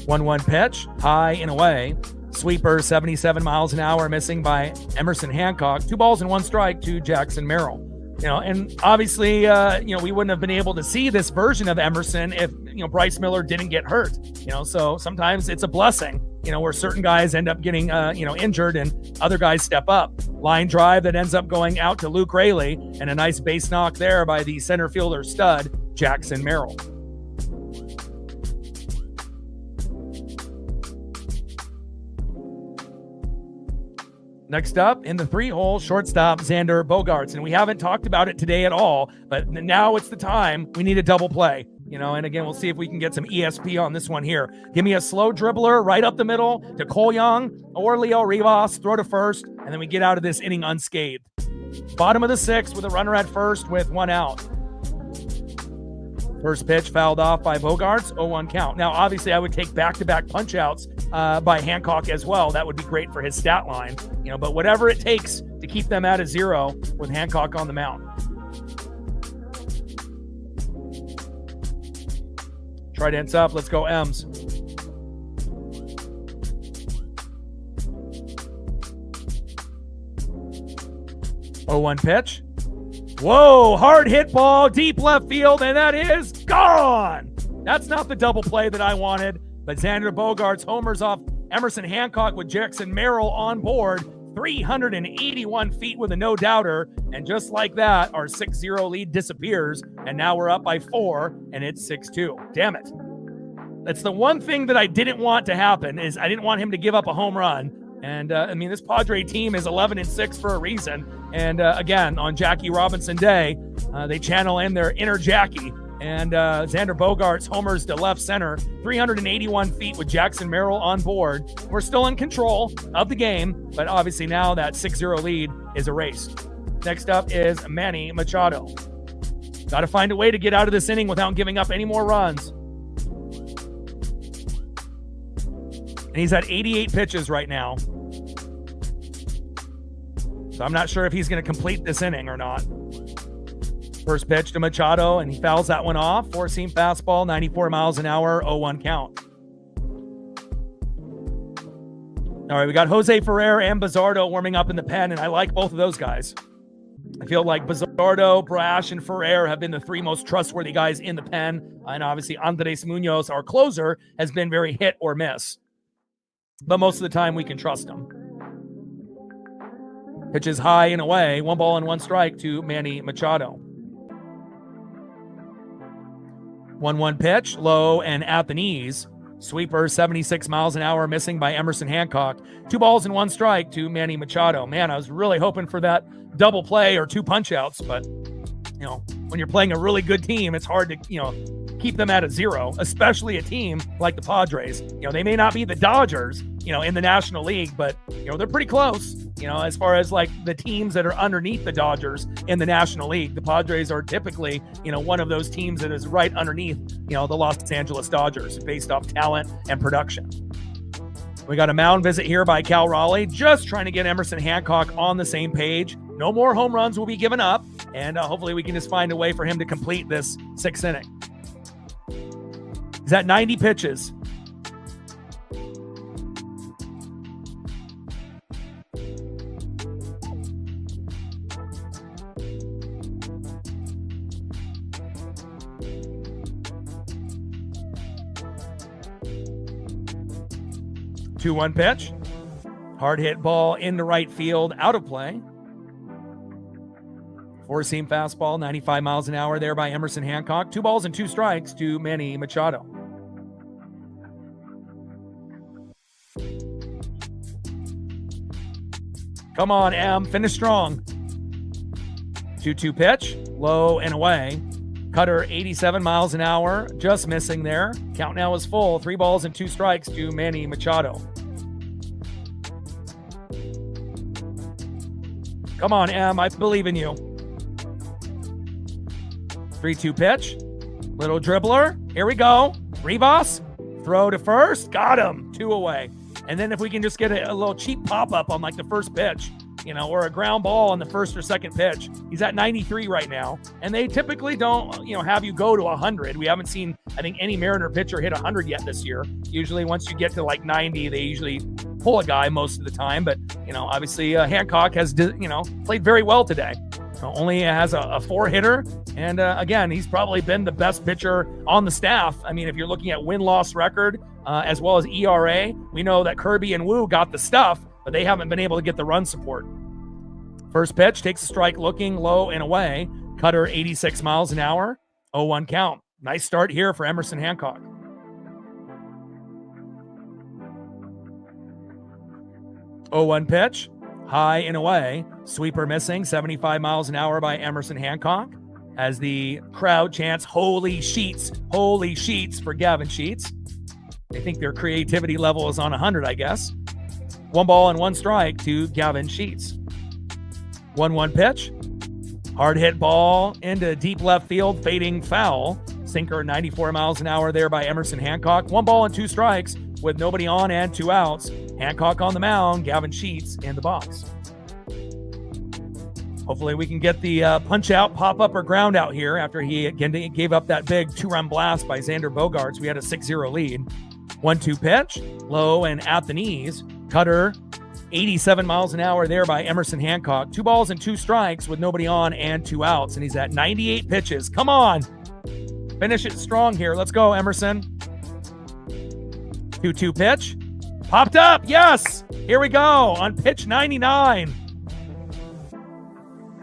One pitch, high and away. Sweeper, 77 miles an hour, missing by Emerson Hancock. 2 balls and 1 strike to Jackson Merrill. And obviously, we wouldn't have been able to see this version of Emerson if, Bryce Miller didn't get hurt. So sometimes it's a blessing, where certain guys end up getting, injured and other guys step up. Line drive that ends up going out to Luke Raley, and a nice base knock there by the center fielder stud, Jackson Merrill. Next up, in the 3-hole, shortstop Xander Bogaerts. And we haven't talked about it today at all, but now it's the time. We need a double play, and again, we'll see if we can get some ESP on this one here. Give me a slow dribbler right up the middle to Cole Young or Leo Rivas, throw to first, and then we get out of this inning unscathed. Bottom of the 6th with a runner at first with 1 out. First pitch fouled off by Bogaerts, 0-1 count. Now, obviously, I would take back-to-back punch-outs by Hancock as well. That would be great for his stat line. But whatever it takes to keep them at a 0 with Hancock on the mound. Trident's up. Let's go, M's. Oh, 1 pitch. Whoa, hard hit ball, deep left field, and that is gone. That's not the double play that I wanted, but Xander Bogaerts homers off Emerson Hancock with Jackson Merrill on board, 381 feet with a no-doubter, and just like that, our 6-0 lead disappears, and now we're up by 4, and it's 6-2. Damn it. That's the one thing that I didn't want to happen, is I didn't want him to give up a home run. And, this Padre team is 11-6 for a reason. And, again, on Jackie Robinson Day, they channel in their inner Jackie. And Xander Bogaerts homers to left center, 381 feet with Jackson Merrill on board. We're still in control of the game, but obviously now that 6-0 lead is erased. Next up is Manny Machado. Got to find a way to get out of this inning without giving up any more runs. And he's at 88 pitches right now. So I'm not sure if he's going to complete this inning or not. First pitch to Machado, and he fouls that one off. Four-seam fastball, 94 miles an hour, 0-1 count. All right, we got Jose Ferrer and Bizzardo warming up in the pen, and I like both of those guys. I feel like Bizzardo, Brash, and Ferrer have been the three most trustworthy guys in the pen. And obviously, Andres Munoz, our closer, has been very hit or miss. But most of the time, we can trust him. Pitches high and away. 1 strike to Manny Machado. 1-1 pitch, low and at the knees. Sweeper, 76 miles an hour, missing by Emerson Hancock. 2 strike to Manny Machado. Man, I was really hoping for that double play or 2 punch-outs, but, when you're playing a really good team, it's hard to, keep them at a 0, especially a team like the Padres. They may not be the Dodgers, in the National League, but, they're pretty close, as far as like the teams that are underneath the Dodgers in the National League. The Padres are typically, one of those teams that is right underneath, the Los Angeles Dodgers based off talent and production. We got a mound visit here by Cal Raleigh, just trying to get Emerson Hancock on the same page. No more home runs will be given up, and hopefully we can just find a way for him to complete this 6th inning. He's at 90 pitches. Two 2-1 pitch. Hard hit ball into right field, out of play. Four-seam fastball, 95 miles an hour there by Emerson Hancock. 2 strikes to Manny Machado. Come on, M. Finish strong. 2-2 pitch, low and away. Cutter, 87 miles an hour, just missing there. Count now is full. 3 strikes to Manny Machado. Come on, M. I believe in you. 3-2 pitch. Little dribbler. Here we go. Rivas. Throw to first. Got him. 2 away. And then if we can just get a little cheap pop-up on like the first pitch, or a ground ball on the first or second pitch. He's at 93 right now. And they typically don't, have you go to 100. We haven't seen, I think, any Mariner pitcher hit 100 yet this year. Usually once you get to like 90, they usually pull a guy most of the time. But, obviously Hancock has, played very well today. Only has a 4-hitter. And again, he's probably been the best pitcher on the staff. I mean, if you're looking at win-loss record as well as ERA, we know that Kirby and Wu got the stuff, but they haven't been able to get the run support. First pitch takes a strike, looking low and away. Cutter, 86 miles an hour, 0-1 count. Nice start here for Emerson Hancock. Oh, 1 pitch, high and away. Sweeper missing, 75 miles an hour by Emerson Hancock. As the crowd chants, holy sheets for Gavin Sheets. They think their creativity level is on 100, I guess. 1 strike to Gavin Sheets. 1-1 pitch. Hard hit ball into deep left field, fading foul. Sinker, 94 miles an hour there by Emerson Hancock. 1 strikes with nobody on and 2 outs. Hancock on the mound, Gavin Sheets in the box. Hopefully we can get the punch out, pop up, or ground out here after he again gave up that big 2-run blast by Xander Bogaerts. We had a 6-0 lead. 1-2 pitch, low and at the knees. Cutter, 87 miles an hour there by Emerson Hancock. 2 strikes with nobody on and 2 outs. And he's at 98 pitches. Come on. Finish it strong here. Let's go, Emerson. 2-2 pitch. Popped up. Yes. Here we go on pitch 99.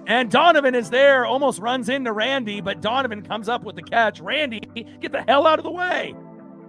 And Donovan is there. Almost runs into Randy, but Donovan comes up with the catch. Randy, get the hell out of the way.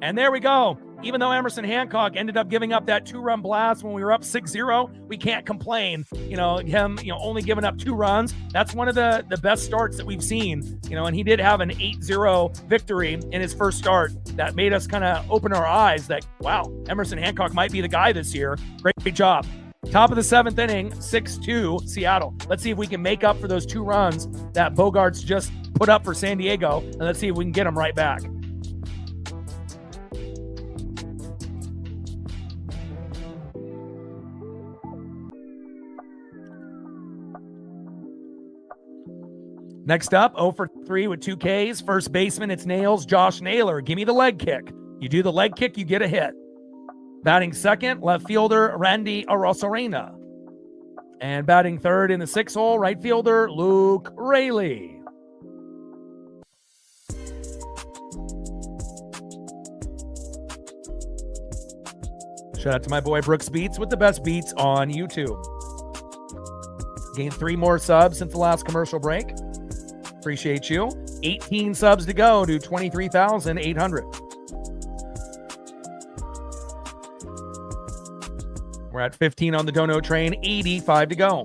And there we go. Even though Emerson Hancock ended up giving up that 2-run blast when we were up 6-0, we can't complain. Him, only giving up 2 runs. That's one of the best starts that we've seen. And he did have an 8-0 victory in his first start that made us kind of open our eyes that, wow, Emerson Hancock might be the guy this year. Great job. Top of the 7th inning, 6-2 Seattle. Let's see if we can make up for those 2 runs that Bogaerts just put up for San Diego, and let's see if we can get them right back. Next up, 0 for 3 with 2 Ks. First baseman, it's Nails, Josh Naylor. Give me the leg kick. You do the leg kick, you get a hit. Batting second, left fielder, Randy Arosarena. And batting third in the 6 hole, right fielder, Luke Raley. Shout out to my boy Brooks Beats with the best beats on YouTube. Gained 3 more subs since the last commercial break. Appreciate you. 18 subs to go to 23,800. We're at 15 on the Dono train, 85 to go.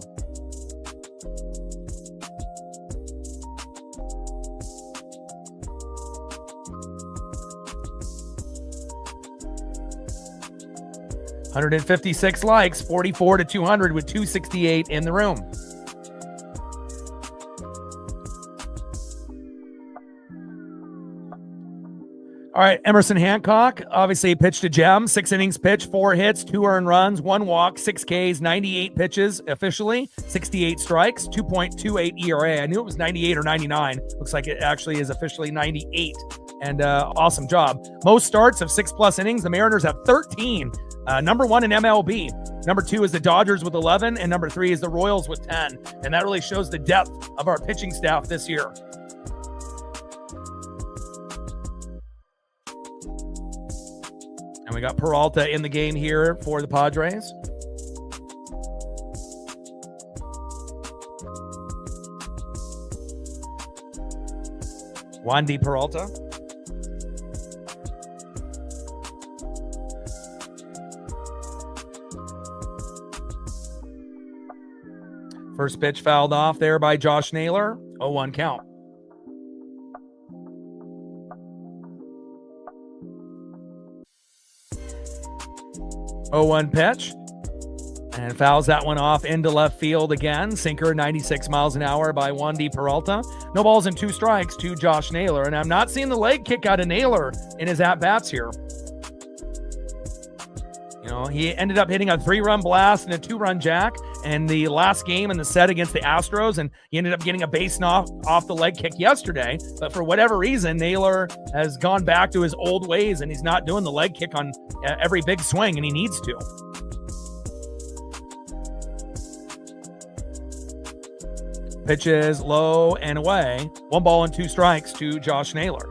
$156 likes, 44 to 200 with 268 in the room. All right, Emerson Hancock, obviously pitched a gem. 6 innings pitched, 4 hits, 2 earned runs, 1 walk, 6 Ks, 98 pitches officially, 68 strikes, 2.28 ERA. I knew it was 98 or 99. Looks like it actually is officially 98. And awesome job. Most starts of 6+ innings. The Mariners have 13. Number 1 in MLB. Number 2 is the Dodgers with 11. And number 3 is the Royals with 10. And that really shows the depth of our pitching staff this year. And we got Peralta in the game here for the Padres. Wandy Peralta. First pitch fouled off there by Josh Naylor. 0-1 count. Oh-1 pitch. And fouls that one off into left field again. Sinker, 96 miles an hour by Wandy Peralta. No balls and 2 strikes to Josh Naylor. And I'm not seeing the leg kick out of Naylor in his at-bats here. You know, he ended up hitting a 3-run blast and a 2-run jack in the last game in the set against the Astros, and he ended up getting a base knock off the leg kick yesterday. But for whatever reason, Naylor has gone back to his old ways, and he's not doing the leg kick on every big swing, and he needs to. Pitches low and away. 1 ball and 2 strikes to Josh Naylor.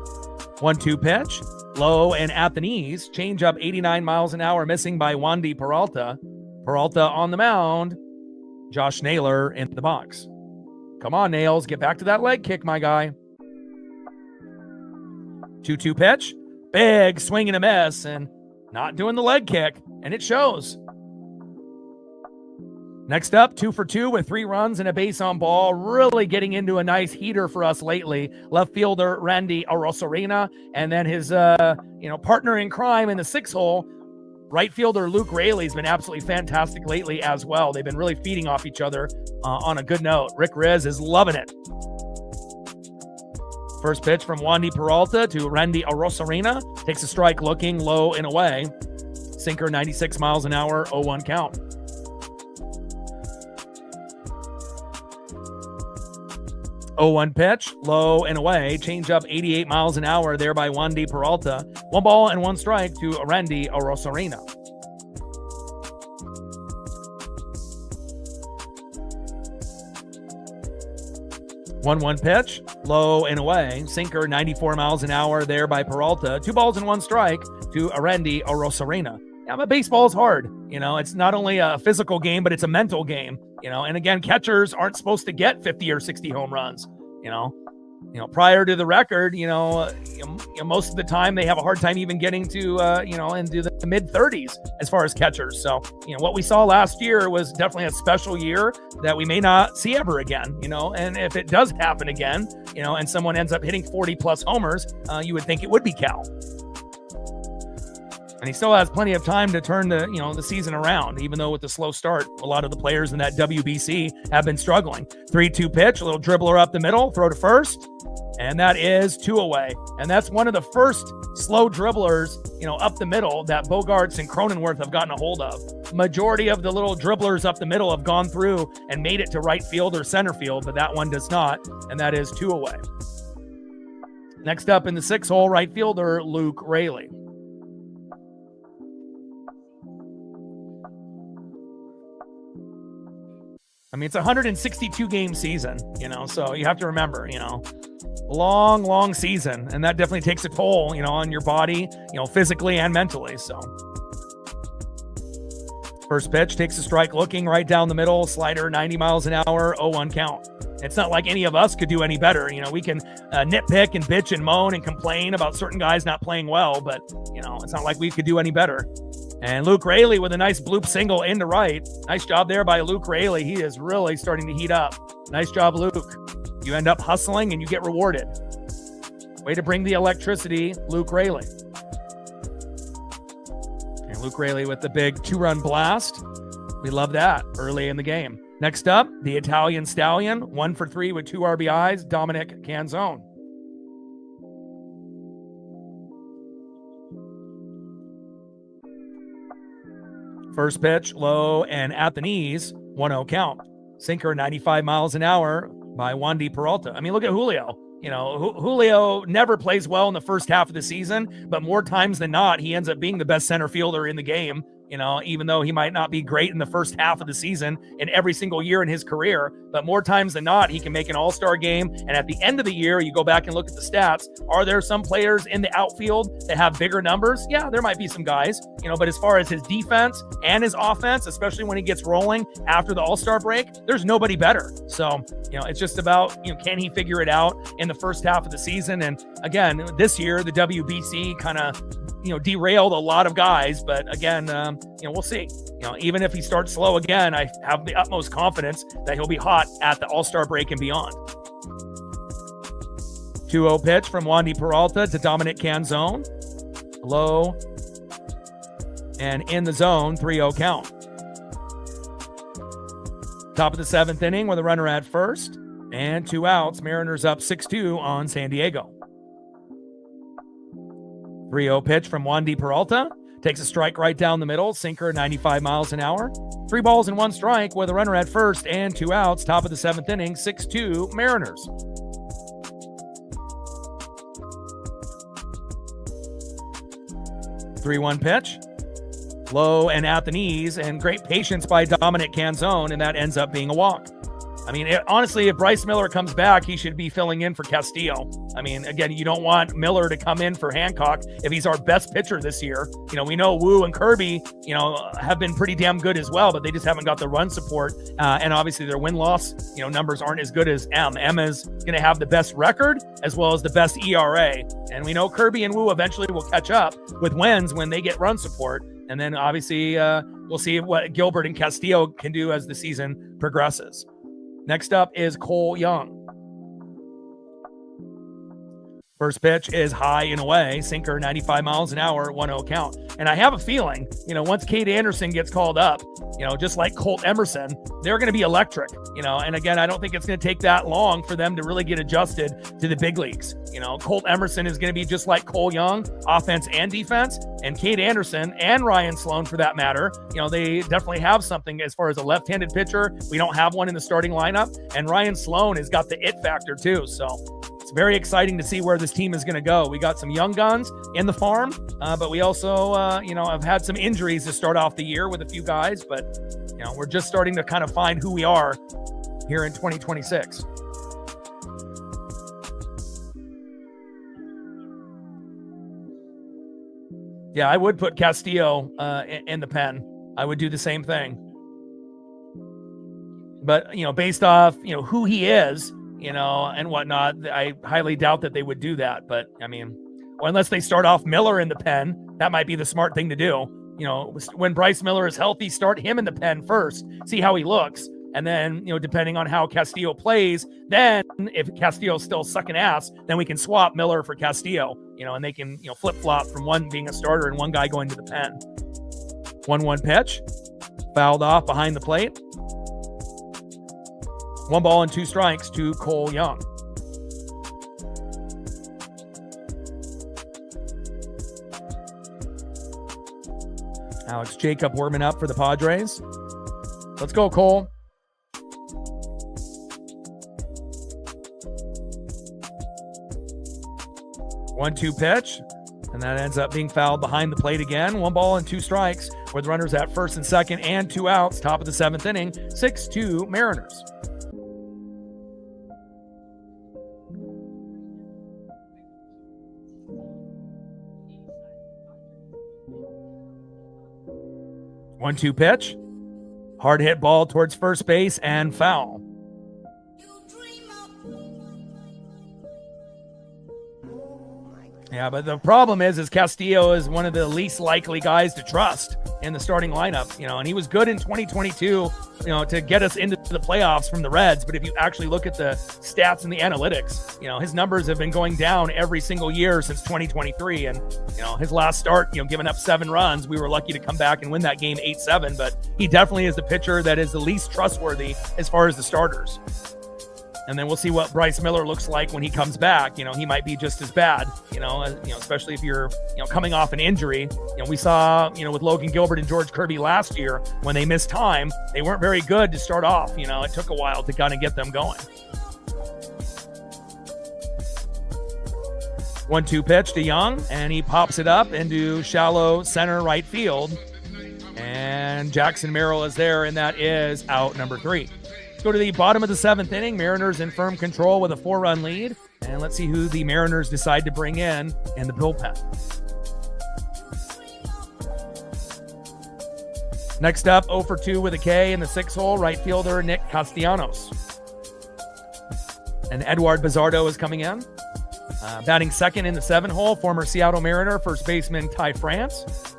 1-2 pitch. Low and at the knees. Change up 89 miles an hour, missing by Wandy Peralta. Peralta on the mound. Josh Naylor in the box. Come on, Nails. Get back to that leg kick, my guy. 2-2 pitch. Big swing and a miss, and not doing the leg kick, and it shows. Next up, 2 for 2 with 3 runs and a base on ball. Really getting into a nice heater for us lately. Left fielder Randy Arosarena, and then his partner in crime in the 6 hole, right fielder Luke Raley's been absolutely fantastic lately as well. They've been really feeding off each other on a good note. Rick Riz is loving it. First pitch from Wandy Peralta to Randy Arosarena. Takes a strike looking low and away. Sinker, 96 miles an hour, 0-1 count. Oh, 1 pitch, low and away. Change up 88 miles an hour there by Wandy Peralta. 1 ball and 1 strike to Randy Arosarena. One pitch, low and away. Sinker, 94 miles an hour there by Peralta. 2 balls and 1 strike to Randy Arosarena. Yeah, but baseball is hard. You know, it's not only a physical game, but it's a mental game. You know, and again, catchers aren't supposed to get 50 or 60 home runs. You know, prior to the record, most of the time they have a hard time even getting to, into the mid 30s as far as catchers. So, what we saw last year was definitely a special year that we may not see ever again, and if it does happen again, and someone ends up hitting 40 plus homers, you would think it would be Cal. And he still has plenty of time to turn the season around, even though with the slow start, a lot of the players in that WBC have been struggling. 3-2 pitch, a little dribbler up the middle, throw to first. And that is 2 away. And that's one of the first slow dribblers, up the middle that Bogarts and Cronenworth have gotten a hold of. Majority of the little dribblers up the middle have gone through and made it to right field or center field, but that one does not. And that is 2 away. Next up in the 6-hole, right fielder, Luke Raley. I mean, it's a 162 game season, so you have to remember, long season. And that definitely takes a toll, on your body, physically and mentally. So first pitch takes a strike looking right down the middle, slider 90 miles an hour, 0-1 count. It's not like any of us could do any better. We can nitpick and bitch and moan and complain about certain guys not playing well, but, it's not like we could do any better. And Luke Raley with a nice bloop single into right. Nice job there by Luke Raley. He is really starting to heat up. Nice job, Luke. You end up hustling and you get rewarded. Way to bring the electricity, Luke Raley. And Luke Raley with the big 2-run blast. We love that early in the game. Next up, the Italian Stallion, 1 for 3 with 2 RBIs, Dominic Canzone. First pitch, low and at the knees, 1-0 count. Sinker 95 miles an hour by Wandy Peralta. I mean, look at Julio. Julio never plays well in the first half of the season, but more times than not, he ends up being the best center fielder in the game. Even though he might not be great in the first half of the season in every single year in his career, but more times than not, he can make an all-star game. And at the end of the year, you go back and look at the stats. Are there some players in the outfield that have bigger numbers? Yeah, there might be some guys, but as far as his defense and his offense, especially when he gets rolling after the all-star break, there's nobody better. So, it's just about, can he figure it out in the first half of the season? And again, this year, the WBC kind of, derailed a lot of guys, but again, we'll see. Even if he starts slow again, I have the utmost confidence that he'll be hot at the All-Star break and beyond. 2-0 pitch from Wandy Peralta to Dominic Canzone. Low and in the zone, 3-0 count. Top of the 7th inning with a runner at first and 2 outs. Mariners up 6-2 on San Diego. 3-0 pitch from Wandy Peralta. Takes a strike right down the middle. Sinker 95 miles an hour. 3 balls and 1 strike with a runner at first and 2 outs. Top of the 7th inning, 6-2 Mariners. 3-1 pitch. Low and at the knees, and great patience by Dominic Canzone, and that ends up being a walk. I mean, honestly, if Bryce Miller comes back, he should be filling in for Castillo. I mean, again, you don't want Miller to come in for Hancock if he's our best pitcher this year. We know Wu and Kirby, have been pretty damn good as well, but they just haven't got the run support. And obviously their win-loss, numbers aren't as good as M. M is going to have the best record as well as the best ERA. And we know Kirby and Wu eventually will catch up with wins when they get run support. And then obviously we'll see what Gilbert and Castillo can do as the season progresses. Next up is Cole Young. First pitch is high and away, sinker 95 miles an hour, 1-0 count. And I have a feeling, once Cade Anderson gets called up, just like Colt Emerson, they're going to be electric, and again, I don't think it's going to take that long for them to really get adjusted to the big leagues. Colt Emerson is going to be just like Cole Young, offense and defense, and Cade Anderson and Ryan Sloan for that matter. They definitely have something as far as a left-handed pitcher. We don't have one in the starting lineup, and Ryan Sloan has got the it factor too. So it's very exciting to see where this team is going to go. We got some young guns in the farm, but we also, have had some injuries to start off the year with a few guys, but, we're just starting to kind of find who we are here in 2026. Yeah, I would put Castillo in the pen. I would do the same thing. But, based off, who he is, and whatnot, I highly doubt that they would do that. But, or unless they start off Miller in the pen, that might be the smart thing to do. When Bryce Miller is healthy, start him in the pen first, see how he looks. And then, depending on how Castillo plays, then if Castillo's still sucking ass, then we can swap Miller for Castillo, and they can, flip-flop from one being a starter and one guy going to the pen. 1-1 pitch, fouled off behind the plate. 1 ball and 2 strikes to Cole Young. Alex Jacob warming up for the Padres. Let's go, Cole. One-two pitch, and that ends up being fouled behind the plate again. 1 ball and 2 strikes with runners at first and second and 2 outs. Top of the 7th inning, 6-2 Mariners. One-two pitch. Hard hit ball towards first base and foul. Yeah, but the problem is Castillo is one of the least likely guys to trust in the starting lineup, and he was good in 2022, to get us into the playoffs from the Reds. But if you actually look at the stats and the analytics, his numbers have been going down every single year since 2023. And, his last start, giving up 7 runs, we were lucky to come back and win that game 8-7. But he definitely is the pitcher that is the least trustworthy as far as the starters. And then we'll see what Bryce Miller looks like when he comes back. He might be just as bad, especially if you're, coming off an injury. We saw, with Logan Gilbert and George Kirby last year, when they missed time, they weren't very good to start off. It took a while to kind of get them going. 1-2 pitch to Young, and he pops it up into shallow center right field. And Jackson Merrill is there, and that is out number 3. Let's go to the bottom of the 7th inning. Mariners in firm control with a 4-run lead. And let's see who the Mariners decide to bring in the bullpen. Next up, 0 for 2 with a K in the 6-hole, right fielder Nick Castellanos. And Edward Bizardo is coming in. Batting second in the 7-hole, former Seattle Mariner first baseman Ty France.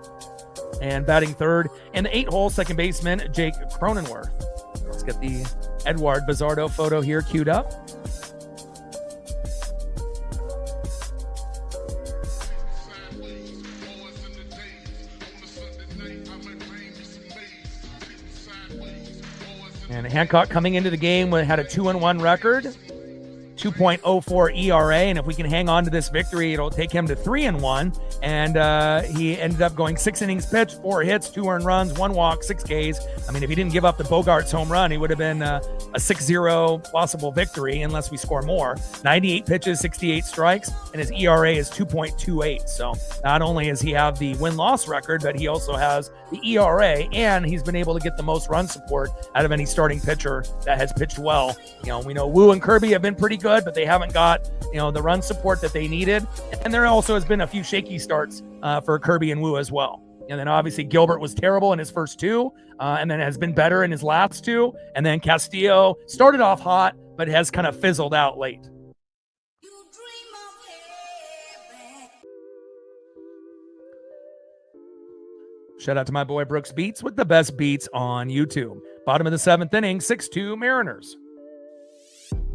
And batting third in the 8-hole, second baseman Jake Cronenworth. Let's get the Edward Bizardo photo here queued up. And Hancock coming into the game had a 2-1 record, 2.04 ERA, and if we can hang on to this victory, it'll take him to 3-1. And he ended up going 6 innings pitched, 4 hits, 2 earned runs, 1 walk, 6 Ks. I mean, if he didn't give up the Bogarts home run, he would have been a 6-0 possible victory unless we score more. 98 pitches, 68 strikes, and his ERA is 2.28. So not only does he have the win-loss record, but he also has the ERA, and he's been able to get the most run support out of any starting pitcher that has pitched well. We know Wu and Kirby have been pretty good, but they haven't got, the run support that they needed. And there also has been a few shaky starts for Kirby and Wu as well. And then obviously Gilbert was terrible in his first 2, and then has been better in his last 2. And then Castillo started off hot, but has kind of fizzled out late. Shout out to my boy Brooks Beats with the best beats on YouTube. Bottom of the 7th inning, 6-2 Mariners.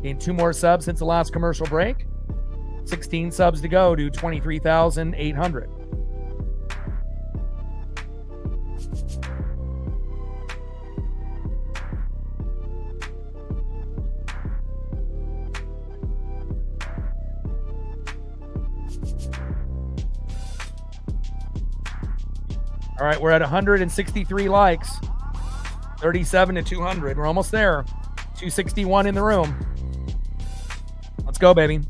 Gained 2 more subs since the last commercial break. 16 subs to go to 23,800. All right, we're at 163 likes. 37 to 200. We're almost there. 261 in the room. Let's go, baby.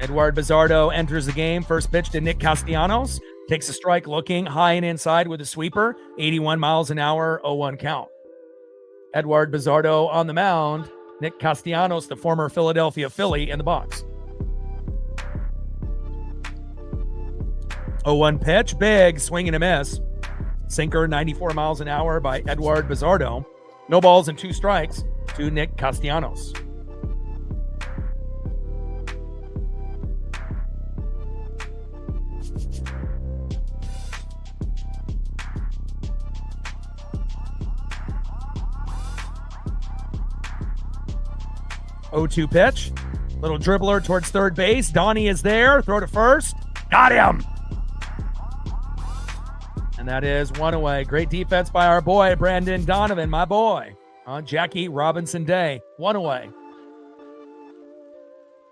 Edward Bizardo enters the game. First pitch to Nick Castellanos. Takes a strike looking high and inside with a sweeper. 81 miles an hour, 0-1 count. Edward Bizardo on the mound. Nick Castellanos, the former Philadelphia Philly, in the box. 0-1 pitch. Big swing and a miss. Sinker, 94 miles an hour by Edward Bizardo. No balls and 2 strikes to Nick Castellanos. Oh-2 pitch. Little dribbler towards third base. Donnie is there. Throw to first. Got him. And that is 1 away. Great defense by our boy, Brandon Donovan, my boy, on Jackie Robinson Day. 1 away.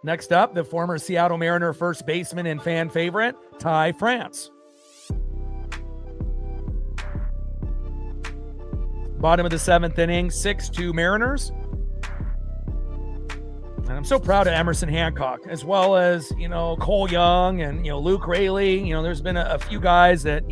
Next up, the former Seattle Mariner first baseman and fan favorite, Ty France. Bottom of the 7th inning, 6-2 Mariners. And I'm so proud of Emerson Hancock, as well as, Cole Young and, Luke Raley. There's been a few guys that,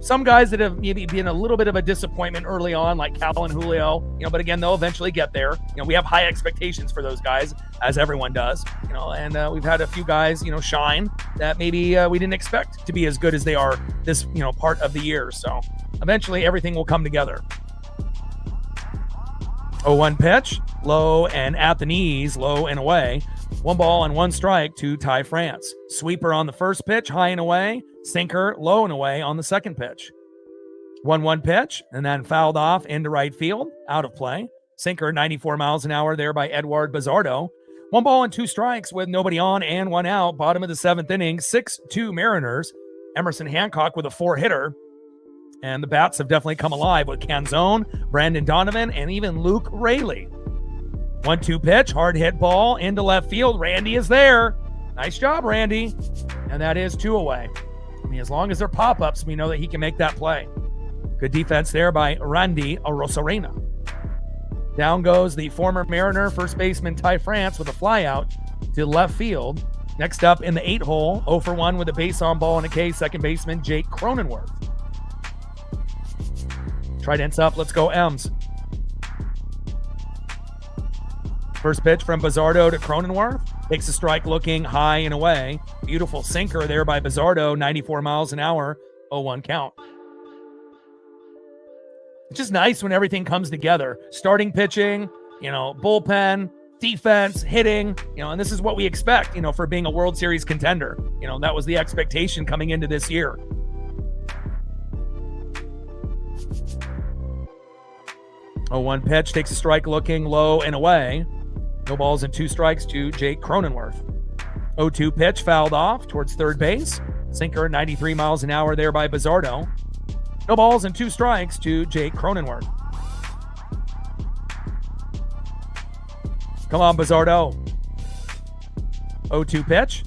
some guys that have maybe been a little bit of a disappointment early on, like Cal and Julio, but again, they'll eventually get there. We have high expectations for those guys, as everyone does, and we've had a few guys, shine that maybe we didn't expect to be as good as they are this, part of the year. So eventually everything will come together. 0-1 pitch, low and at the knees, low and away. 1 ball and 1 strike to Ty France. Sweeper on the first pitch, high and away. Sinker, low and away on the second pitch. 1-1 pitch, and then fouled off into right field, out of play. Sinker, 94 miles an hour there by Edward Bizzardo. 1 ball and 2 strikes with nobody on and 1 out. Bottom of the 7th inning, 6-2 Mariners. Emerson Hancock with a 4-hitter. And the bats have definitely come alive with Canzone, Brandon Donovan, and even Luke Raley. 1-2 pitch, hard hit ball into left field. Randy is there. Nice job, Randy. And that is 2 away. As long as they're pop-ups, we know that he can make that play. Good defense there by Randy Arosarena. Down goes the former Mariner first baseman Ty France with a flyout to left field. Next up in the 8-hole, 0 for 1 with a base on ball and a K, second baseman Jake Cronenworth. Trident's up. Let's go, M's. First pitch from Bizzardo to Cronenworth. Takes a strike looking high and away. Beautiful sinker there by Bizzardo, 94 miles an hour, 0-1 count. It's just nice when everything comes together. Starting pitching, bullpen, defense, hitting, and this is what we expect, for being a World Series contender. That was the expectation coming into this year. Oh, 1 pitch, takes a strike looking low and away. No balls and 2 strikes to Jake Cronenworth. 0-2 pitch, fouled off towards third base. Sinker, 93 miles an hour there by Bizzardo. No balls and 2 strikes to Jake Cronenworth. Come on, Bizzardo. 0-2 pitch.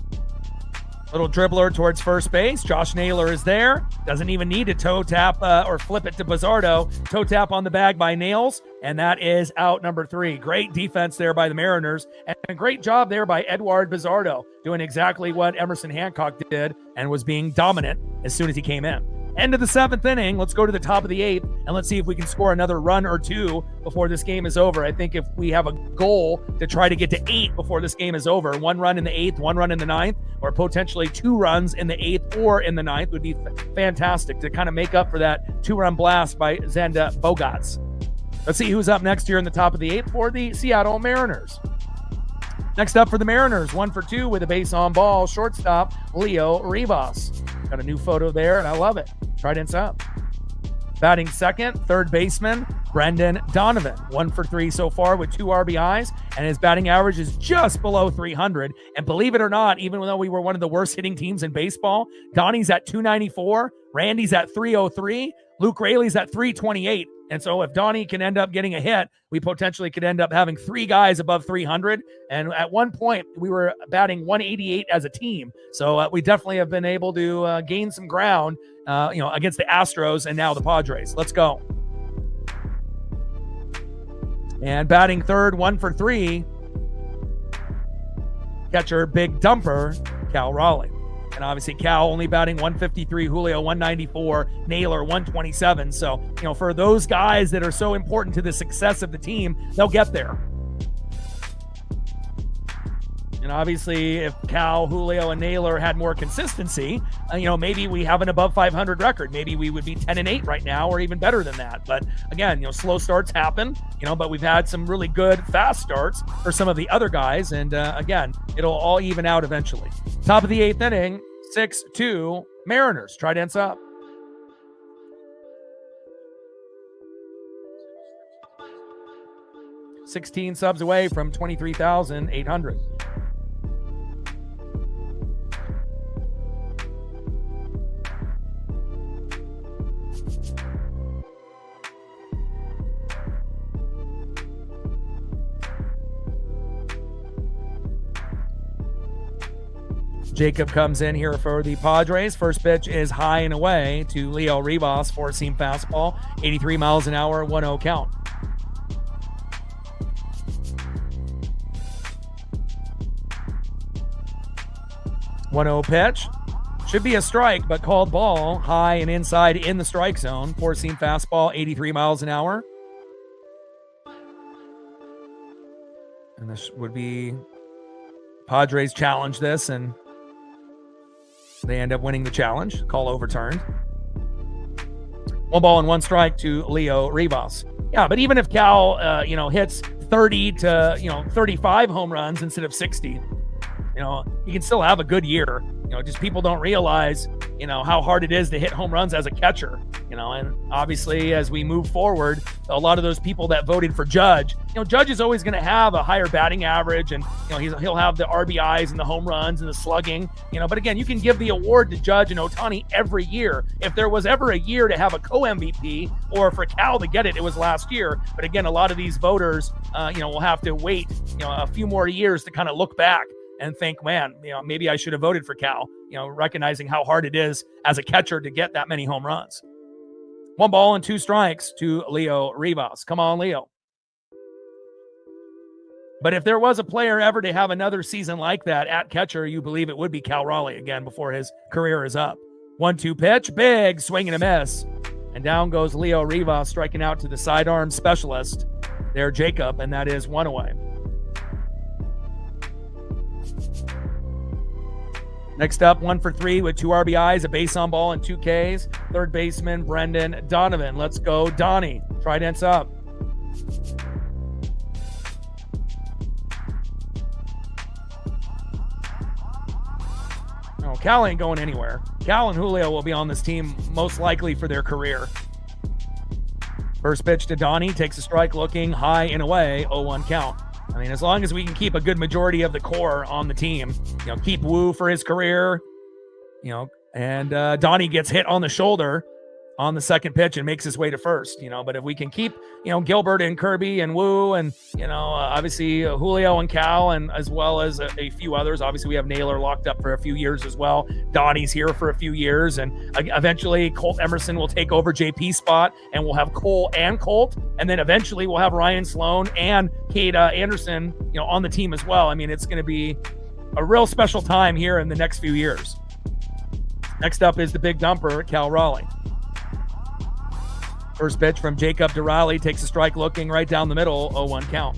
Little dribbler towards first base. Josh Naylor is there. Doesn't even need to toe tap or flip it to Bizzardo. Toe tap on the bag by Nails, and that is out number 3. Great defense there by the Mariners, and a great job there by Edward Bizzardo, doing exactly what Emerson Hancock did and was being dominant as soon as he came in. End of the 7th inning. Let's go to the top of the 8th, and let's see if we can score another run or 2 before this game is over. I think if we have a goal to try to get to 8 before this game is over, 1 run in the 8th, 1 run in the 9th, or potentially 2 runs in the 8th or in the 9th would be fantastic to kind of make up for that 2-run blast by Xander Bogaerts. Let's see who's up next here in the top of the 8th for the Seattle Mariners. Next up for the Mariners, 1 for 2 with a base on ball, shortstop Leo Rivas. Got a new photo there, and I love it. Trident's up. Batting second, third baseman Brendan Donovan. 1 for 3 so far with 2 RBIs, and his batting average is just below 300. And believe it or not, even though we were one of the worst hitting teams in baseball, Donnie's at 294, Randy's at 303, Luke Raley's at 328. And so if Donnie can end up getting a hit, we potentially could end up having 3 guys above 300. And at one point, we were batting 188 as a team. So we definitely have been able to gain some ground, against the Astros and now the Padres. Let's go. And batting third, 1 for 3. Catcher, big dumper, Cal Raleigh. And obviously Cal only batting 153, Julio 194, Naylor 127. So, for those guys that are so important to the success of the team, they'll get there. And obviously if Cal, Julio, and Naylor had more consistency, maybe we have an above 500 record. Maybe we would be 10-8 right now or even better than that. But again, slow starts happen, but we've had some really good fast starts for some of the other guys. And again, it'll all even out eventually. Top of the 8th inning, 6-2 Mariners. Trident's up. $16 subs away from 23,800. Jacob comes in here for the Padres. First pitch is high and away to Leo Rivas, four-seam fastball, 83 miles an hour, 1-0 count. One-0 pitch. Should be a strike, but called ball, high and inside in the strike zone. Four-seam fastball, 83 miles an hour. And this would be Padres challenge this, and they end up winning the challenge. Call overturned. 1-1 strike to Leo Rivas. Yeah, but even if Cal, hits 30 to 35 home runs instead of 60, he can still have a good year. Just people don't realize, how hard it is to hit home runs as a catcher. And obviously as we move forward, a lot of those people that voted for Judge, Judge is always going to have a higher batting average, and he'll have the RBIs and the home runs and the slugging. But again, you can give the award to Judge and Ohtani every year. If there was ever a year to have a co-MVP or for Cal to get it, it was last year. But again, a lot of these voters, will have to wait, a few more years to kind of look back and think, man, maybe I should have voted for Cal, recognizing how hard it is as a catcher to get that many home runs. 1-2 strikes to Leo Rivas. Come on, Leo. But if there was a player ever to have another season like that at catcher, you believe it would be Cal Raleigh again before his career is up. 1-2 pitch, big swing and a miss. And down goes Leo Rivas, striking out to the sidearm specialist there, Jacob, and that is 1 away. Next up, 1 for 3 with 2 RBIs, a base on ball, and 2 Ks. Third baseman, Brendan Donovan. Let's go, Donnie. Trident's up. Oh, Cal ain't going anywhere. Cal and Julio will be on this team most likely for their career. First pitch to Donnie, takes a strike, looking high and away, 0-1 count. I mean, as long as we can keep a good majority of the core on the team, keep Wu for his career, and Donnie gets hit on the shoulder on the second pitch and makes his way to first, but if we can keep, Gilbert and Kirby and Wu and, obviously Julio and Cal, and as well as a few others. Obviously we have Naylor locked up for a few years as well. Donnie's here for a few years, and eventually Colt Emerson will take over JP's spot, and we'll have Cole and Colt. And then eventually we'll have Ryan Sloan and Kate Anderson, on the team as well. I mean, it's going to be a real special time here in the next few years. Next up is the big dumper, Cal Raleigh. First pitch from Jacob to Raleigh, takes a strike, looking right down the middle, 0-1 count.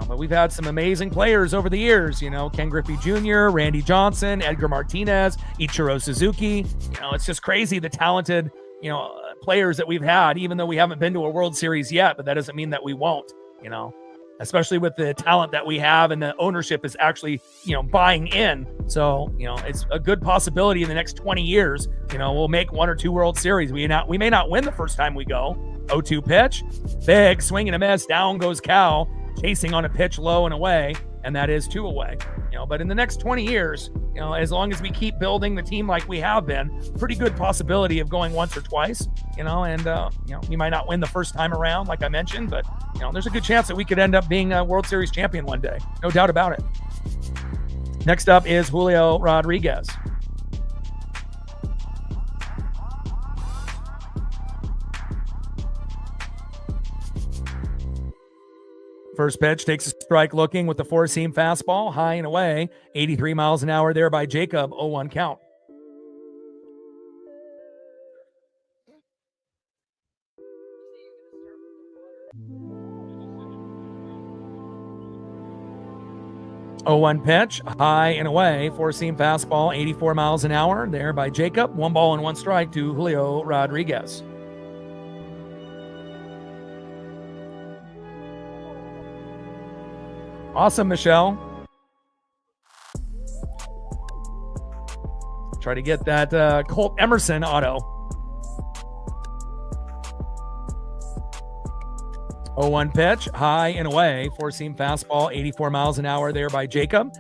But we've had some amazing players over the years, Ken Griffey Jr., Randy Johnson, Edgar Martinez, Ichiro Suzuki. It's just crazy the talented, players that we've had, even though we haven't been to a World Series yet, but that doesn't mean that we won't, especially with the talent that we have, and the ownership is actually, buying in. So, it's a good possibility in the next 20 years, we'll make 1 or 2 World Series. We may not win the first time we go. 0-2 pitch, big swing and a miss. Down goes Cal, chasing on a pitch low and away, and that is 2 away. But in the next 20 years, as long as we keep building the team like we have been, pretty good possibility of going once or twice, and we might not win the first time around, like I mentioned, but there's a good chance that we could end up being a World Series champion one day. No doubt about it. Next up is Julio Rodriguez. First pitch, takes a strike, looking with the four-seam fastball, high and away, 83 miles an hour there by Jacob, 0-1 count. Oh, 1 pitch, high and away, four-seam fastball, 84 miles an hour there by Jacob. 1-1 strike to Julio Rodriguez. Awesome, Michelle. Try to get that Colt Emerson auto. 0-1 pitch, high and away, four-seam fastball, 84 miles an hour there by Jacob.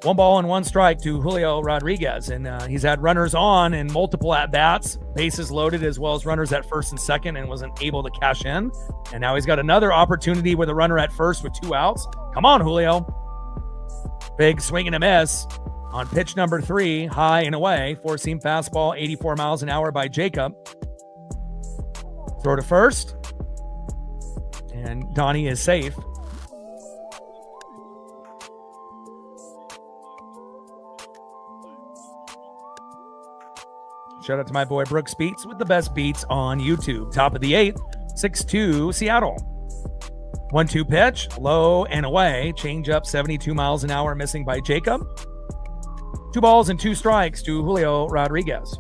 1-1 strike to Julio Rodriguez, and he's had runners on in multiple at-bats, bases loaded, as well as runners at first and second, and wasn't able to cash in. And now he's got another opportunity with a runner at first with 2 outs. Come on, Julio. Big swing and a miss on pitch number 3, high and away. Four-seam fastball, 84 miles an hour by Jacob. Throw to first. And Donnie is safe. Shout out to my boy Brooks Beats with the best beats on YouTube. Top of the 8th, 6-2 Seattle. 1-2 pitch, low and away. Change up 72 miles an hour, missing by Jacob. 2 balls and 2 strikes to Julio Rodriguez.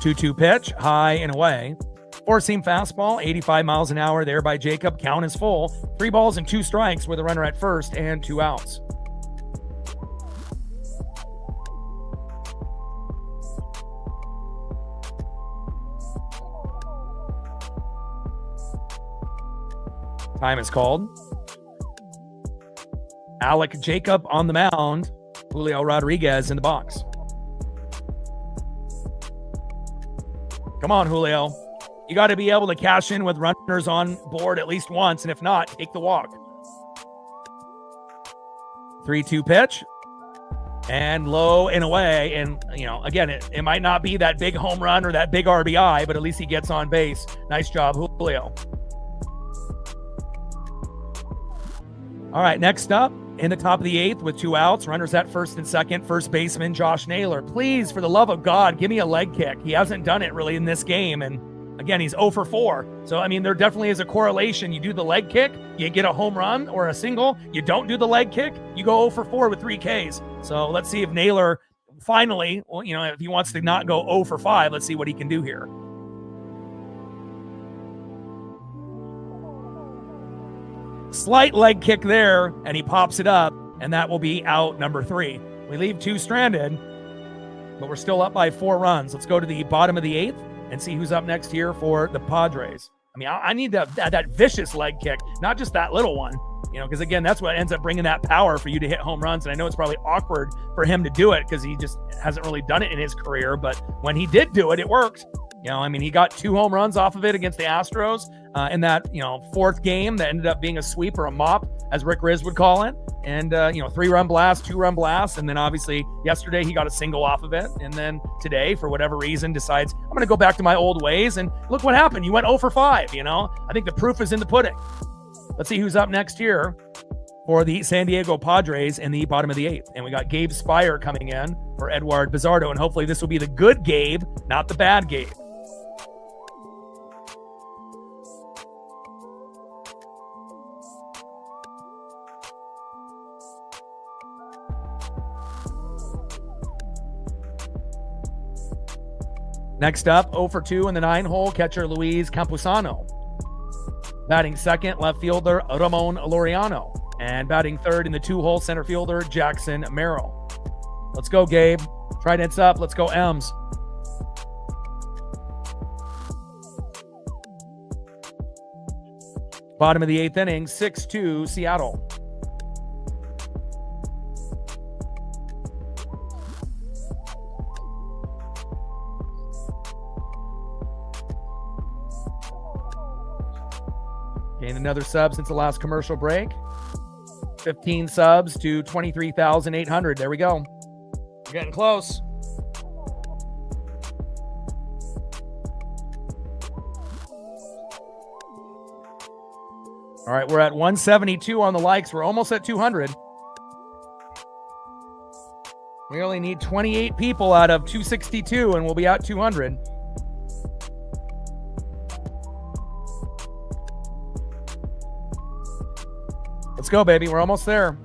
Two-two pitch, high and away. Four-seam fastball, 85 miles an hour there by Jacob. Count is full. 3 balls and 2 strikes with a runner at first and 2 outs. Time is called. Alec Jacob on the mound. Julio Rodriguez in the box. Come on, Julio. You got to be able to cash in with runners on board at least once, and if not, take the walk. 3-2 pitch. And low and away. And, you know, again, it might not be that big home run or that big RBI, but at least he gets on base. Nice job, Julio. All right, next up, in the top of the 8th with 2 outs, runners at first and second, first baseman Josh Naylor. Please, for the love of God, give me a leg kick. He hasn't done it really in this game, and again, he's 0 for 4. So, I mean, there definitely is a correlation. You do the leg kick, you get a home run or a single. You don't do the leg kick, you go 0 for 4 with 3 Ks. So let's see if Naylor finally, well, you know, if he wants to not go 0 for 5, let's see what he can do here. Slight leg kick there, and he pops it up, and that will be out number 3. We leave 2 stranded, but we're still up by 4 runs. Let's go to the bottom of the 8th and see who's up next here for the Padres. I mean, I need that vicious leg kick, not just that little one, you know, because again, that's what ends up bringing that power for you to hit home runs. And I know it's probably awkward for him to do it because he just hasn't really done it in his career, but when he did do it, it worked. You know, I mean, he got 2 home runs off of it against the Astros in that, you know, 4th game that ended up being a sweep or a mop, as Rick Riz would call it. And, you know, 3-run blast, 2-run blast. And then obviously yesterday he got a single off of it. And then today, for whatever reason, decides, I'm going to go back to my old ways. And look what happened. You went 0 for 5, you know. I think the proof is in the pudding. Let's see who's up next here for the San Diego Padres in the bottom of the 8th. And we got Gabe Spire coming in for Edward Bizardo. And hopefully this will be the good Gabe, not the bad Gabe. Next up, 0 for 2 in the 9-hole, catcher Luis Campusano. Batting second, left fielder Ramon Laureano. And batting third in the 2-hole, center fielder Jackson Merrill. Let's go, Gabe. Trident's up. Let's go, M's. Bottom of the 8th inning, 6-2 Seattle. Gained another sub since the last commercial break. 15 subs to 23,800. There we go. We're getting close. All right, we're at 172 on the likes. We're almost at 200. We only need 28 people out of 262, and we'll be at 200. Let's go, baby. We're almost there.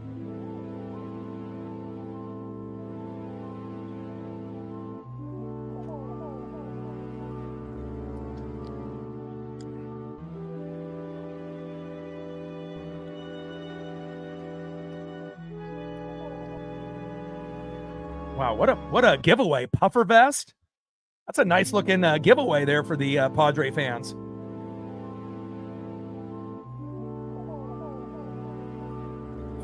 Wow, what a giveaway. Puffer vest. That's a nice looking giveaway there for the Padre fans.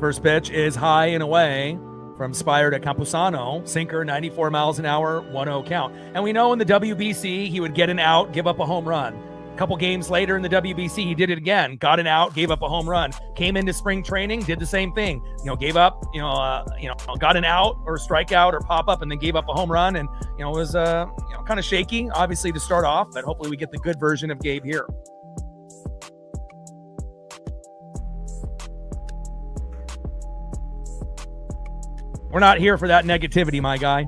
First pitch is high and away from Spire to Campusano. Sinker, 94 miles an hour, 1-0 count. And we know in the WBC, he would get an out, give up a home run. A couple games later in the WBC, he did it again. Got an out, gave up a home run. Came into spring training, did the same thing. Gave up, got an out or strikeout or pop up, and then gave up a home run. And it was kind of shaky, obviously, to start off. But hopefully, we get the good version of Gabe here. We're not here for that negativity, my guy.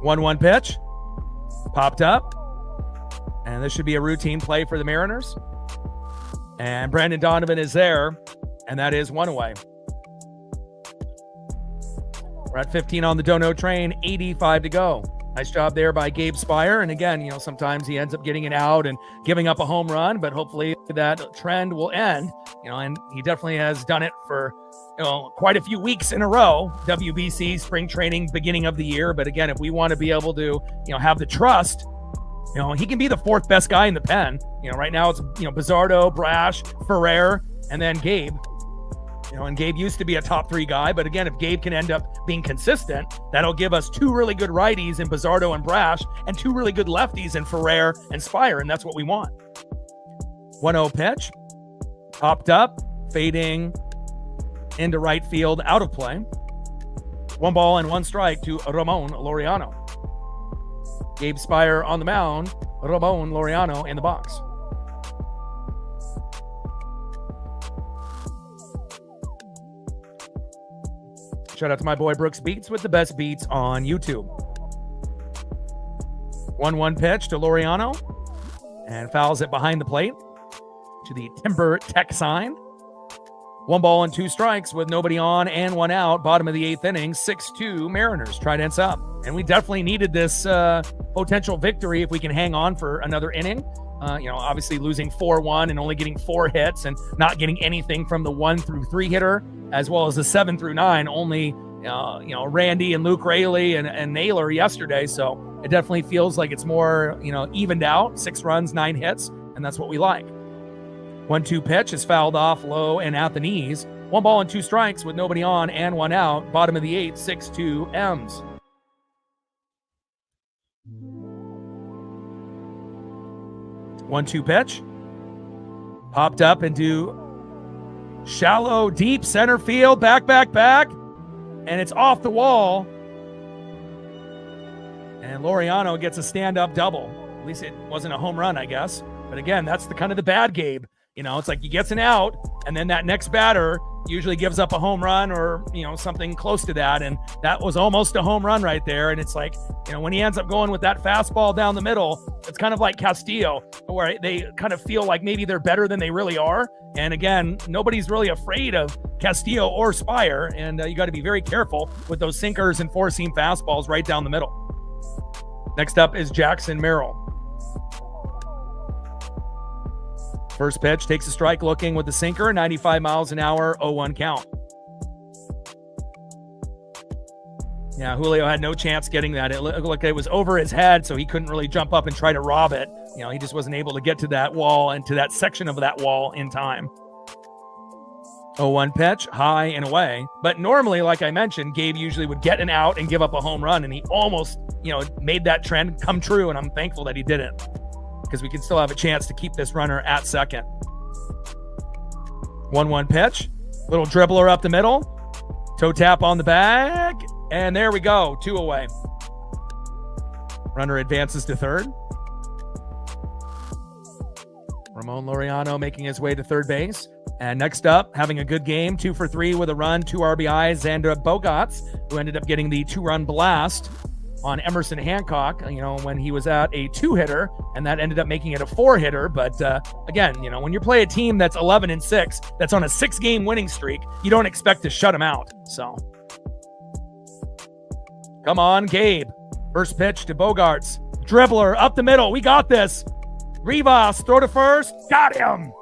1-1 pitch. Popped up. And this should be a routine play for the Mariners. And Brandon Donovan is there. And that is 1 away. We're at 15 on the Dono train. 85 to go. Nice job there by Gabe Spire. And again, sometimes he ends up getting an out and giving up a home run. But hopefully that trend will end. And he definitely has done it for quite a few weeks in a row. WBC, spring training, beginning of the year. But again, if we want to be able to, have the trust, he can be the 4th best guy in the pen. Right now it's, Bizzardo, Brash, Ferrer, and then Gabe. And Gabe used to be a top 3 guy. But again, if Gabe can end up being consistent, that'll give us 2 really good righties in Bizzardo and Brash and 2 really good lefties in Ferrer and Spire. And that's what we want. 1-0 pitch. Popped up, fading into right field, out of play. 1 ball and 1 strike to Ramon Laureano. Gabe Spire on the mound, Ramon Laureano in the box. Shout out to my boy Brooks Beats with the best beats on YouTube. 1-1 pitch to Laureano and fouls it behind the plate to the Timber Tech sign. 1 ball and 2 strikes with nobody on and 1 out. Bottom of the 8th inning, 6-2 Mariners. Tridents up. And we definitely needed this potential victory if we can hang on for another inning. Obviously losing 4-1 and only getting 4 hits and not getting anything from the 1 through 3 hitter, as well as the 7 through 9. Only, Randy and Luke Raley and Naylor yesterday. So it definitely feels like it's more, evened out. 6 runs, 9 hits, and that's what we like. 1-2 pitch is fouled off low and at the knees. 1 ball and 2 strikes with nobody on and 1 out. Bottom of the 8th, 6-2 M's. 1-2 pitch. Popped up into shallow, deep center field. Back. And it's off the wall. And Laureano gets a stand-up double. At least it wasn't a home run, I guess. But again, that's the kind of the bad Gabe. It's like he gets an out, and then that next batter usually gives up a home run or, something close to that. And that was almost a home run right there. And it's like, when he ends up going with that fastball down the middle, it's kind of like Castillo, where they kind of feel like maybe they're better than they really are. And again, nobody's really afraid of Castillo or Spire. And you got to be very careful with those sinkers and 4-seam fastballs right down the middle. Next up is Jackson Merrill. First pitch, takes a strike, looking with the sinker, 95 miles an hour, 0-1 count. Yeah, Julio had no chance getting that. It looked like it was over his head, so he couldn't really jump up and try to rob it. He just wasn't able to get to that wall and to that section of that wall in time. 0-1 pitch, high and away. But normally, like I mentioned, Gabe usually would get an out and give up a home run, and he almost, made that trend come true, and I'm thankful that he didn't, because we can still have a chance to keep this runner at second. 1-1 pitch. Little dribbler up the middle. Toe tap on the bag. And there we go. 2 away. Runner advances to third. Ramon Laureano making his way to third base. And next up, having a good game, 2 for 3 with a run, 2 RBIs, Xander Bogaerts, who ended up getting the 2-run blast on Emerson Hancock, when he was at a 2-hitter, and that ended up making it a 4-hitter. But again, when you play a team that's 11-6, that's on a 6-game winning streak, you don't expect to shut them out. So, come on, Gabe. First pitch to Bogaerts. Dribbler up the middle. We got this. Rivas, throw to first. Got him.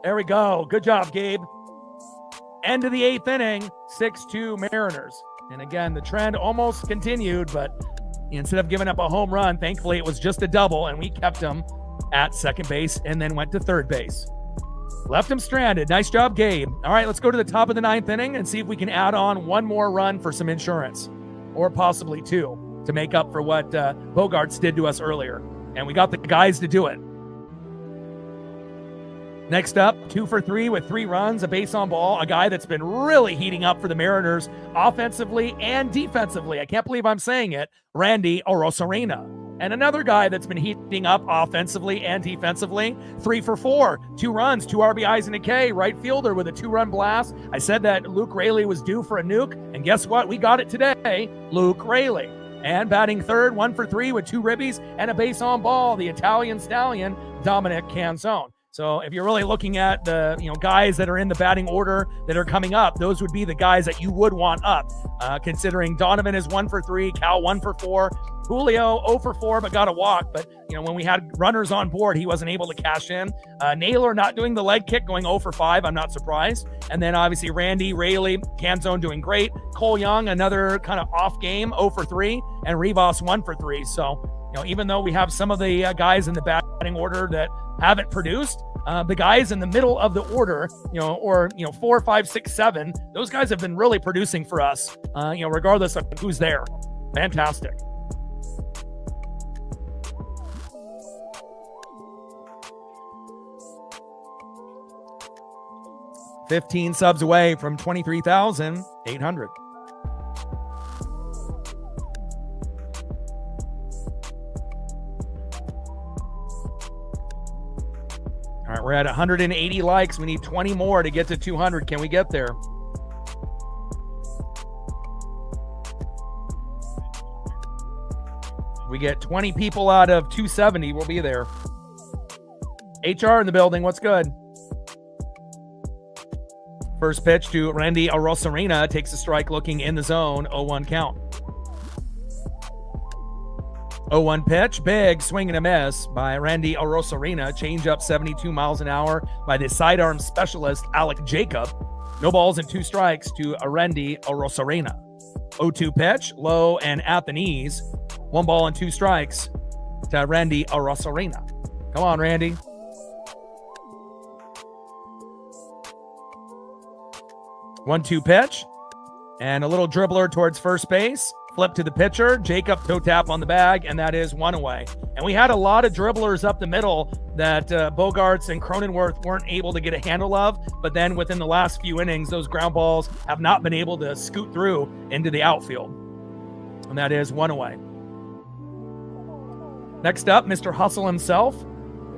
There we go. Good job, Gabe. End of the 8th inning, 6-2 Mariners. And again, the trend almost continued, but instead of giving up a home run, thankfully it was just a double, and we kept him at second base and then went to third base. Left him stranded. Nice job, Gabe. All right, let's go to the top of the 9th inning and see if we can add on 1 more run for some insurance, or possibly 2. to make up for what Bogarts did to us earlier. And we got the guys to do it. Next up, 2 for 3 with 3 runs, a base on ball, a guy that's been really heating up for the Mariners offensively and defensively. I can't believe I'm saying it, Randy Arozarena. And another guy that's been heating up offensively and defensively, 3 for 4, 2 runs, 2 RBIs and a K, right fielder with a 2-run blast. I said that Luke Raley was due for a nuke, and guess what? We got it today, Luke Raley. And batting third, 1 for 3 with 2 ribbies and a base on ball, the Italian stallion, Dominic Canzone. So if you're really looking at the guys that are in the batting order that are coming up, those would be the guys that you would want up. Considering Donovan is 1 for 3, Cal 1 for 4, Julio 0 for 4, but got a walk. But when we had runners on board, he wasn't able to cash in. Naylor not doing the leg kick, going 0 for 5. I'm not surprised. And then obviously Randy, Raley, Canzone doing great. Cole Young, another kind of off game, 0 for 3, and Rivas 1 for 3. So even though we have some of the guys in the batting order that haven't produced, the guys in the middle of the order, 4, 5, 6, 7, those guys have been really producing for us, regardless of who's there. Fantastic. $15 subs away from 23,800. All right, we're at 180 likes. We need 20 more to get to 200. Can we get there? We get 20 people out of 270. We'll be there. HR in the building. What's good? First pitch to Randy Arozarena. Takes a strike looking in the zone. 0-1 count. 0-1 pitch, big swing and a miss by Randy Arozarena. Change up 72 miles an hour by the sidearm specialist, Alec Jacob. No balls and 2 strikes to Randy Arozarena. 0-2 pitch, low and at the knees. 1 ball and 2 strikes to Randy Arozarena. Come on, Randy. One-two pitch, and a little dribbler towards first base. Flip to the pitcher, Jacob toe tap on the bag, and that is 1 away. And we had a lot of dribblers up the middle that Bogarts and Cronenworth weren't able to get a handle of, but then within the last few innings, those ground balls have not been able to scoot through into the outfield. And that is 1 away. Next up, Mr. Hustle himself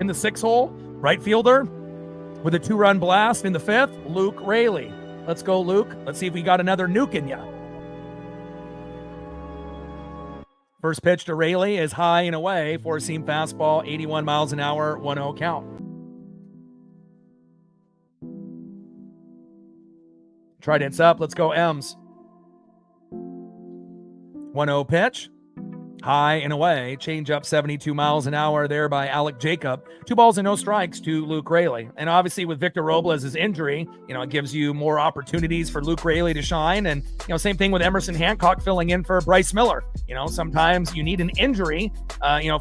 in the 6-hole, right fielder with a 2-run blast in the 5th, Luke Raley. Let's go, Luke. Let's see if we got another nuke in ya. First pitch to Raley is high and away. 4-seam fastball, 81 miles an hour, 1-0 count. Trident's up. Let's go, M's. 1-0 pitch. High and away. Change up 72 miles an hour there by Alec Jacob. 2 balls and no strikes to Luke Raley. And obviously with Victor Robles' injury, it gives you more opportunities for Luke Raley to shine. And, same thing with Emerson Hancock filling in for Bryce Miller. Sometimes you need an injury,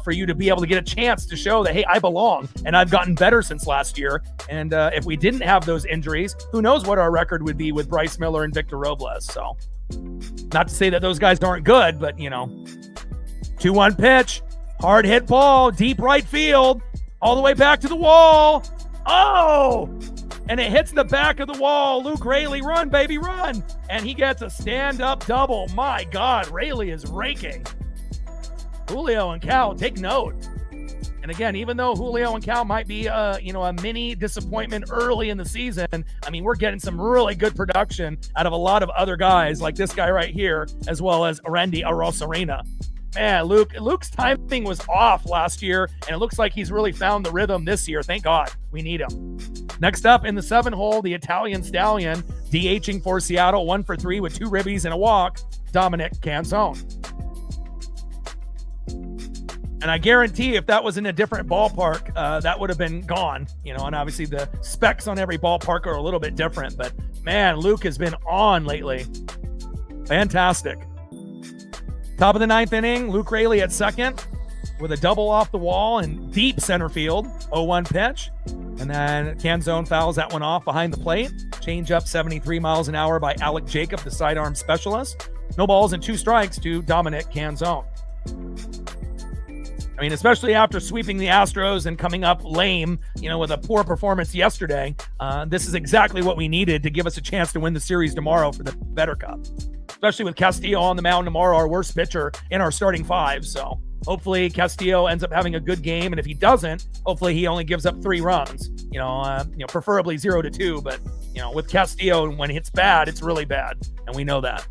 for you to be able to get a chance to show that, hey, I belong and I've gotten better since last year. And if we didn't have those injuries, who knows what our record would be with Bryce Miller and Victor Robles. So not to say that those guys aren't good, but, 2-1 pitch, hard hit ball, deep right field, all the way back to the wall. Oh, and it hits the back of the wall. Luke Raley, run, baby, run. And he gets a stand-up double. My God, Raley is raking. Julio and Cal, take note. And again, even though Julio and Cal might be, a mini disappointment early in the season, I mean, we're getting some really good production out of a lot of other guys like this guy right here, as well as Randy Arozarena. Man, Luke's timing was off last year, and it looks like he's really found the rhythm this year. Thank God. We need him. Next up in the 7-hole, the Italian stallion, DHing for Seattle, 1 for 3 with 2 ribbies and a walk, Dominic Canzone. And I guarantee if that was in a different ballpark, that would have been gone. And obviously the specs on every ballpark are a little bit different. But, man, Luke has been on lately. Fantastic. Top of the 9th inning, Luke Raley at second with a double off the wall in deep center field. 0-1 pitch. And then Canzone fouls that one off behind the plate. Change up 73 miles an hour by Alec Jacob, the sidearm specialist. No balls and 2 strikes to Dominic Canzone. I mean, especially after sweeping the Astros and coming up lame, with a poor performance yesterday, this is exactly what we needed to give us a chance to win the series tomorrow for the Better Cup. Especially with Castillo on the mound tomorrow, our worst pitcher in our starting five. So hopefully Castillo ends up having a good game. And if he doesn't, hopefully he only gives up 3 runs, preferably 0-2. But, with Castillo, when it's bad, it's really bad. And we know that.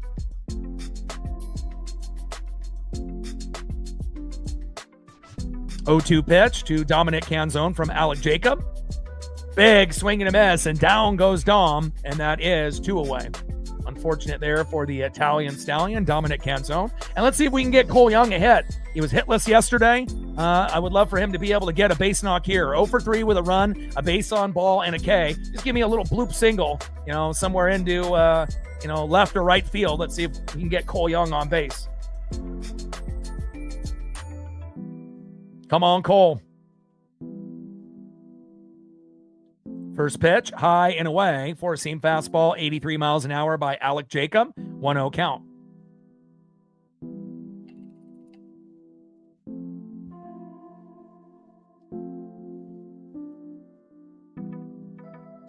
O2 pitch to Dominic Canzone from Alec Jacob. Big swing and a miss, and down goes Dom, and that is 2 away. Unfortunate there for the Italian stallion, Dominic Canzone. And let's see if we can get Cole Young a hit. He was hitless yesterday. I would love for him to be able to get a base knock here. 0 for 3 with a run, a base on ball, and a K. Just give me a little bloop single, somewhere into, left or right field. Let's see if we can get Cole Young on base. Come on, Cole. First pitch, high and away. 4-seam fastball, 83 miles an hour by Alec Jacob. 1-0 count.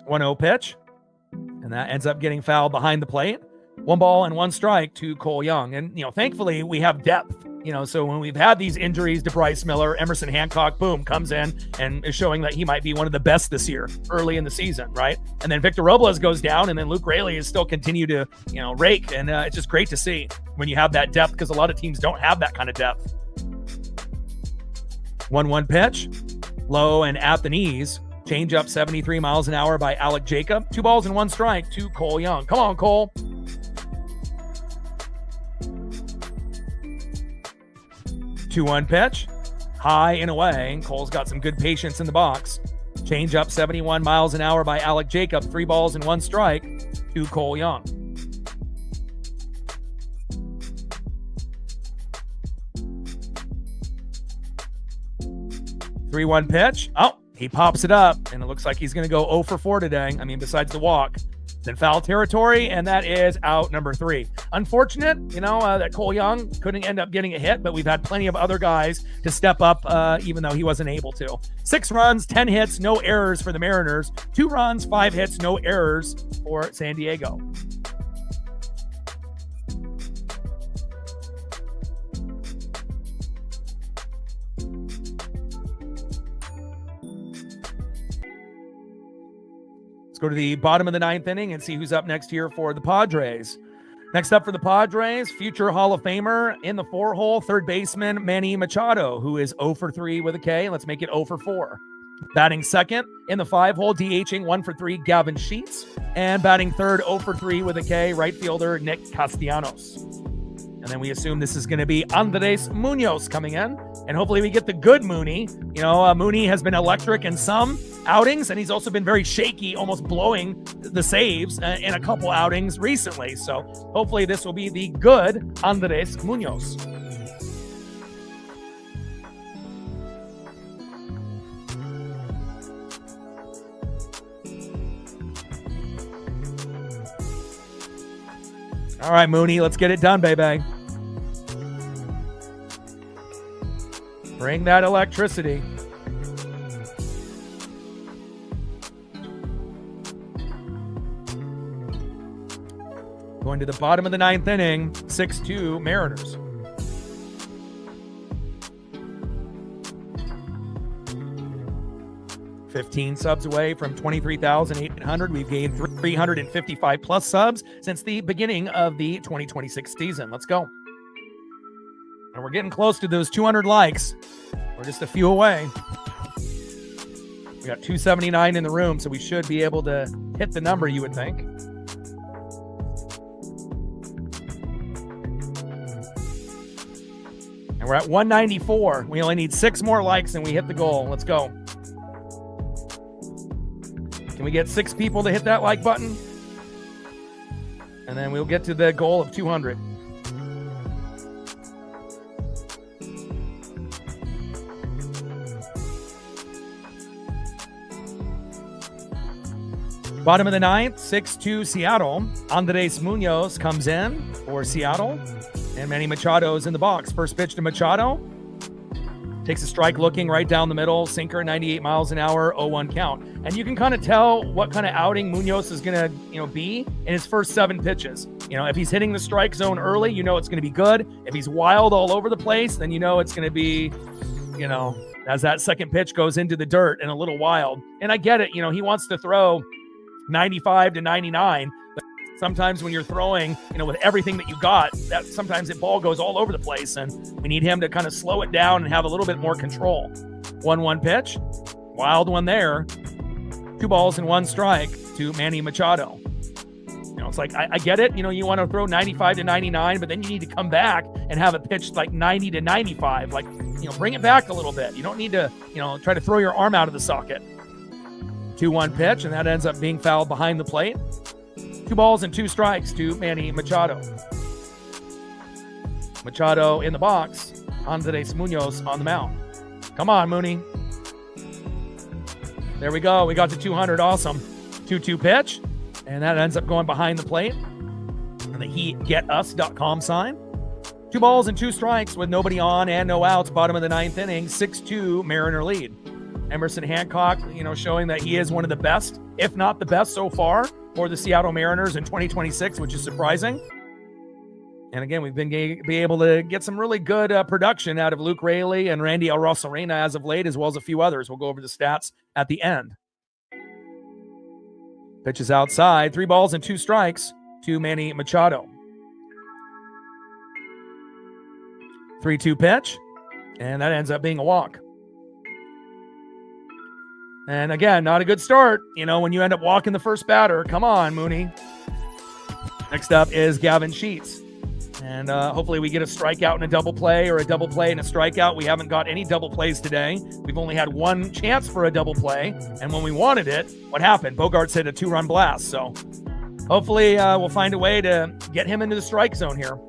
One-0 pitch. And that ends up getting fouled behind the plate. 1 ball and 1 strike to Cole Young. And, thankfully we have depth. So when we've had these injuries to Bryce Miller, Emerson Hancock, boom, comes in and is showing that he might be one of the best this year early in the season, right? And then Victor Robles goes down, and then Luke Raley is still continue to, rake. And it's just great to see when you have that depth, because a lot of teams don't have that kind of depth. 1-1 pitch, low and at the knees. Change up 73 miles an hour by Alec Jacob. 2 balls and 1 strike to Cole Young. Come on, Cole. 2-1 pitch, high and away. Cole's got some good patience in the box. Change up 71 miles an hour by Alec Jacob. 3 balls and 1 strike to Cole Young. Three-one pitch. Oh, he pops it up, and it looks like he's going to go 0 for 4 today. I mean, besides the walk. In foul territory, and that is out number 3. Unfortunate, that Cole Young couldn't end up getting a hit, but we've had plenty of other guys to step up, even though he wasn't able to. 6 runs, 10 hits, no errors for the Mariners. 2 runs, 5 hits, no errors for San Diego. Go to the bottom of the 9th inning and see who's up next here for the Padres. Next up for the Padres, future Hall of Famer in the 4-hole, third baseman Manny Machado, who is 0 for 3 with a K. Let's make it 0 for 4. Batting second in the 5-hole, DHing 1 for 3, Gavin Sheets. And batting third, 0 for 3 with a K, right fielder Nick Castellanos. And then we assume this is going to be Andres Munoz coming in. And hopefully we get the good Mooney. Mooney has been electric in some outings, and he's also been very shaky, almost blowing the saves in a couple outings recently. So hopefully this will be the good Andres Munoz. All right, Mooney, let's get it done, baby. Bring that electricity. Going to the bottom of the 9th inning, 6-2 Mariners. $15 subs away from 23,800. We've gained 355 plus subs since the beginning of the 2026 season. Let's go. And we're getting close to those 200 likes. We're just a few away. We got 279 in the room, so we should be able to hit the number, you would think. And we're at 194. We only need 6 more likes and we hit the goal. Let's go. Can we get 6 people to hit that like button? And then we'll get to the goal of 200. Bottom of the 9th, 6-2 Seattle. Andres Munoz comes in for Seattle. And Manny Machado's in the box. First pitch to Machado. Takes a strike looking right down the middle, sinker, 98 miles an hour, 0-1 count. And you can kind of tell what kind of outing Munoz is going to, be in his first 7 pitches. If he's hitting the strike zone early, it's going to be good. If he's wild all over the place, then it's going to be, as that second pitch goes into the dirt and a little wild. And I get it, he wants to throw 95 to 99, but sometimes when you're throwing, with everything that you got, that sometimes the ball goes all over the place, and we need him to kind of slow it down and have a little bit more control. 1-1 pitch, wild one there. 2 balls and 1 strike to Manny Machado. It's like, I get it. You want to throw 95 to 99, but then you need to come back and have a pitch like 90 to 95. Like, bring it back a little bit. You don't need to, try to throw your arm out of the socket. 2-1 pitch, and that ends up being fouled behind the plate. 2 balls and 2 strikes to Manny Machado. Machado in the box. Andres Munoz on the mound. Come on, Mooney. There we go. We got to 200. Awesome. 2-2 pitch. And that ends up going behind the plate. And the HeatGetUs.com sign. 2 balls and 2 strikes with nobody on and no outs. Bottom of the 9th inning. 6-2 Mariner lead. Emerson Hancock, showing that he is one of the best, if not the best so far for the Seattle Mariners in 2026, which is surprising. And again, we've been able to get some really good production out of Luke Raley and Randy Arozarena as of late, as well as a few others. We'll go over the stats at the end. Pitches outside, 3 balls and 2 strikes to Manny Machado. 3-2 pitch, and that ends up being a walk. And again, not a good start, when you end up walking the first batter. Come on, Mooney. Next up is Gavin Sheets. And hopefully we get a strikeout and a double play, or a double play and a strikeout. We haven't got any double plays today. We've only had 1 chance for a double play. And when we wanted it, what happened? Bogarts hit a 2-run blast. So hopefully we'll find a way to get him into the strike zone here.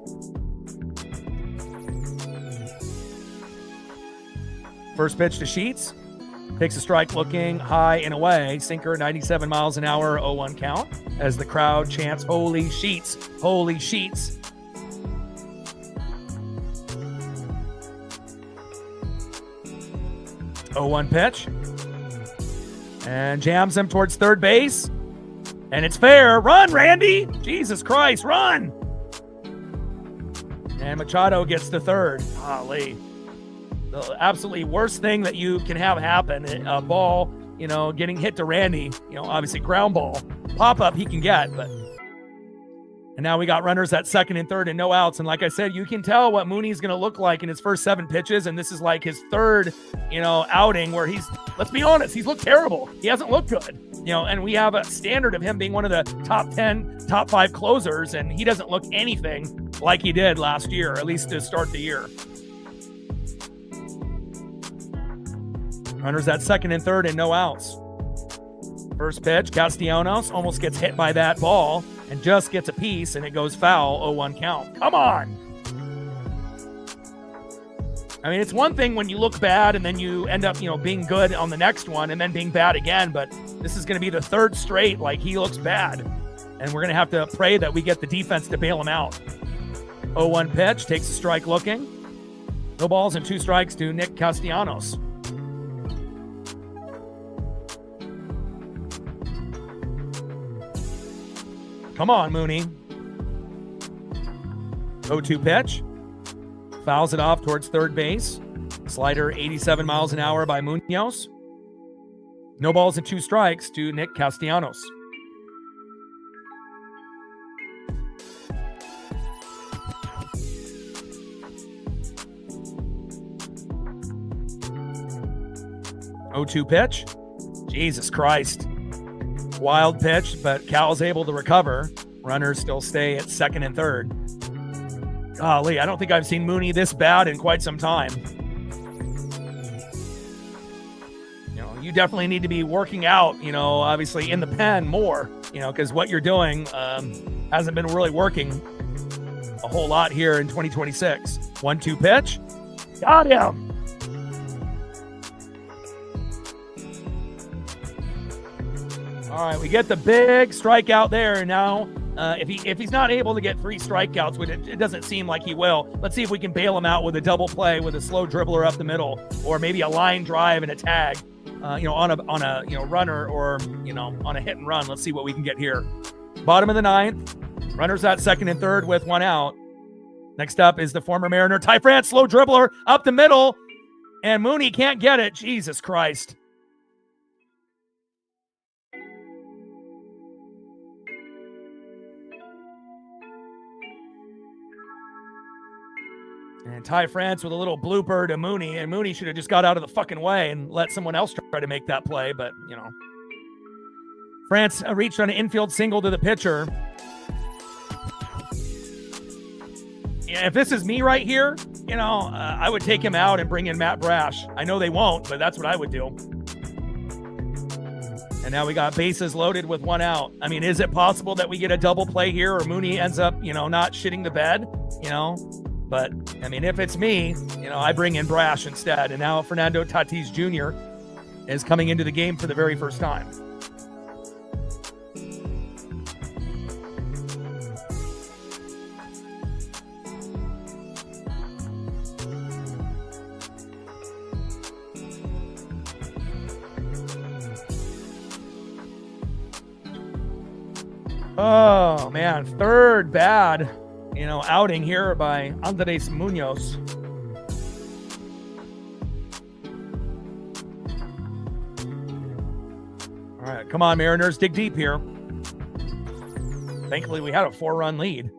First pitch to Sheets. Takes a strike looking high and away. Sinker, 97 miles an hour, 0-1 count. As the crowd chants, "Holy Sheets, holy Sheets." "0-1 pitch. And jams him towards third base. And it's fair. Run, Randy! Jesus Christ, run! And Machado gets to third. Golly. The absolutely worst thing that you can have happen, a ball, getting hit to Randy, obviously ground ball. Pop-up he can get, but... And now we got runners at second and third and no outs. And like I said, you can tell what Mooney's going to look like in his first 7 pitches. And this is like his third, outing where let's be honest, he's looked terrible. He hasn't looked good, and we have a standard of him being one of the top 10, top 5 closers. And he doesn't look anything like he did last year, at least to start the year. Runners at second and third and no outs. First pitch, Castellanos almost gets hit by that ball and just gets a piece, and it goes foul, 0-1 count. Come on. I mean, it's one thing when you look bad and then you end up, being good on the next one and then being bad again, but this is going to be the 3rd straight like he looks bad, and we're going to have to pray that we get the defense to bail him out. 0-1 pitch, takes a strike looking. No balls and 2 strikes to Nick Castellanos. Come on, Mooney. 0-2 pitch. Fouls it off towards third base. Slider 87 miles an hour by Munoz. No balls and 2 strikes to Nick Castellanos. "0-2 pitch. Jesus Christ. Wild pitch, but Cal's able to recover. Runners still stay at second and third. Golly, I don't think I've seen Mooney this bad in quite some time. You definitely need to be working out, obviously in the pen more, because what you're doing hasn't been really working a whole lot here in 2026. 1-2 pitch. Got him. All right, we get the big strikeout there, and now If he's not able to get 3 strikeouts, which it doesn't seem like he will, let's see if we can bail him out with a double play with a slow dribbler up the middle, or maybe a line drive and a tag, on a runner, or on a hit and run. Let's see what we can get here. Bottom of the 9th, runners at second and third with 1 out. Next up is the former Mariner Ty France, slow dribbler up the middle, and Mooney can't get it. Jesus Christ. And Ty France with a little blooper to Mooney, and Mooney should have just got out of the fucking way and let someone else try to make that play, but, France reached on an infield single to the pitcher. Yeah, if this is me right here, I would take him out and bring in Matt Brash. I know they won't, but that's what I would do. And now we got bases loaded with 1 out. I mean, is it possible that we get a double play here, or Mooney ends up, not shitting the bed, But, I mean, if it's me, I bring in Brash instead. And now Fernando Tatis Jr. is coming into the game for the very first time. Oh, man. Third bad outing here by Andres Munoz. All right, come on, Mariners, dig deep here. Thankfully, we had a 4-run lead.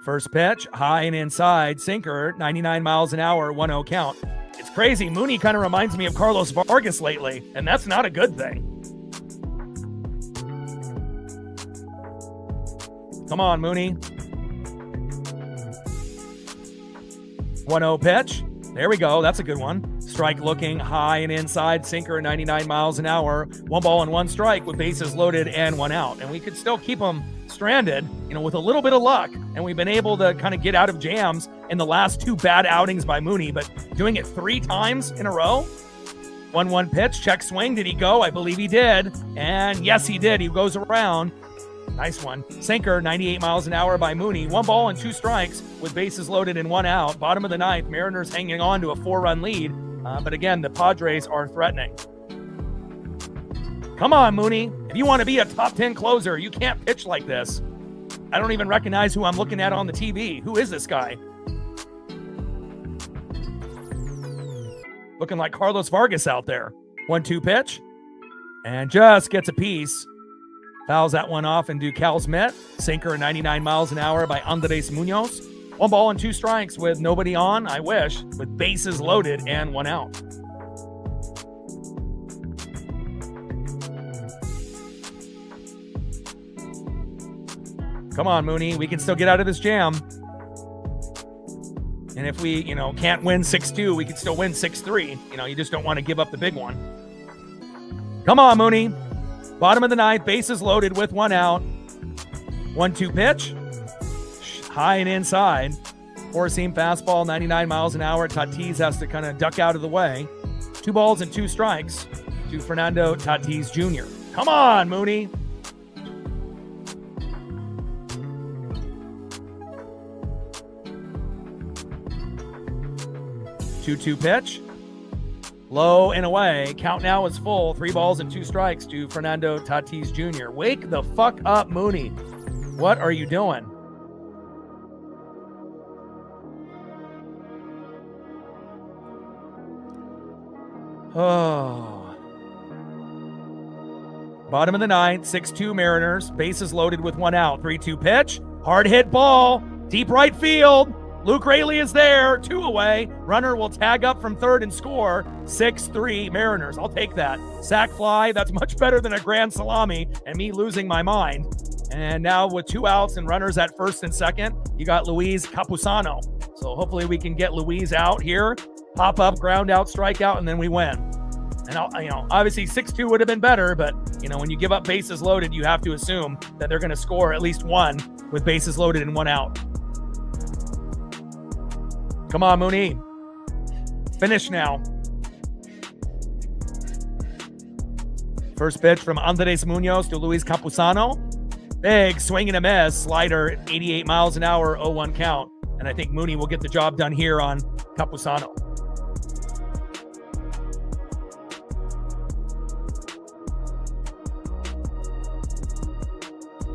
First pitch, high and inside, sinker, 99 miles an hour, 1-0 count. It's crazy. Mooney kind of reminds me of Carlos Vargas lately, and that's not a good thing. Come on, Mooney. 1-0 pitch. There we go. That's a good one. Strike looking, high and inside, sinker, 99 miles an hour. 1 ball and 1 strike with bases loaded and 1 out. And we could still keep them stranded, with a little bit of luck. And we've been able to kind of get out of jams in the last 2 bad outings by Mooney, but doing it 3 times in a row. 1-1 pitch, check swing. Did he go? I believe he did. And yes, he did. He goes around. Nice one. Sinker, 98 miles an hour by Mooney. 1 ball and 2 strikes with bases loaded and 1 out. Bottom of the 9th, Mariners hanging on to a 4-run lead. But again, the Padres are threatening. Come on, Mooney. If you want to be a top 10 closer, you can't pitch like this. I don't even recognize who I'm looking at on the TV. Who is this guy? Looking like Carlos Vargas out there. 1-2 pitch. And just gets a piece. Fouls that one off and do Cal's Met. Sinker, 99 miles an hour by Andres Munoz. 1 ball and 2 strikes with nobody on, I wish, with bases loaded and 1 out. Come on, Mooney. We can still get out of this jam. And if we, can't win 6-2, we can still win 6-3. You just don't want to give up the big one. Come on, Mooney. Bottom of the 9th, bases loaded with 1 out. 1-2 pitch. High and inside. 4-seam fastball, 99 miles an hour. Tatis has to kind of duck out of the way. 2 balls and 2 strikes to Fernando Tatis Jr. Come on, Mooney. Two pitch. Low and away. Count now is full. 3 balls and 2 strikes to Fernando Tatis Jr. Wake the fuck up, Mooney. What are you doing? Oh. Bottom of the 9th, 6-2 Mariners. Bases loaded with 1 out. 3-2 pitch. Hard hit ball. Deep right field. Luke Raley is there, 2 away. Runner will tag up from third and score. 6-3 Mariners. I'll take that. Sack fly, that's much better than a grand salami and me losing my mind. And now with 2 outs and runners at first and second, you got Luis Capusano. So hopefully we can get Luis out here, pop up, ground out, strikeout, and then we win. And obviously 6-2 would have been better, but when you give up bases loaded, you have to assume that they're going to score at least 1 with bases loaded and 1 out. Come on, Mooney. Finish now. First pitch from Andres Munoz to Luis Campusano. Big swing and a miss. Slider at 88 miles an hour, 0-1 count. And I think Mooney will get the job done here on Campusano.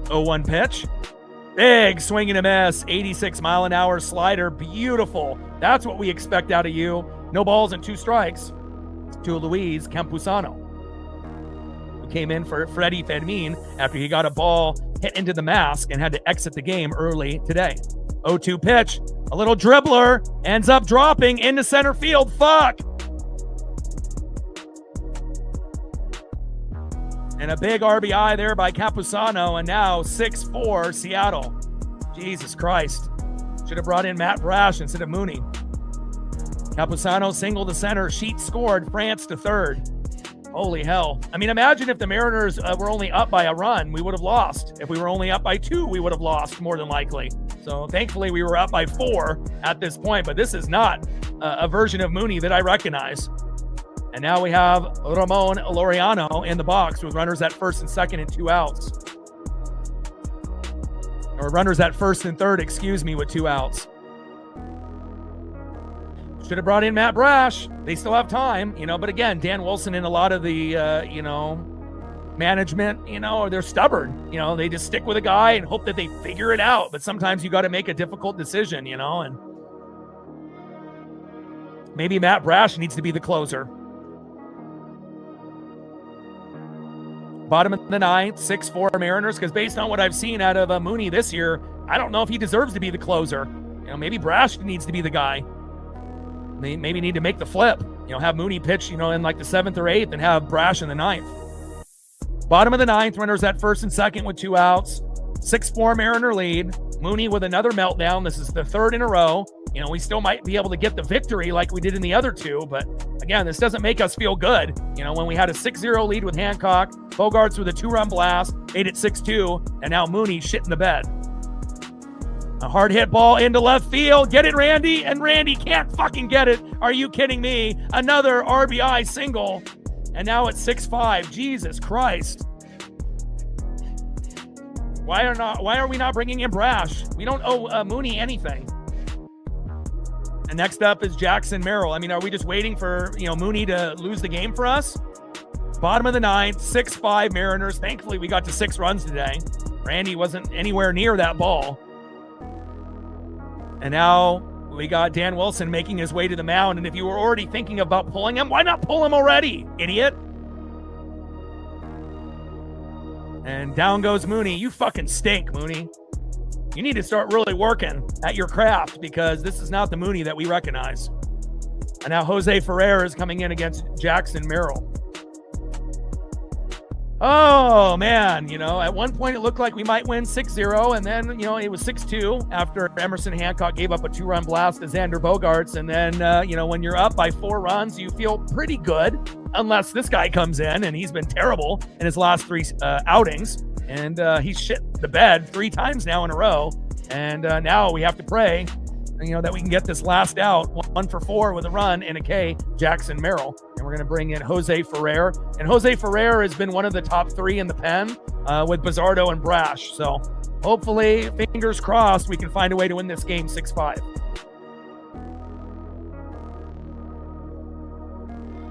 Oh-1 pitch. Big swing and a miss. 86 mile an hour slider. Beautiful. That's what we expect out of you. No balls and 2 strikes to Luis Campusano, who came in for Freddie Fermin after he got a ball hit into the mask and had to exit the game early today. 0-2 pitch. A little dribbler ends up dropping into center field. Fuck. And a big RBI there by Campusano, and now 6-4 Seattle. Jesus Christ. Should have brought in Matt Brash instead of Mooney. Campusano single to center. Sheet scored. France to third. Holy hell. I mean, imagine if the Mariners were only up by a run, we would have lost. If we were only up by 2, we would have lost more than likely. So thankfully we were up by 4 at this point, but this is not a version of Mooney that I recognize. And now we have Ramon Laureano in the box with runners at first and second and 2 outs. Or runners at first and third, excuse me, with 2 outs. Should have brought in Matt Brash. They still have time, but again, Dan Wilson and a lot of the, management, they're stubborn. They just stick with a guy and hope that they figure it out. But sometimes you got to make a difficult decision, and maybe Matt Brash needs to be the closer. Bottom of the 9th, 6-4 Mariners, because based on what I've seen out of Mooney this year, I don't know if he deserves to be the closer. Maybe Brash needs to be the guy. They maybe need to make the flip, have Mooney pitch, in like the 7th or 8th and have Brash in the 9th. Bottom of the 9th, runners at first and second with 2 outs. 6-4 Mariner lead. Mooney with another meltdown. This is the 3rd in a row. We still might be able to get the victory like we did in the other 2, but again, this doesn't make us feel good. When we had a 6-0 lead with Hancock, Bogarts with a 2-run blast, made it 6-2, and now Mooney shit in the bed. A hard hit ball into left field. Get it, Randy? And Randy can't fucking get it. Are you kidding me? Another RBI single. And now it's 6-5. Jesus Christ. Why are we not bringing in Brash? We don't owe Mooney anything. And next up is Jackson Merrill. I mean, are we just waiting for, Mooney to lose the game for us? Bottom of the 9th, 6-5 Mariners. Thankfully, we got to 6 runs today. Randy wasn't anywhere near that ball. And now we got Dan Wilson making his way to the mound. And if you were already thinking about pulling him, why not pull him already, idiot? And down goes Mooney. You fucking stink, Mooney. You need to start really working at your craft because this is not the Mooney that we recognize. And now Jose Ferrer is coming in against Jackson Merrill. Oh, man, at one point it looked like we might win 6-0, and then, it was 6-2 after Emerson Hancock gave up a 2-run blast to Xander Bogaerts, and then, when you're up by 4 runs, you feel pretty good, unless this guy comes in, and he's been terrible in his last 3 outings, and he's shit the bed 3 times now in a row, and now we have to pray, that we can get this last out, 1 for 4 with a run and a K, Jackson Merrill. And we're going to bring in Jose Ferrer. And Jose Ferrer has been one of the top 3 in the pen with Bizzardo and Brash. So hopefully, fingers crossed, we can find a way to win this game 6-5.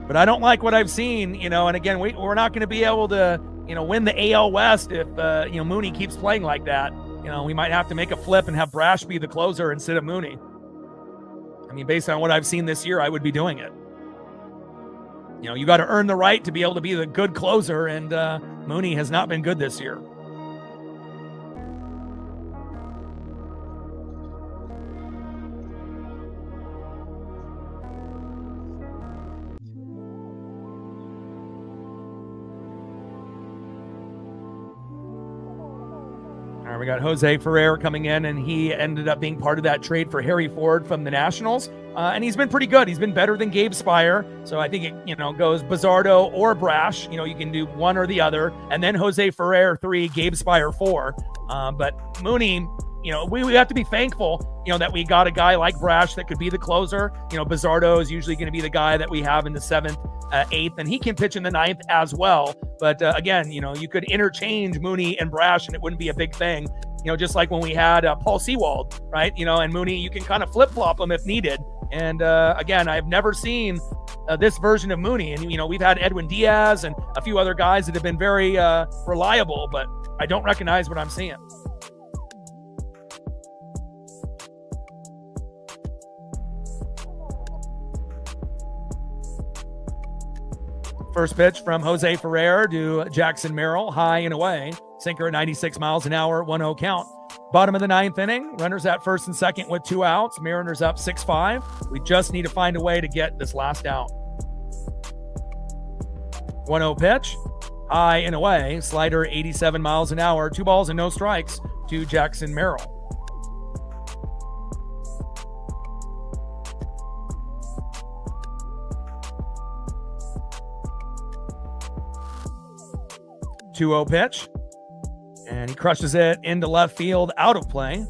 But I don't like what I've seen, and again, we're not going to be able to, win the AL West if, Mooney keeps playing like that. We might have to make a flip and have Brash be the closer instead of Mooney. I mean, based on what I've seen this year, I would be doing it. You got to earn the right to be able to be the good closer, and Mooney has not been good this year. We got Jose Ferrer coming in, and he ended up being part of that trade for Harry Ford from the Nationals. And he's been pretty good. He's been better than Gabe Spire. So I think it, goes Bizzardo or Brash. You can do one or the other. And then Jose Ferrer 3, Gabe Spire 4. But Mooney, we have to be thankful, that we got a guy like Brash that could be the closer. Bizzardo is usually going to be the guy that we have in the 7th, 8th, and he can pitch in the 9th as well. But again, you could interchange Mooney and Brash and it wouldn't be a big thing. Just like when we had Paul Sewald, right? And Mooney, you can kind of flip-flop them if needed. And again, I've never seen this version of Mooney. And, we've had Edwin Diaz and a few other guys that have been very reliable, but I don't recognize what I'm seeing. First pitch from Jose Ferrer to Jackson Merrill, high and away. Sinker at 96 miles an hour, 1-0 count. Bottom of the 9th inning, runners at first and second with 2 outs. Mariners up 6-5. We just need to find a way to get this last out. 1-0 pitch, high and away. Slider 87 miles an hour, 2 balls and no strikes to Jackson Merrill. Two-0 pitch, and he crushes it into left field, out of play.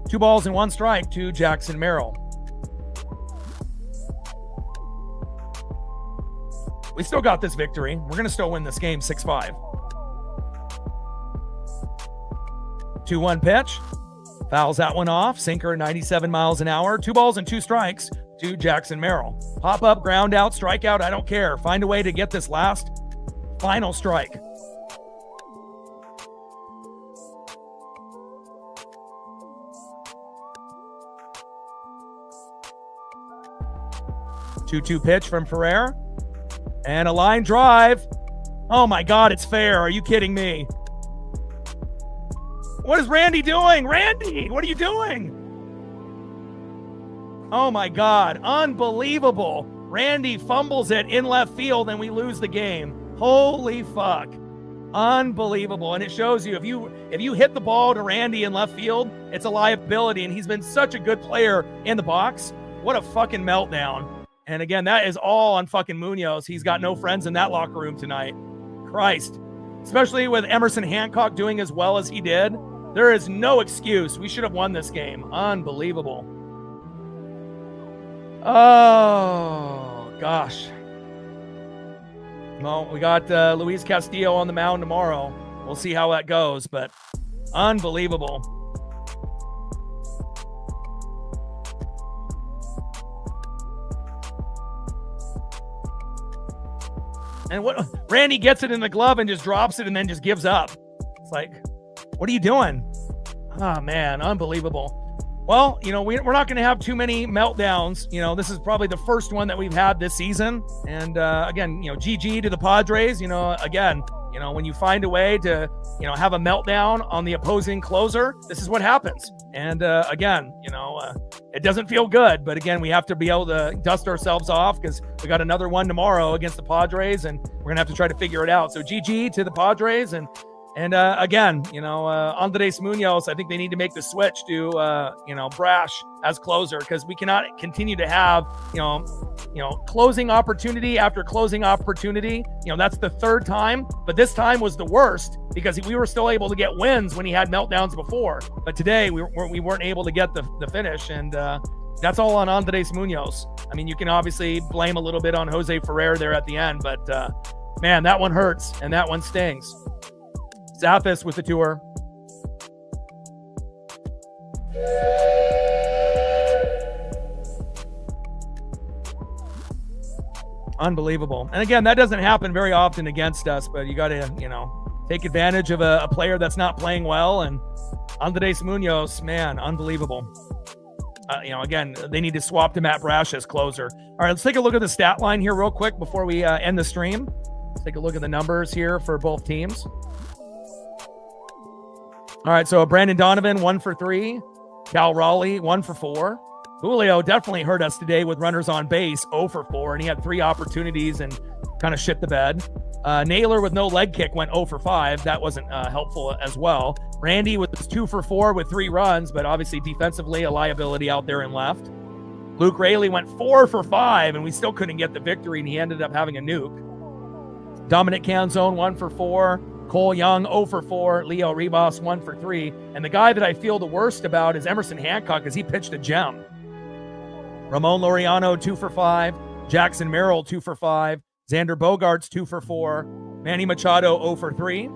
2 balls and 1 strike to Jackson Merrill. We still got this victory. We're going to still win this game 6-5. 2-1 pitch, fouls that one off. Sinker 97 miles an hour, 2 balls and 2 strikes to Jackson Merrill. Pop up, ground out, strikeout, I don't care. Find a way to get this last final strike. Two-two pitch from Ferrer. And a line drive. Oh my God, it's fair. Are you kidding me? What is Randy doing? Randy, what are you doing? Oh my God, unbelievable. Randy fumbles it in left field and we lose the game. Holy fuck. Unbelievable. And it shows you, if you hit the ball to Randy in left field, it's a liability. And he's been such a good player in the box. What a fucking meltdown. And again, that is all on fucking Munoz. He's got no friends in that locker room tonight. Christ. Especially with Emerson Hancock doing as well as he did. There is no excuse. We should have won this game. Unbelievable. Oh, gosh. Well, we got Luis Castillo on the mound tomorrow. We'll see how that goes, but unbelievable. And what Randy gets it in the glove and just drops it and then just gives up. It's like, what are you doing? Oh, man, unbelievable. Well, we're not going to have too many meltdowns. This is probably the first one that we've had this season. And again, GG to the Padres. Again, when you find a way to, have a meltdown on the opposing closer, this is what happens. And again, it doesn't feel good. But again, we have to be able to dust ourselves off because we got another one tomorrow against the Padres, and we're going to have to try to figure it out. So GG to the Padres. And again, Andres Munoz, I think they need to make the switch to, Brash as closer, because we cannot continue to have, closing opportunity after closing opportunity. That's the 3rd time, but this time was the worst because we were still able to get wins when he had meltdowns before. But today we weren't able to get the finish, and that's all on Andres Munoz. I mean, you can obviously blame a little bit on Jose Ferrer there at the end, but man, that one hurts and that one stings. Zathis with the tour. Unbelievable. And again, that doesn't happen very often against us, but you got to, take advantage of a player that's not playing well. And Andres Munoz, man, unbelievable. Again, they need to swap to Matt Brash as closer. All right, let's take a look at the stat line here real quick before we end the stream. Let's take a look at the numbers here for both teams. All right, so Brandon Donovan, 1 for 3. Cal Raleigh, 1 for 4. Julio definitely hurt us today with runners on base, 0 for 4, and he had 3 opportunities and kind of shit the bed. Naylor with no leg kick went 0 for 5. That wasn't helpful as well. Randy was 2 for 4 with 3 runs, but obviously defensively a liability out there in left. Luke Raley went 4 for 5, and we still couldn't get the victory, and he ended up having a nuke. Dominic Canzone, 1 for 4. Cole Young 0 for 4, Leo Ribas 1 for 3. And the guy that I feel the worst about is Emerson Hancock, because he pitched a gem. Ramon Laureano 2 for 5, Jackson Merrill 2 for 5, Xander Bogaerts 2 for 4, Manny Machado 0 for 3,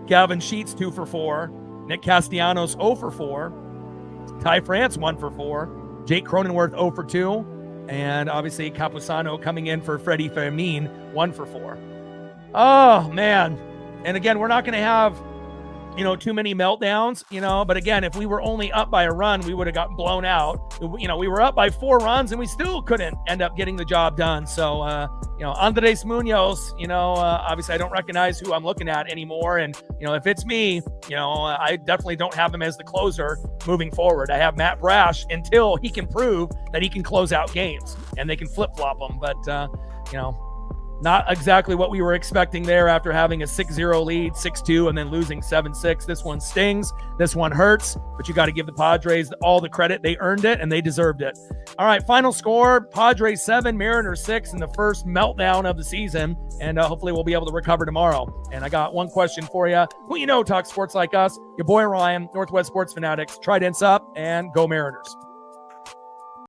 Gavin Sheets 2 for 4, Nick Castellanos 0 for 4, Ty France 1 for 4, Jake Cronenworth 0 for 2, and obviously Capusano coming in for Freddie Fermin 1 for 4. Oh, man. And again, we're not going to have, too many meltdowns, but again, if we were only up by a run, we would have gotten blown out. We were up by 4 runs and we still couldn't end up getting the job done. So, Andres Munoz, obviously I don't recognize who I'm looking at anymore. And, if it's me, I definitely don't have him as the closer moving forward. I have Matt Brash until he can prove that he can close out games and they can flip-flop them. But, not exactly what we were expecting there after having a 6-0 lead, 6-2, and then losing 7-6. This one stings. This one hurts, but you got to give the Padres all the credit. They earned it, and they deserved it. All right, final score, Padres 7, Mariners 6 in the first meltdown of the season, and hopefully we'll be able to recover tomorrow. And I got one question for you. Who talks sports like us? Your boy Ryan, Northwest Sports Fanatics. Tridents up, and go Mariners.